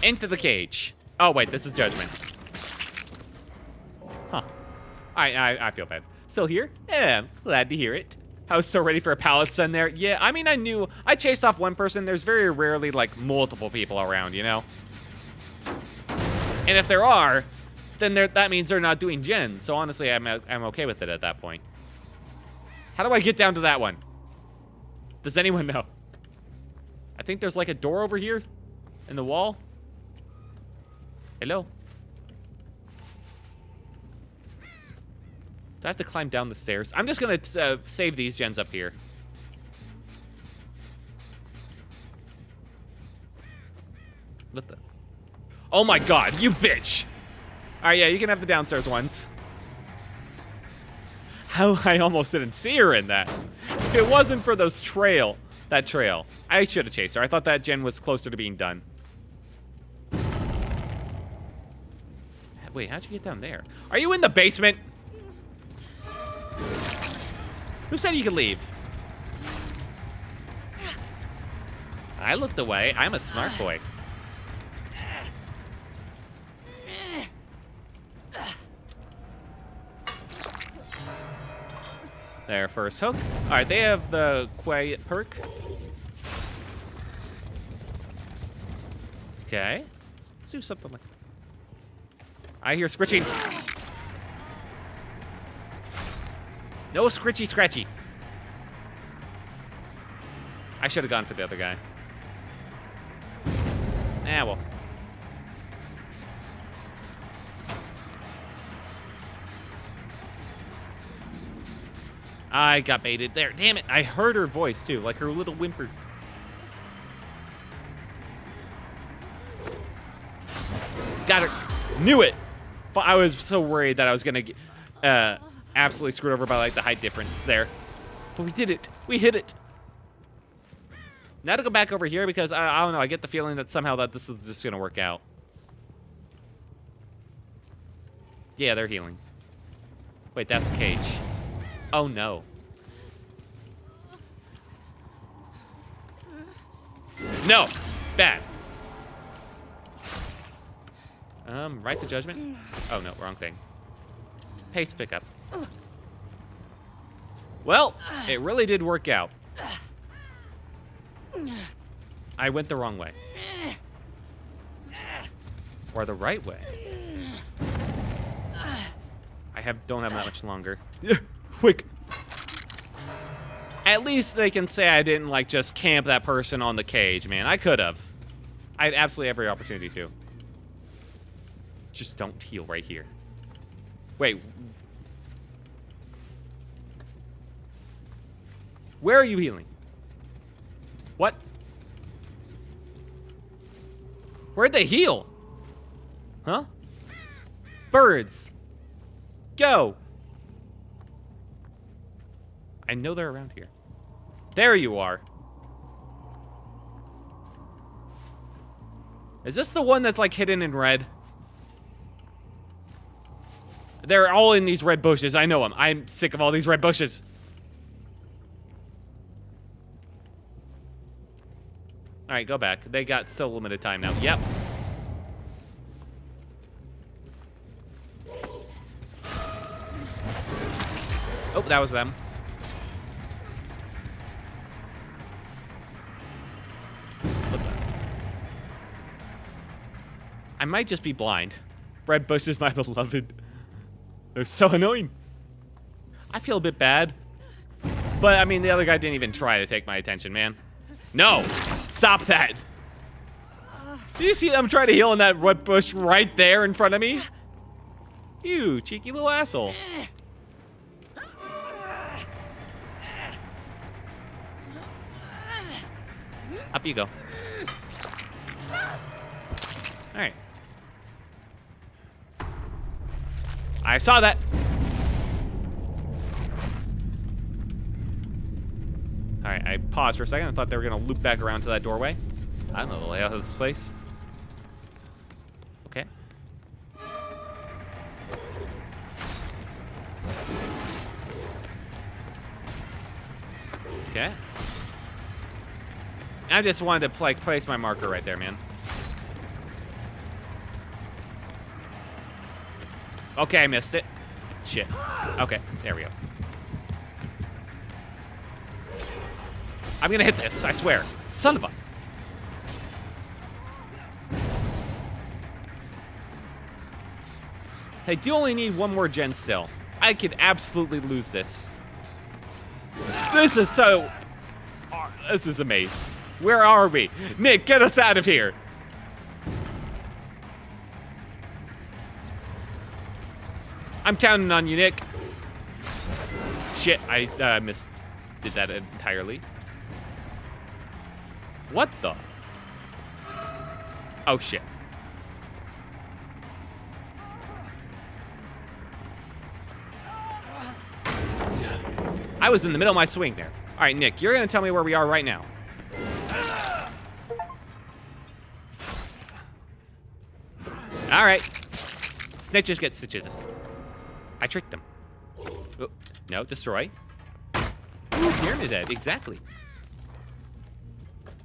Into the cage. Oh, wait, this is Judgment. Huh. I feel bad. Still here? Yeah, I'm glad to hear it. I was so ready for a pallet stun there. Yeah, I mean, I chased off one person. There's very rarely, like, multiple people around, you know? And if there are, then that means they're not doing gen. So honestly, I'm okay with it at that point. How do I get down to that one? Does anyone know? I think there's, like, a door over here in the wall. Hello? Do I have to climb down the stairs? I'm just gonna save these gens up here. What the? Oh my god, you bitch! Alright, yeah, you can have the downstairs ones. How I almost didn't see her in that. If it wasn't for that trail, I should have chased her. I thought that gen was closer to being done. Wait, how'd you get down there? Are you in the basement? Who said you could leave? I looked away. I'm a smart boy. There, first hook. All right, they have the quiet perk. Okay, let's do something like. I hear scritching. No scritchy scratchy. I should have gone for the other guy. Ah, well. I got baited there. Damn it. I heard her voice, too. Like her little whimper. Got her. Knew it. I was so worried that I was going to get absolutely screwed over by, like, the height difference there. But we did it. We hit it. Now to go back over here because, I don't know, I get the feeling that somehow that this is just going to work out. Yeah, they're healing. Wait, that's the cage. Oh, no. No! Bad. Rights of Judgment? Oh, no, wrong thing. Pace pickup. Well, it really did work out. I went the wrong way. Or the right way. I don't have that much longer. Quick. At least they can say I didn't, like, just camp that person on the cage, man. I could have. I had absolutely every opportunity to. Just don't heal right here. Wait. Where are you healing? What? Where'd they heal? Huh? Birds. Go. I know they're around here. There you are. Is this the one that's, like, hidden in red? They're all in these red bushes. I know them. I'm sick of all these red bushes. All right, go back. They got so limited time now. Yep. Oh, that was them. I might just be blind. Red bushes, my beloved. They're so annoying. I feel a bit bad. But, I mean, the other guy didn't even try to take my attention, man. No! Stop that! Do you see them trying to heal in that wood bush right there in front of me? You cheeky little asshole. Up you go. Alright. I saw that. Alright, I paused for a second. I thought they were going to loop back around to that doorway. I don't know the layout of this place. Okay. Okay. I just wanted to place my marker right there, man. Okay, I missed it. Shit. Okay, there we go. I'm gonna hit this, I swear. Son of a... I do only need one more gen still. I could absolutely lose this. This is so... This is a maze. Where are we? Nick, get us out of here. I'm counting on you, Nick. Shit, I did that entirely. What the? Oh, shit. I was in the middle of my swing there. All right, Nick, you're gonna tell me where we are right now. All right. Snitches get stitches. I tricked them. Oh, no, destroy. Ooh, pyramid head, exactly.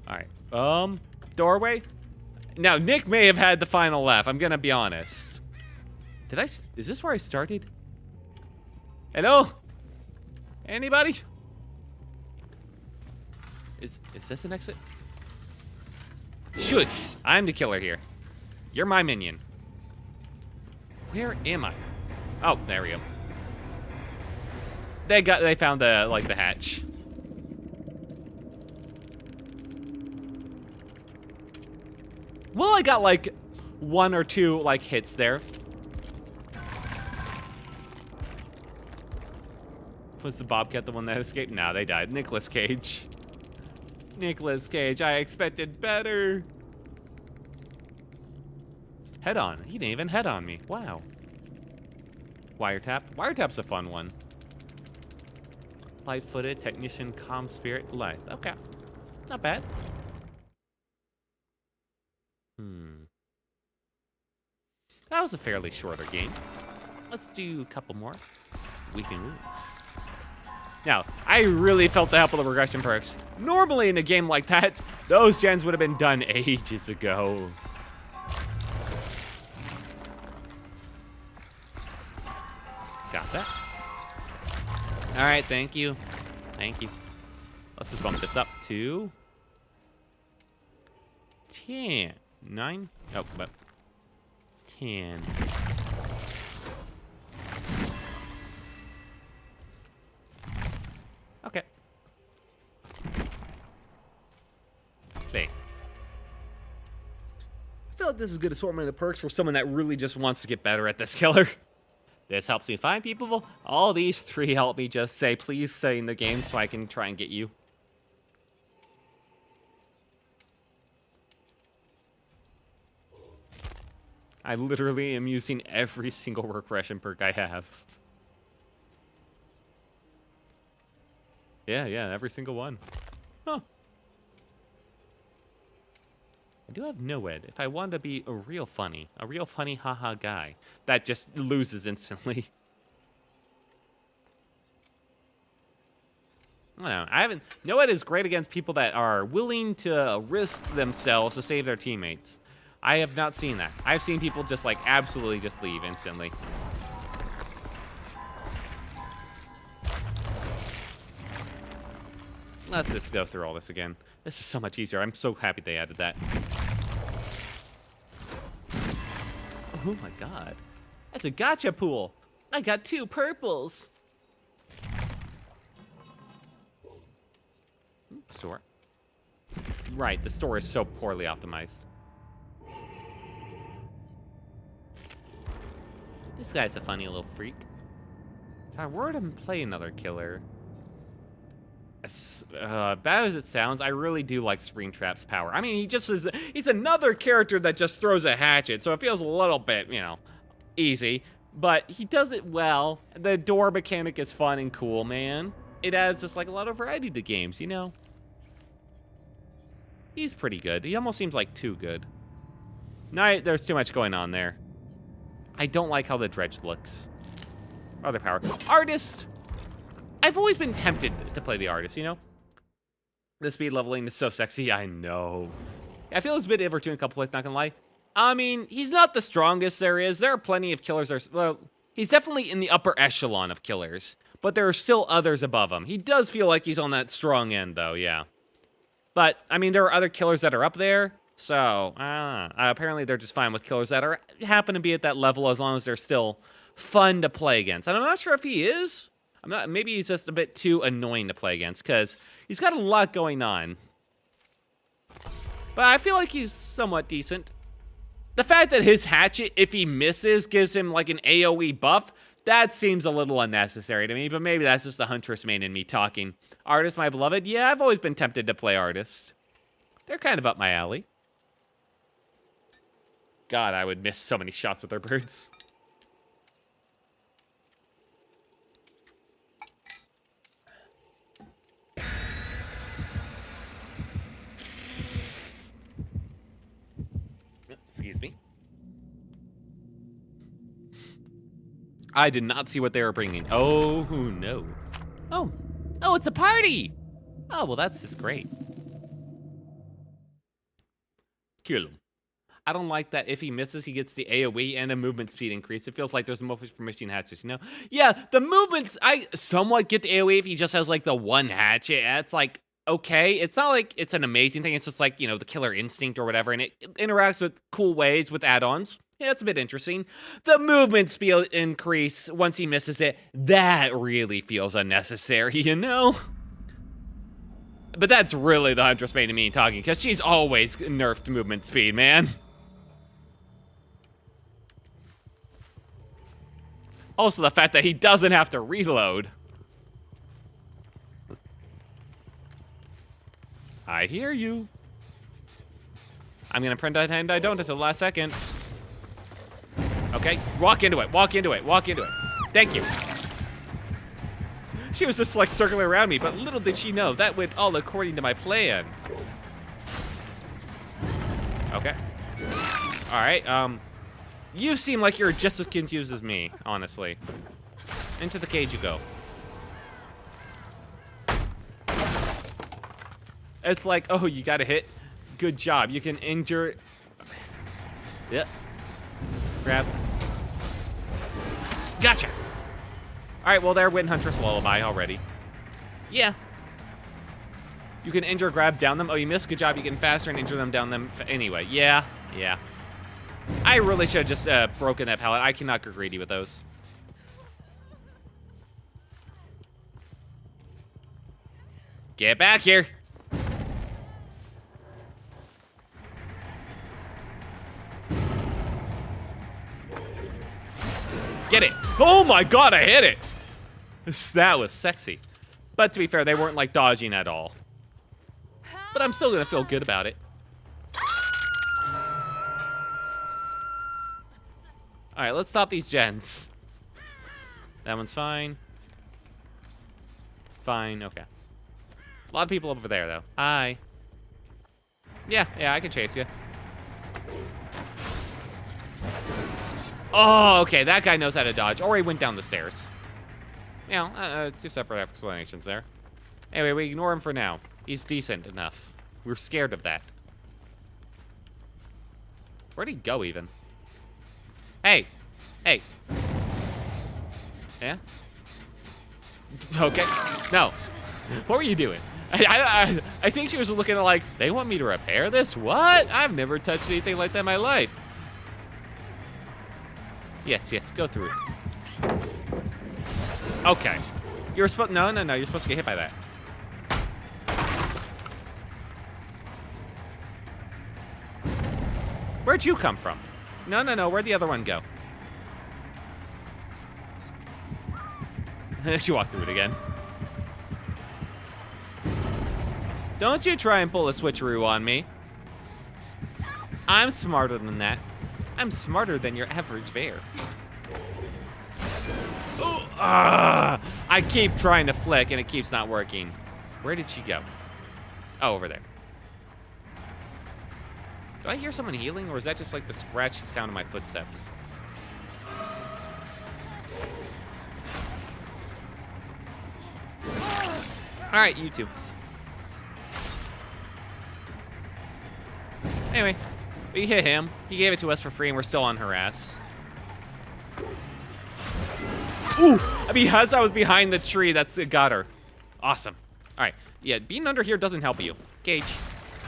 All right, doorway. Now, Nick may have had the final laugh. I'm gonna be honest. Is this where I started? Hello? Anybody? Is this an exit? Shush, I'm the killer here. You're my minion. Where am I? Oh, there we go. They found the hatch. Well, I got like 1 or 2 like hits there. Was the Bobcat the one that escaped? No, they died. Nicolas Cage. Nicolas Cage, I expected better. Head on. He didn't even head on me. Wow. Wiretap. Wiretap's a fun one. Light-footed, technician, calm spirit, light. Okay. Not bad. That was a fairly shorter game. Let's do a couple more. Weeping Wounds. Now, I really felt the help of the regression perks. Normally in a game like that, those gens would have been done ages ago. Got that. All right, thank you. Thank you. Let's just bump this up to 10. 9? Oh, but 10. Okay. Hey. I feel like this is a good assortment of perks for someone that really just wants to get better at this killer. This helps me find people. All these 3 help me just say, please stay in the game so I can try and get you. I literally am using every single regression perk I have. Yeah, every single one. Huh. I do have no-ed. If I wanted to be a real funny haha guy, that just loses instantly. I don't know. I haven't. No-ed is great against people that are willing to risk themselves to save their teammates. I have not seen that. I've seen people just like absolutely just leave instantly. Let's just go through all this again. This is so much easier. I'm so happy they added that. Oh my god. That's a gotcha pool. I got 2 purples. Store. Right, the store is so poorly optimized. This guy's a funny little freak. If I were to play another killer, as bad as it sounds, I really do like Springtrap's power. I mean, he's another character that just throws a hatchet, so it feels a little bit, you know, easy. But he does it well. The door mechanic is fun and cool, man. It adds just like a lot of variety to games, you know? He's pretty good. He almost seems like too good. No, there's too much going on there. I don't like how the dredge looks. Other power. Artist! I've always been tempted to play the artist, you know? The speed leveling is so sexy, I know. I feel it's a bit overtuned in a couple places, not gonna lie. I mean, he's not the strongest there is. There are plenty of killers. Well, he's definitely in the upper echelon of killers, but there are still others above him. He does feel like he's on that strong end, though, yeah. But, I mean, there are other killers that are up there, so, apparently they're just fine with killers that happen to be at that level as long as they're still fun to play against. And I'm not sure if he is. Maybe he's just a bit too annoying to play against, because he's got a lot going on. But I feel like he's somewhat decent. The fact that his hatchet, if he misses, gives him like an AoE buff, that seems a little unnecessary to me, but maybe that's just the Huntress main in me talking. Artist, my beloved? Yeah, I've always been tempted to play Artist. They're kind of up my alley. God, I would miss so many shots with their birds. Excuse me. I did not see what they were bringing. Oh, no. Oh, it's a party. Oh, well, that's just great. Kill him. I don't like that if he misses, he gets the AoE and a movement speed increase. It feels like there's a motive for machine hatchets, you know? Yeah, the movements, I somewhat get the AoE if he just has, like, the one hatchet. It's like, okay. It's not like it's an amazing thing. It's just like, you know, the killer instinct or whatever, and it interacts with cool ways with add-ons. Yeah, it's a bit interesting. The movement speed increase once he misses it, that really feels unnecessary, you know? But that's really the Huntress main to me talking, because she's always nerfed movement speed, man. Also, the fact that he doesn't have to reload. I hear you. I'm gonna pretend I don't until the last second. Okay, walk into it, walk into it, walk into it. Thank you. She was just like circling around me, but little did she know that went all according to my plan. Okay. All right, you seem like you're just as confused as me, honestly. Into the cage you go. It's like, oh, you got a hit. Good job. You can injure. Yep. Grab. Gotcha. All right, well, there went Huntress Lullaby already. Yeah. You can injure, grab, down them. Oh, you missed. Good job. You get faster and injure them, down them. Anyway, yeah. I really should have just broken that pallet. I cannot go greedy with those. Get back here. Get it. Oh my god, I hit it. That was sexy. But to be fair, they weren't like dodging at all. But I'm still gonna feel good about it. All right, let's stop these gens. That one's fine. Fine, okay. A lot of people over there, though. Hi. Yeah, I can chase you. Oh, okay, that guy knows how to dodge. Or he went down the stairs. You know, two separate explanations there. Anyway, we ignore him for now. He's decent enough. We're scared of that. Where'd he go, even? Hey. Yeah? Okay. No. What were you doing? I think she was looking at like, they want me to repair this? What? I've never touched anything like that in my life. Yes, go through it. Okay. You're supposed, no, you're supposed to get hit by that. Where'd you come from? No, where'd the other one go? She walked through it again. Don't you try and pull a switcheroo on me. I'm smarter than that. I'm smarter than your average bear. Ooh, I keep trying to flick and it keeps not working. Where did she go? Oh, over there. Do I hear someone healing, or is that just like the scratchy sound of my footsteps? All right, you two. Anyway, we hit him. He gave it to us for free, and we're still on her ass. Ooh, because I was behind the tree, it got her. Awesome. All right, yeah, being under here doesn't help you. Gage,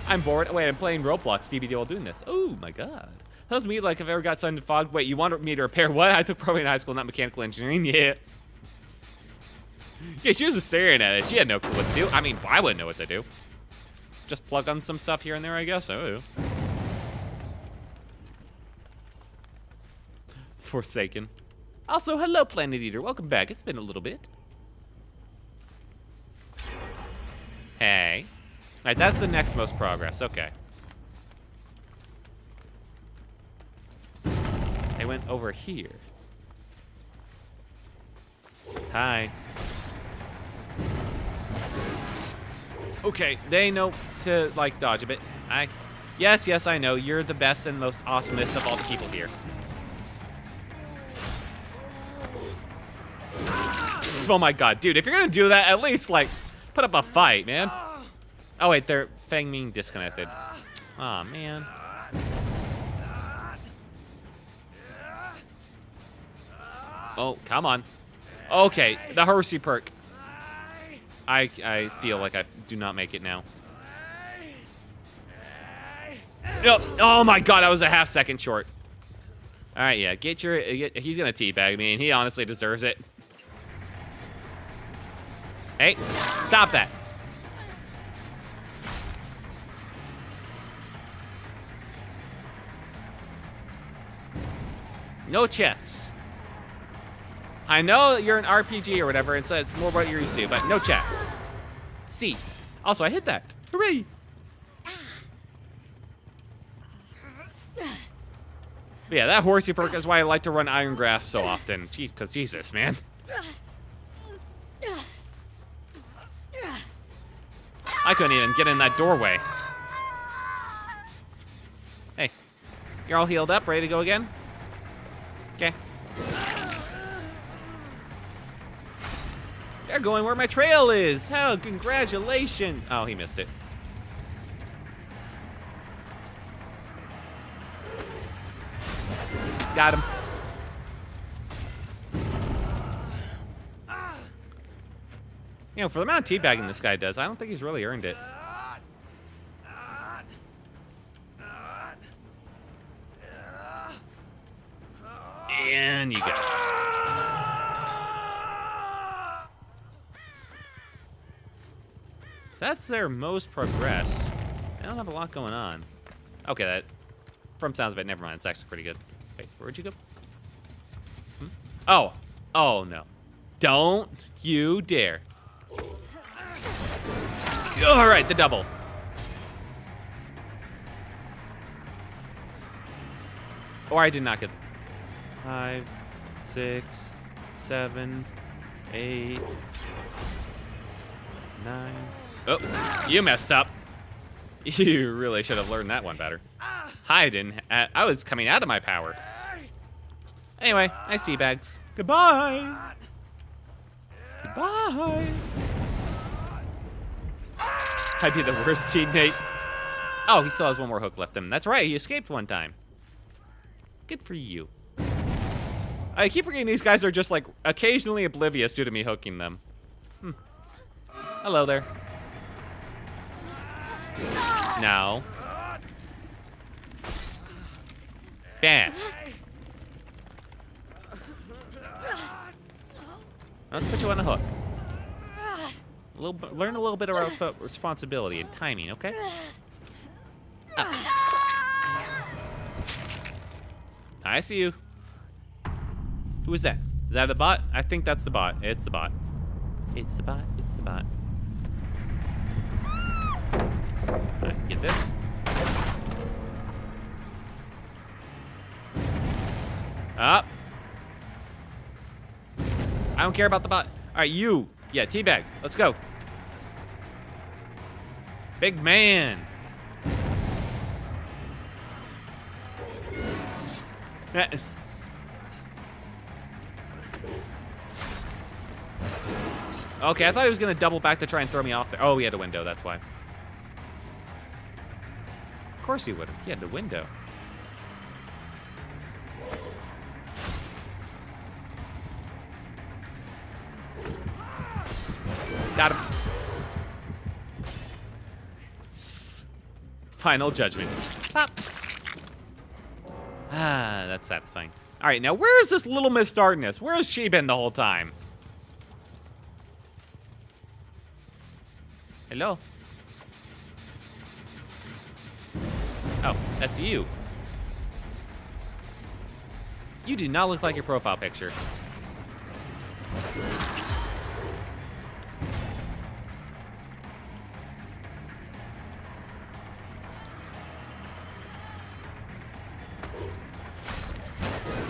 I'm bored. Wait, I'm playing Roblox DVD while doing this. Oh my God. Tells me like if I ever got sun fog. Wait, you want me to repair what? I took probably in high school, not mechanical engineering. Yeah. Yeah, she was just staring at it. She had no clue what to do. I mean, I wouldn't know what to do. Just plug on some stuff here and there, I guess. Oh. Forsaken. Also, hello, Planet Eater. Welcome back. It's been a little bit. Hey. All right, that's the next most progress. Okay. They went over here. Hi. Okay, they know to, like, dodge a bit. Yes, I know. You're the best and most awesomest of all the people here. Oh my God, dude, if you're gonna do that, at least, like, put up a fight, man. Oh, wait, they're Fang Ming disconnected. Aw, man. Oh, come on. Okay, the horsey perk. I feel like I do not make it now. Oh my God, I was a half second short. All right, yeah, he's gonna teabag me, and he honestly deserves it. Hey, stop that. No chess. I know you're an RPG or whatever, and so it's more what you're used to, but no checks. Cease. Also, I hit that. Hooray! But yeah, that horsey perk is why I like to run Iron Grasp so often. Because Jesus, man. I couldn't even get in that doorway. Hey, you're all healed up, ready to go again? Okay. They're going where my trail is. Oh, congratulations. Oh, he missed it. Got him. You know, for the amount of teabagging this guy does, I don't think he's really earned it. And you got it. That's their most progressed. They don't have a lot going on. Okay, that, from sounds of it, never mind. It's actually pretty good. Wait, where'd you go? Oh. Oh, no. Don't you dare. All right, the double. Or I did not get 5, 6, 7, 8, 9. Oh, you messed up. You really should have learned that one better. I didn't. I was coming out of my power. Anyway, I see bags. Goodbye. Goodbye. I'd be the worst teammate. Oh, he still has one more hook left in him. That's right, he escaped one time. Good for you. I keep forgetting these guys are just like occasionally oblivious due to me hooking them. Hello there. No. Bam. Let's put you on a hook. Learn a little bit about responsibility and timing, okay? I see you. Who is that? Is that a bot? I think that's the bot. It's the bot. It's the bot. It's the bot. Alright, get this. Up. I don't care about the bot. Alright, you. Yeah, teabag. Let's go. Big man. Okay, I thought he was going to double back to try and throw me off there. Oh, he had a window, that's why. Of course he would have. He had the window. Got him. Final judgment. Pop. Ah, that's satisfying. All right, now where is this little Miss Darkness? Where has she been the whole time? Hello? Oh, that's you. You do not look like your profile picture.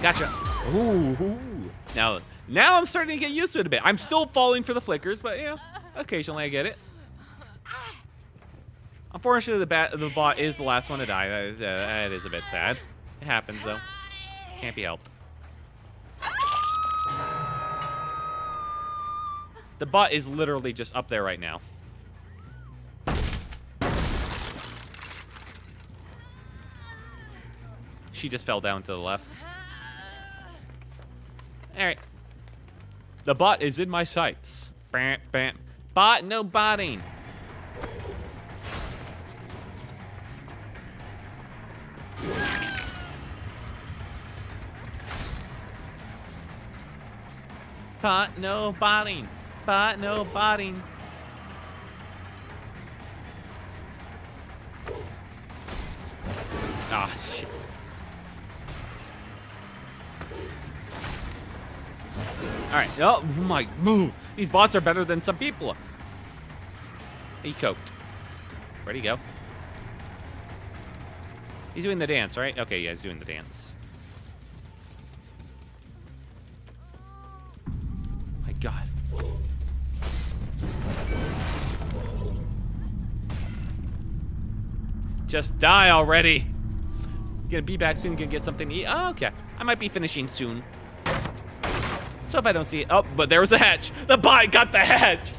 Gotcha. Ooh. Now I'm starting to get used to it a bit. I'm still falling for the flickers, but yeah, occasionally I get it. Unfortunately, the bot is the last one to die. That is a bit sad. It happens, though. Can't be helped. The bot is literally just up there right now. She just fell down to the left. Alright. The bot is in my sights. Bam, bam. Bot, no botting. Bot, no botting. Bot, no botting. Ah, shit. Alright. Oh, my. These bots are better than some people. He coked. Where'd he go? He's doing the dance, right? Okay, yeah, he's doing the dance. My God. Just die already. Gonna be back soon, gonna get something to eat. Oh, okay. I might be finishing soon. So if I don't see it. Oh, but there was a hatch. The bot got the hatch.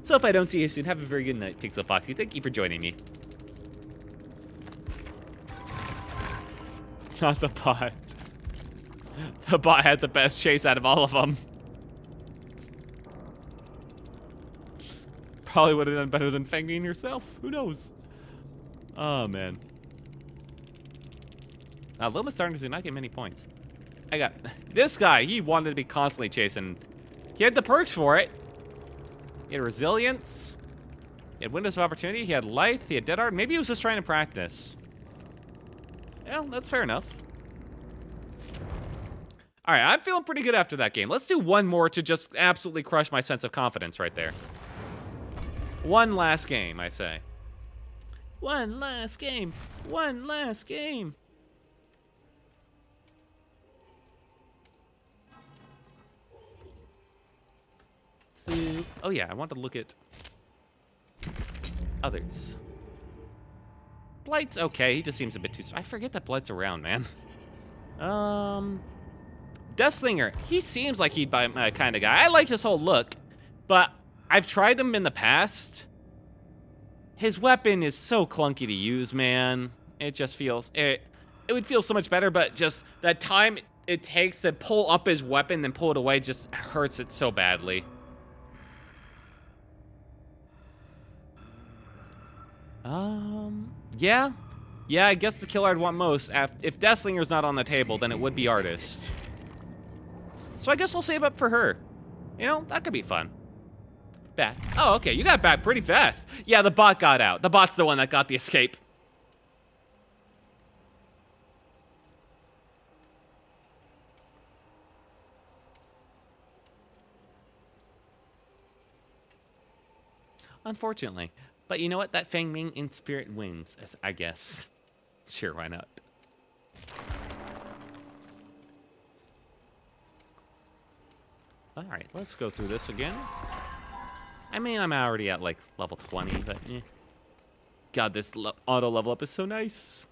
So if I don't see you soon, have a very good night, Pixel Foxy. Thank you for joining me. Not the bot. The bot had the best chase out of all of them. Probably would have done better than fanging yourself. Who knows? Oh, man. Little Miss Darkness did not get many points. I got this guy. He wanted to be constantly chasing. He had the perks for it. He had resilience. He had windows of opportunity. He had life. He had dead art. Maybe he was just trying to practice. Yeah, that's fair enough. All right, I'm feeling pretty good after that game. Let's do one more to just absolutely crush my sense of confidence right there. One last game, I say. One last game. One last game. Oh yeah, I want to look at others. Blight's okay. He just seems a bit too. I forget that Blight's around, man. Deathslinger. He seems like he'd be my kind of guy. I like his whole look, but I've tried him in the past. His weapon is so clunky to use, man. It just feels it would feel so much better, but just that time it takes to pull up his weapon and pull it away just hurts it so badly. Yeah. Yeah, I guess the killer I'd want most. If Deathslinger's not on the table, then it would be Artist. So I guess I'll save up for her. You know, that could be fun. Back. Oh, okay, you got back pretty fast. Yeah, the bot got out. The bot's the one that got the escape. unfortunately. But you know what? That Fang Ming in spirit wins, I guess. Sure, why not? Alright, let's go through this again. I mean, I'm already at like level 20, but eh. God, this auto level up is so nice.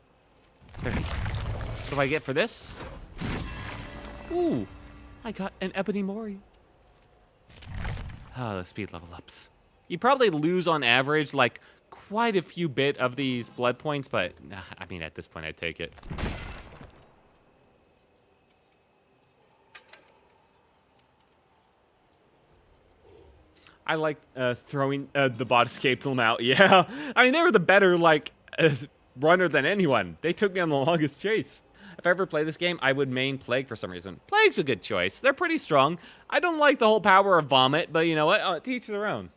What do I get for this? Ooh, I got an Ebony Mori. Oh, the speed level ups. You probably lose on average like quite a few bit of these blood points, but I mean, at this point, I'd take it. I like throwing the bot escaped them out. Yeah, I mean, they were the better like runner than anyone. They took me on the longest chase. If I ever play this game, I would main Plague for some reason. Plague's a good choice. They're pretty strong. I don't like the whole power of Vomit, but you know what? To each their own.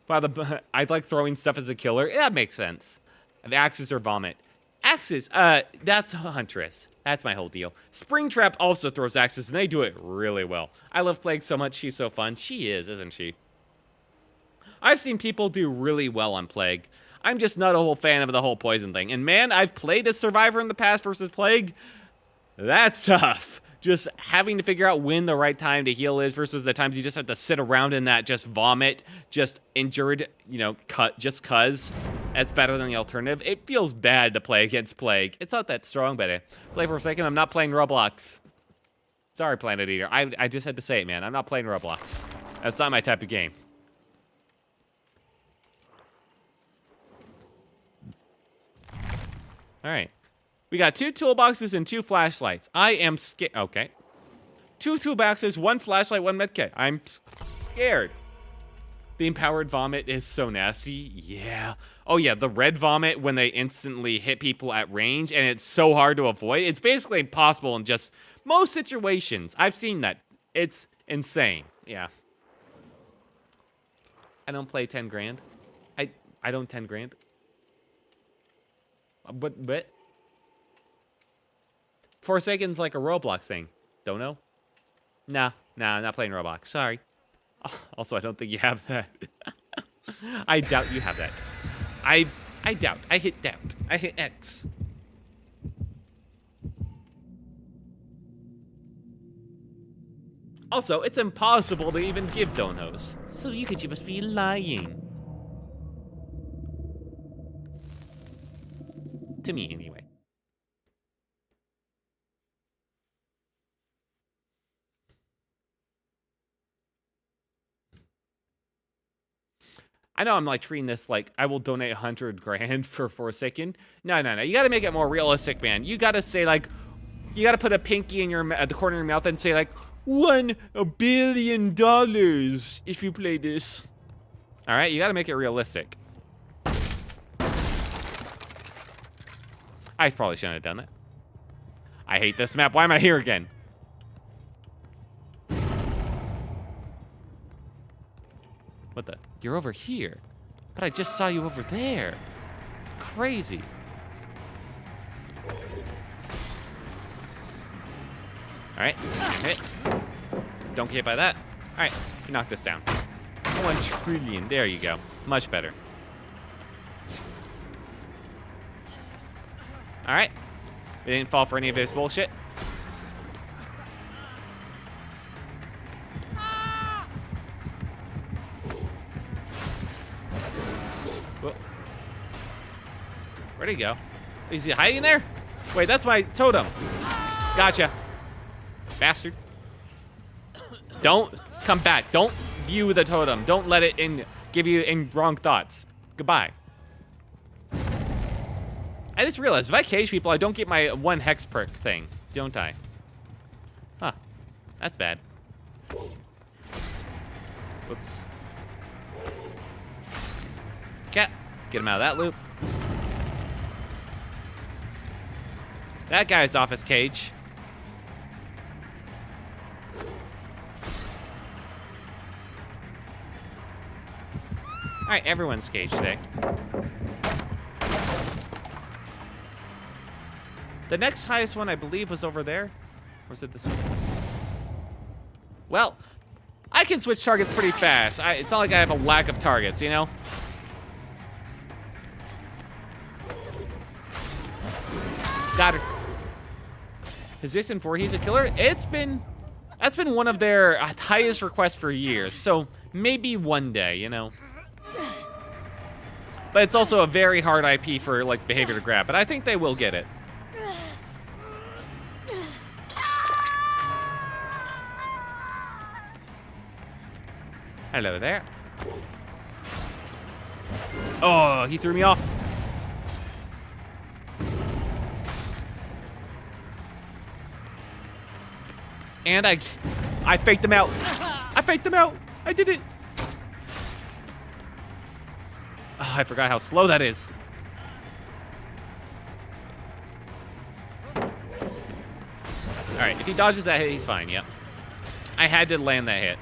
I like throwing stuff as a killer. Yeah, that makes sense. The Axes or Vomit. Axes, that's Huntress. That's my whole deal. Springtrap also throws axes, and they do it really well. I love Plague so much. She's so fun. She is, isn't she? I've seen people do really well on Plague. I'm just not a whole fan of the whole poison thing. And man, I've played as Survivor in the past versus Plague. That's tough. Just having to figure out when the right time to heal is versus the times you just have to sit around in that just vomit, just injured, you know, just cuz. That's better than the alternative. It feels bad to play against Plague. It's not that strong, but play for a second. I'm not playing Roblox. Sorry, Planet Eater. I just had to say it, man. I'm not playing Roblox. That's not my type of game. All right. We got 2 toolboxes and 2 flashlights. I am scared. Okay. 2 toolboxes, 1 flashlight, 1 medkit. I'm scared. The empowered vomit is so nasty. Yeah. Oh, yeah. The red vomit when they instantly hit people at range, and it's so hard to avoid. It's basically impossible in just most situations. I've seen that. It's insane. Yeah. I don't play 10 grand. I don't 10 grand. But Forsaken's like a Roblox thing. Don't know? Nah, I'm not playing Roblox. Sorry. Also, I don't think you have that. I doubt you have that. I doubt. I hit doubt. I hit X. Also, it's impossible to even give donos. So you could just be lying. To me, anyway. I know I'm like treating this like I will donate 100 grand for Forsaken. No. You got to make it more realistic, man. You got to say like, you got to put a pinky in your at the corner of your mouth and say like $1 billion if you play this. All right, you got to make it realistic. I probably shouldn't have done that. I hate this map. Why am I here again? What the? You're over here. But I just saw you over there. Crazy. All right. Hit. Don't get hit by that. All right. You knock this down. 1 trillion. There you go. Much better. All right. We didn't fall for any of this bullshit. Whoa. Where'd he go? Is he hiding there? Wait, that's my totem. Gotcha. Bastard. Don't come back. Don't view the totem. Don't let it give you wrong thoughts. Goodbye. I just realized, if I cage people, I don't get my 1 hex perk thing, don't I? Huh. That's bad. Whoops. Get him out of that loop. That guy's off his cage. All right, everyone's caged today. The next highest one, I believe, was over there. Or was it this one? Well, I can switch targets pretty fast. It's not like I have a lack of targets, you know? Got her. Position 4, he's a killer. That's been one of their highest requests for years. So maybe one day, you know? But it's also a very hard IP for like behavior to grab, but I think they will get it. Hello there. Oh, he threw me off. And I faked them out. I faked them out. I did it. Oh, I forgot how slow that is. All right, if he dodges that hit, he's fine, yep. I had to land that hit.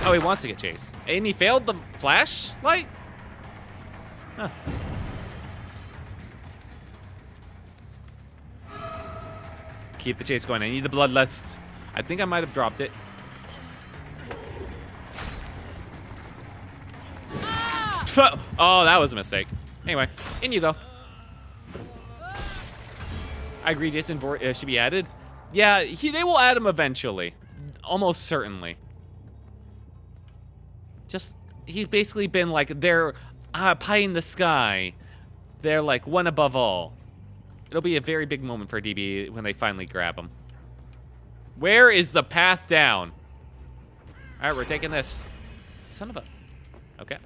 Oh, he wants to get chased. And he failed the flashlight? Huh. Keep the chase going. I need the bloodlust. I think I might have dropped it. Oh, that was a mistake. Anyway, in you go. I agree, Jason should be added. Yeah, they will add him eventually. Almost certainly. Just, he's basically been like, they're pie in the sky. They're like one above all. It'll be a very big moment for DB when they finally grab him. Where is the path down? All right, we're taking this. Son of a... Okay.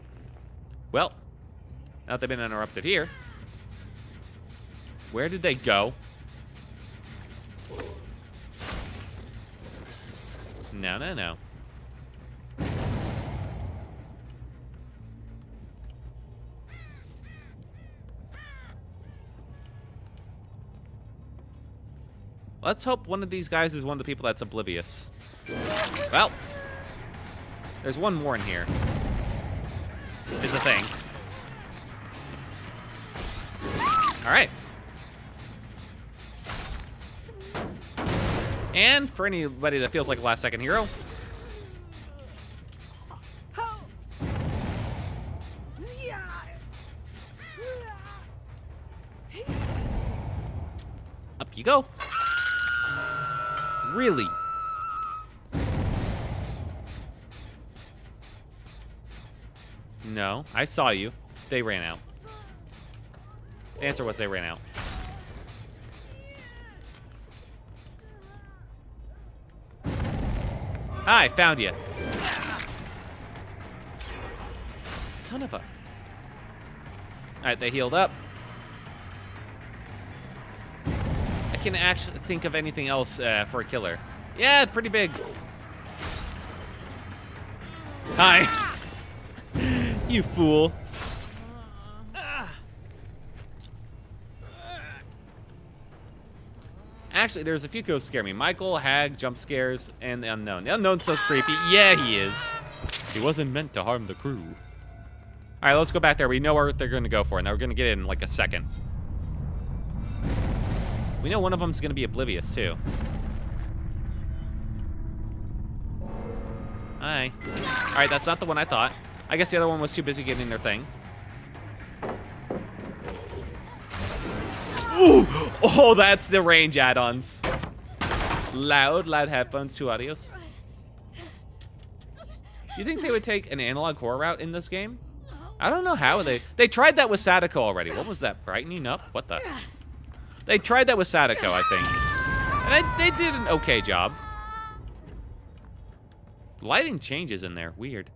Well, now that they've been interrupted here. Where did they go? No, no, no. Let's hope one of these guys is one of the people that's oblivious. Well, there's one more in here. Is the thing. All right. And for anybody that feels like a last-second hero, up you go. Really? No, I saw you. They ran out. The answer was they ran out. Hi, found you. Son of a... Alright, they healed up. I can actually think of anything else for a killer. Yeah, pretty big. Hi. You fool. Actually, there's a few ghosts scare me. Michael, Hag, jump scares, and the Unknown. The Unknown's so creepy. Yeah, he is. He wasn't meant to harm the crew. All right, let's go back there. We know where they're going to go for, and we're going to get in like a second. We know one of them's going to be oblivious, too. Hi. All right, that's not the one I thought. I guess the other one was too busy getting their thing. Ooh! Oh, that's the range add-ons. Loud headphones, 2 audios. You think they would take an analog horror route in this game? I don't know how they tried that with Sadako already. What was that? Brightening up? What the? They tried that with Sadako, I think. And they did an okay job. Lighting changes in there. Weird.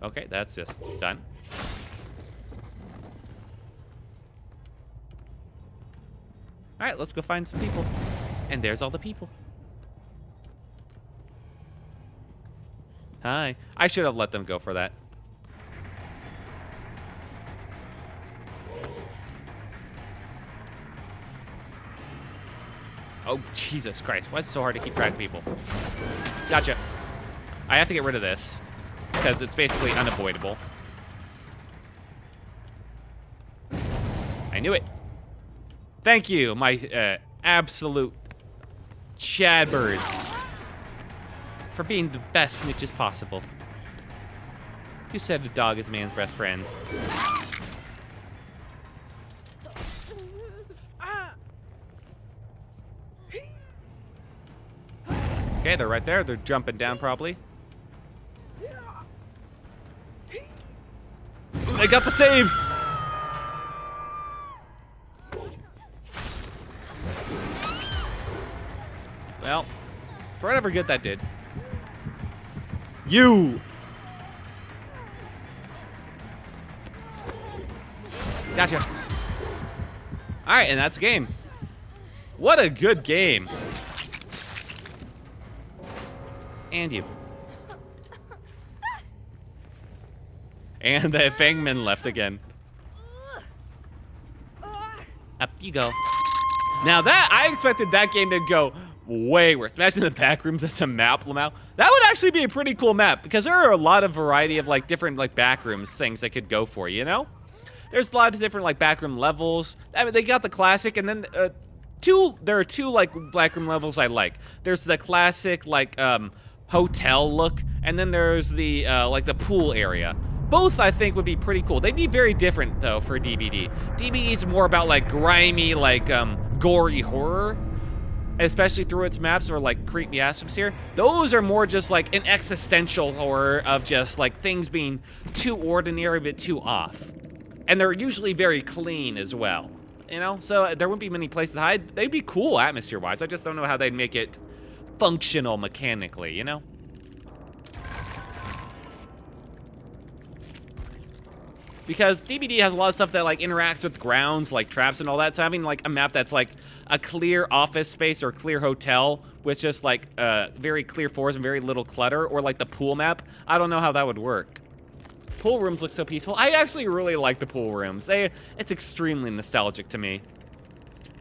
Okay, that's just done. All right, let's go find some people. And there's all the people. Hi. I should have let them go for that. Oh, Jesus Christ. Why is it so hard to keep track of people? Gotcha. I have to get rid of this, because it's basically unavoidable. I knew it. Thank you, my absolute Chadbirds. for being the best snitches possible. Who said a dog is a man's best friend? Okay, they're right there. They're jumping down probably. Ooh, they got the save! Well, for whatever good that did. You! Gotcha. Alright, and that's a game. What a good game. And you. And the Fangman left again. Up you go. Now that, I expected that game to go way worse. Imagine the back rooms as a map, Lamau. That would actually be a pretty cool map because there are a lot of variety of like different like back rooms things that could go for, you know? There's a lot of different like back room levels. I mean, they got the classic and then there are two like back room levels I like. There's the classic like hotel look and then there's the like the pool area. Both, I think, would be pretty cool. They'd be very different, though, for DBD. DBD is more about, like, grimy, like, gory horror, especially through its maps or, like, creepy atmosphere. Those are more just, like, an existential horror of just, like, things being too ordinary but too off. And they're usually very clean as well, you know? So there wouldn't be many places to hide. They'd be cool atmosphere-wise. I just don't know how they'd make it functional mechanically, you know? Because DBD has a lot of stuff that like interacts with grounds, like traps and all that. So having like a map that's like a clear office space or clear hotel with just like very clear floors and very little clutter, or like the pool map, I don't know how that would work. Pool rooms look so peaceful. I actually really like the pool rooms. It's extremely nostalgic to me.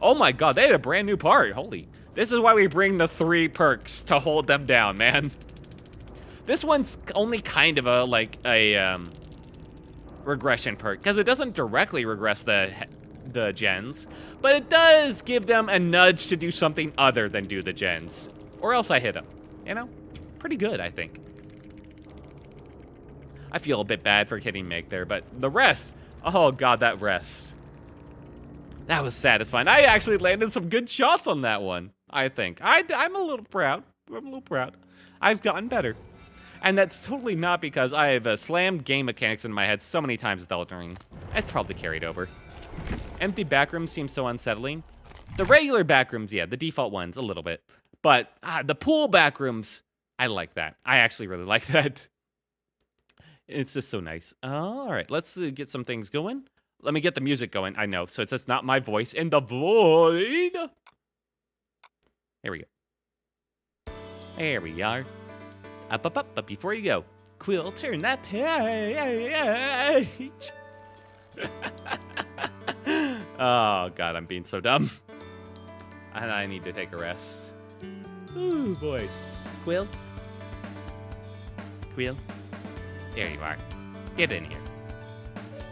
Oh my god, they had a brand new part. Holy. This is why we bring the 3 perks to hold them down, man. This one's only kind of a like a regression perk because it doesn't directly regress the gens, but it does give them a nudge to do something other than do the gens, or else I hit them. You know, pretty good, I think. I feel a bit bad for hitting Meg there, but the rest, oh god, that rest, that was satisfying. I actually landed some good shots on that one. I think I'm a little proud. I'm a little proud. I've gotten better. And that's totally not because I have slammed game mechanics in my head so many times with Elden Ring. It's probably carried over. Empty backrooms seem so unsettling. The regular backrooms, yeah, the default ones, a little bit. But the pool backrooms, I like that. I actually really like that. It's just so nice. All right, let's get some things going. Let me get the music going. I know, so it's just not my voice in the void. Here we go. There we are. Up, but before you go, Quill, turn that page. Oh, God, I'm being so dumb. And I need to take a rest. Ooh, boy. Quill? Quill? There you are. Get in here.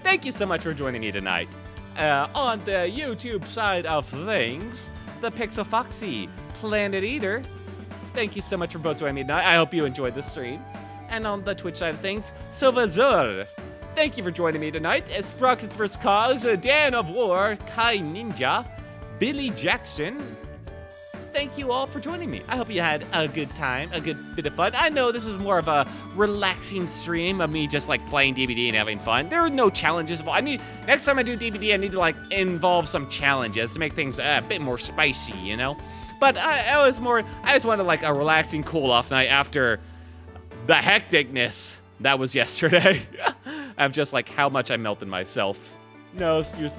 Thank you so much for joining me tonight. On the YouTube side of things, the Pixel Foxy, Planet Eater. Thank you so much for both joining me tonight. I hope you enjoyed the stream. And on the Twitch side of things, Silvazur. Thank you for joining me tonight. Sprockets vs. Cogs, Dan of War, Kai Ninja, Billy Jackson. Thank you all for joining me. I hope you had a good time, a good bit of fun. I know this is more of a relaxing stream of me just like playing DBD and having fun. There are no challenges. Next time I do DBD, I need to like involve some challenges to make things a bit more spicy, you know? But I just wanted like a relaxing cool off night after the hecticness that was yesterday. Of just like how much I melted myself. No, you're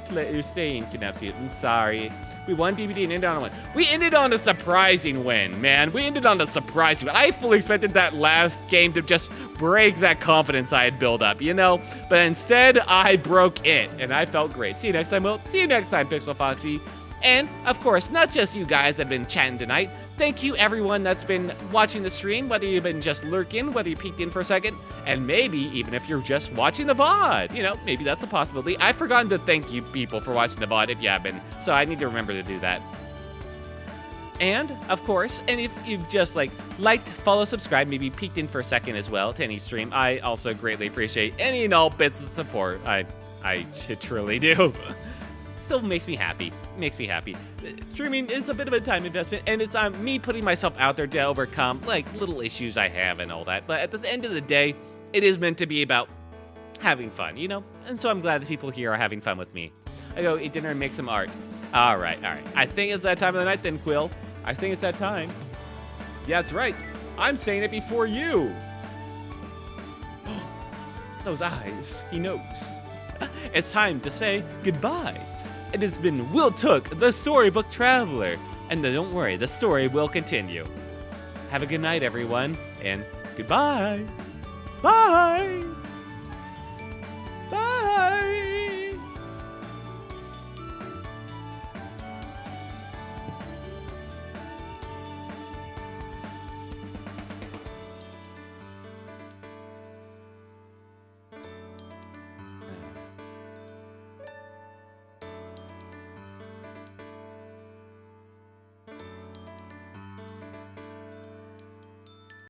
staying, Kinepsi. I'm sorry. We won DBD and ended on a win. We ended on a surprising win, man. We ended on a surprising win. I fully expected that last game to just break that confidence I had built up, you know? But instead, I broke it, and I felt great. See you next time, Will. See you next time, Pixel Foxy. And, of course, not just you guys that have been chatting tonight. Thank you, everyone that's been watching the stream, whether you've been just lurking, whether you peeked in for a second, and maybe even if you're just watching the VOD. You know, maybe that's a possibility. I've forgotten to thank you people for watching the VOD if you have been, so I need to remember to do that. And, of course, and if you've just liked, follow, subscribe, maybe peeked in for a second as well to any stream, I also greatly appreciate any and all bits of support. I truly do. Still makes me happy. Makes me happy. Streaming is a bit of a time investment, and it's me putting myself out there to overcome little issues I have and all that. But at the end of the day, it is meant to be about having fun, you know? And so I'm glad that people here are having fun with me. I go eat dinner and make some art. All right. I think it's that time of the night then, Quill. I think it's that time. Yeah, that's right. I'm saying it before you. Those eyes. He knows. It's time to say goodbye. It has been Will Took, the Storybook Traveler. And don't worry, the story will continue. Have a good night, everyone, and goodbye. Bye.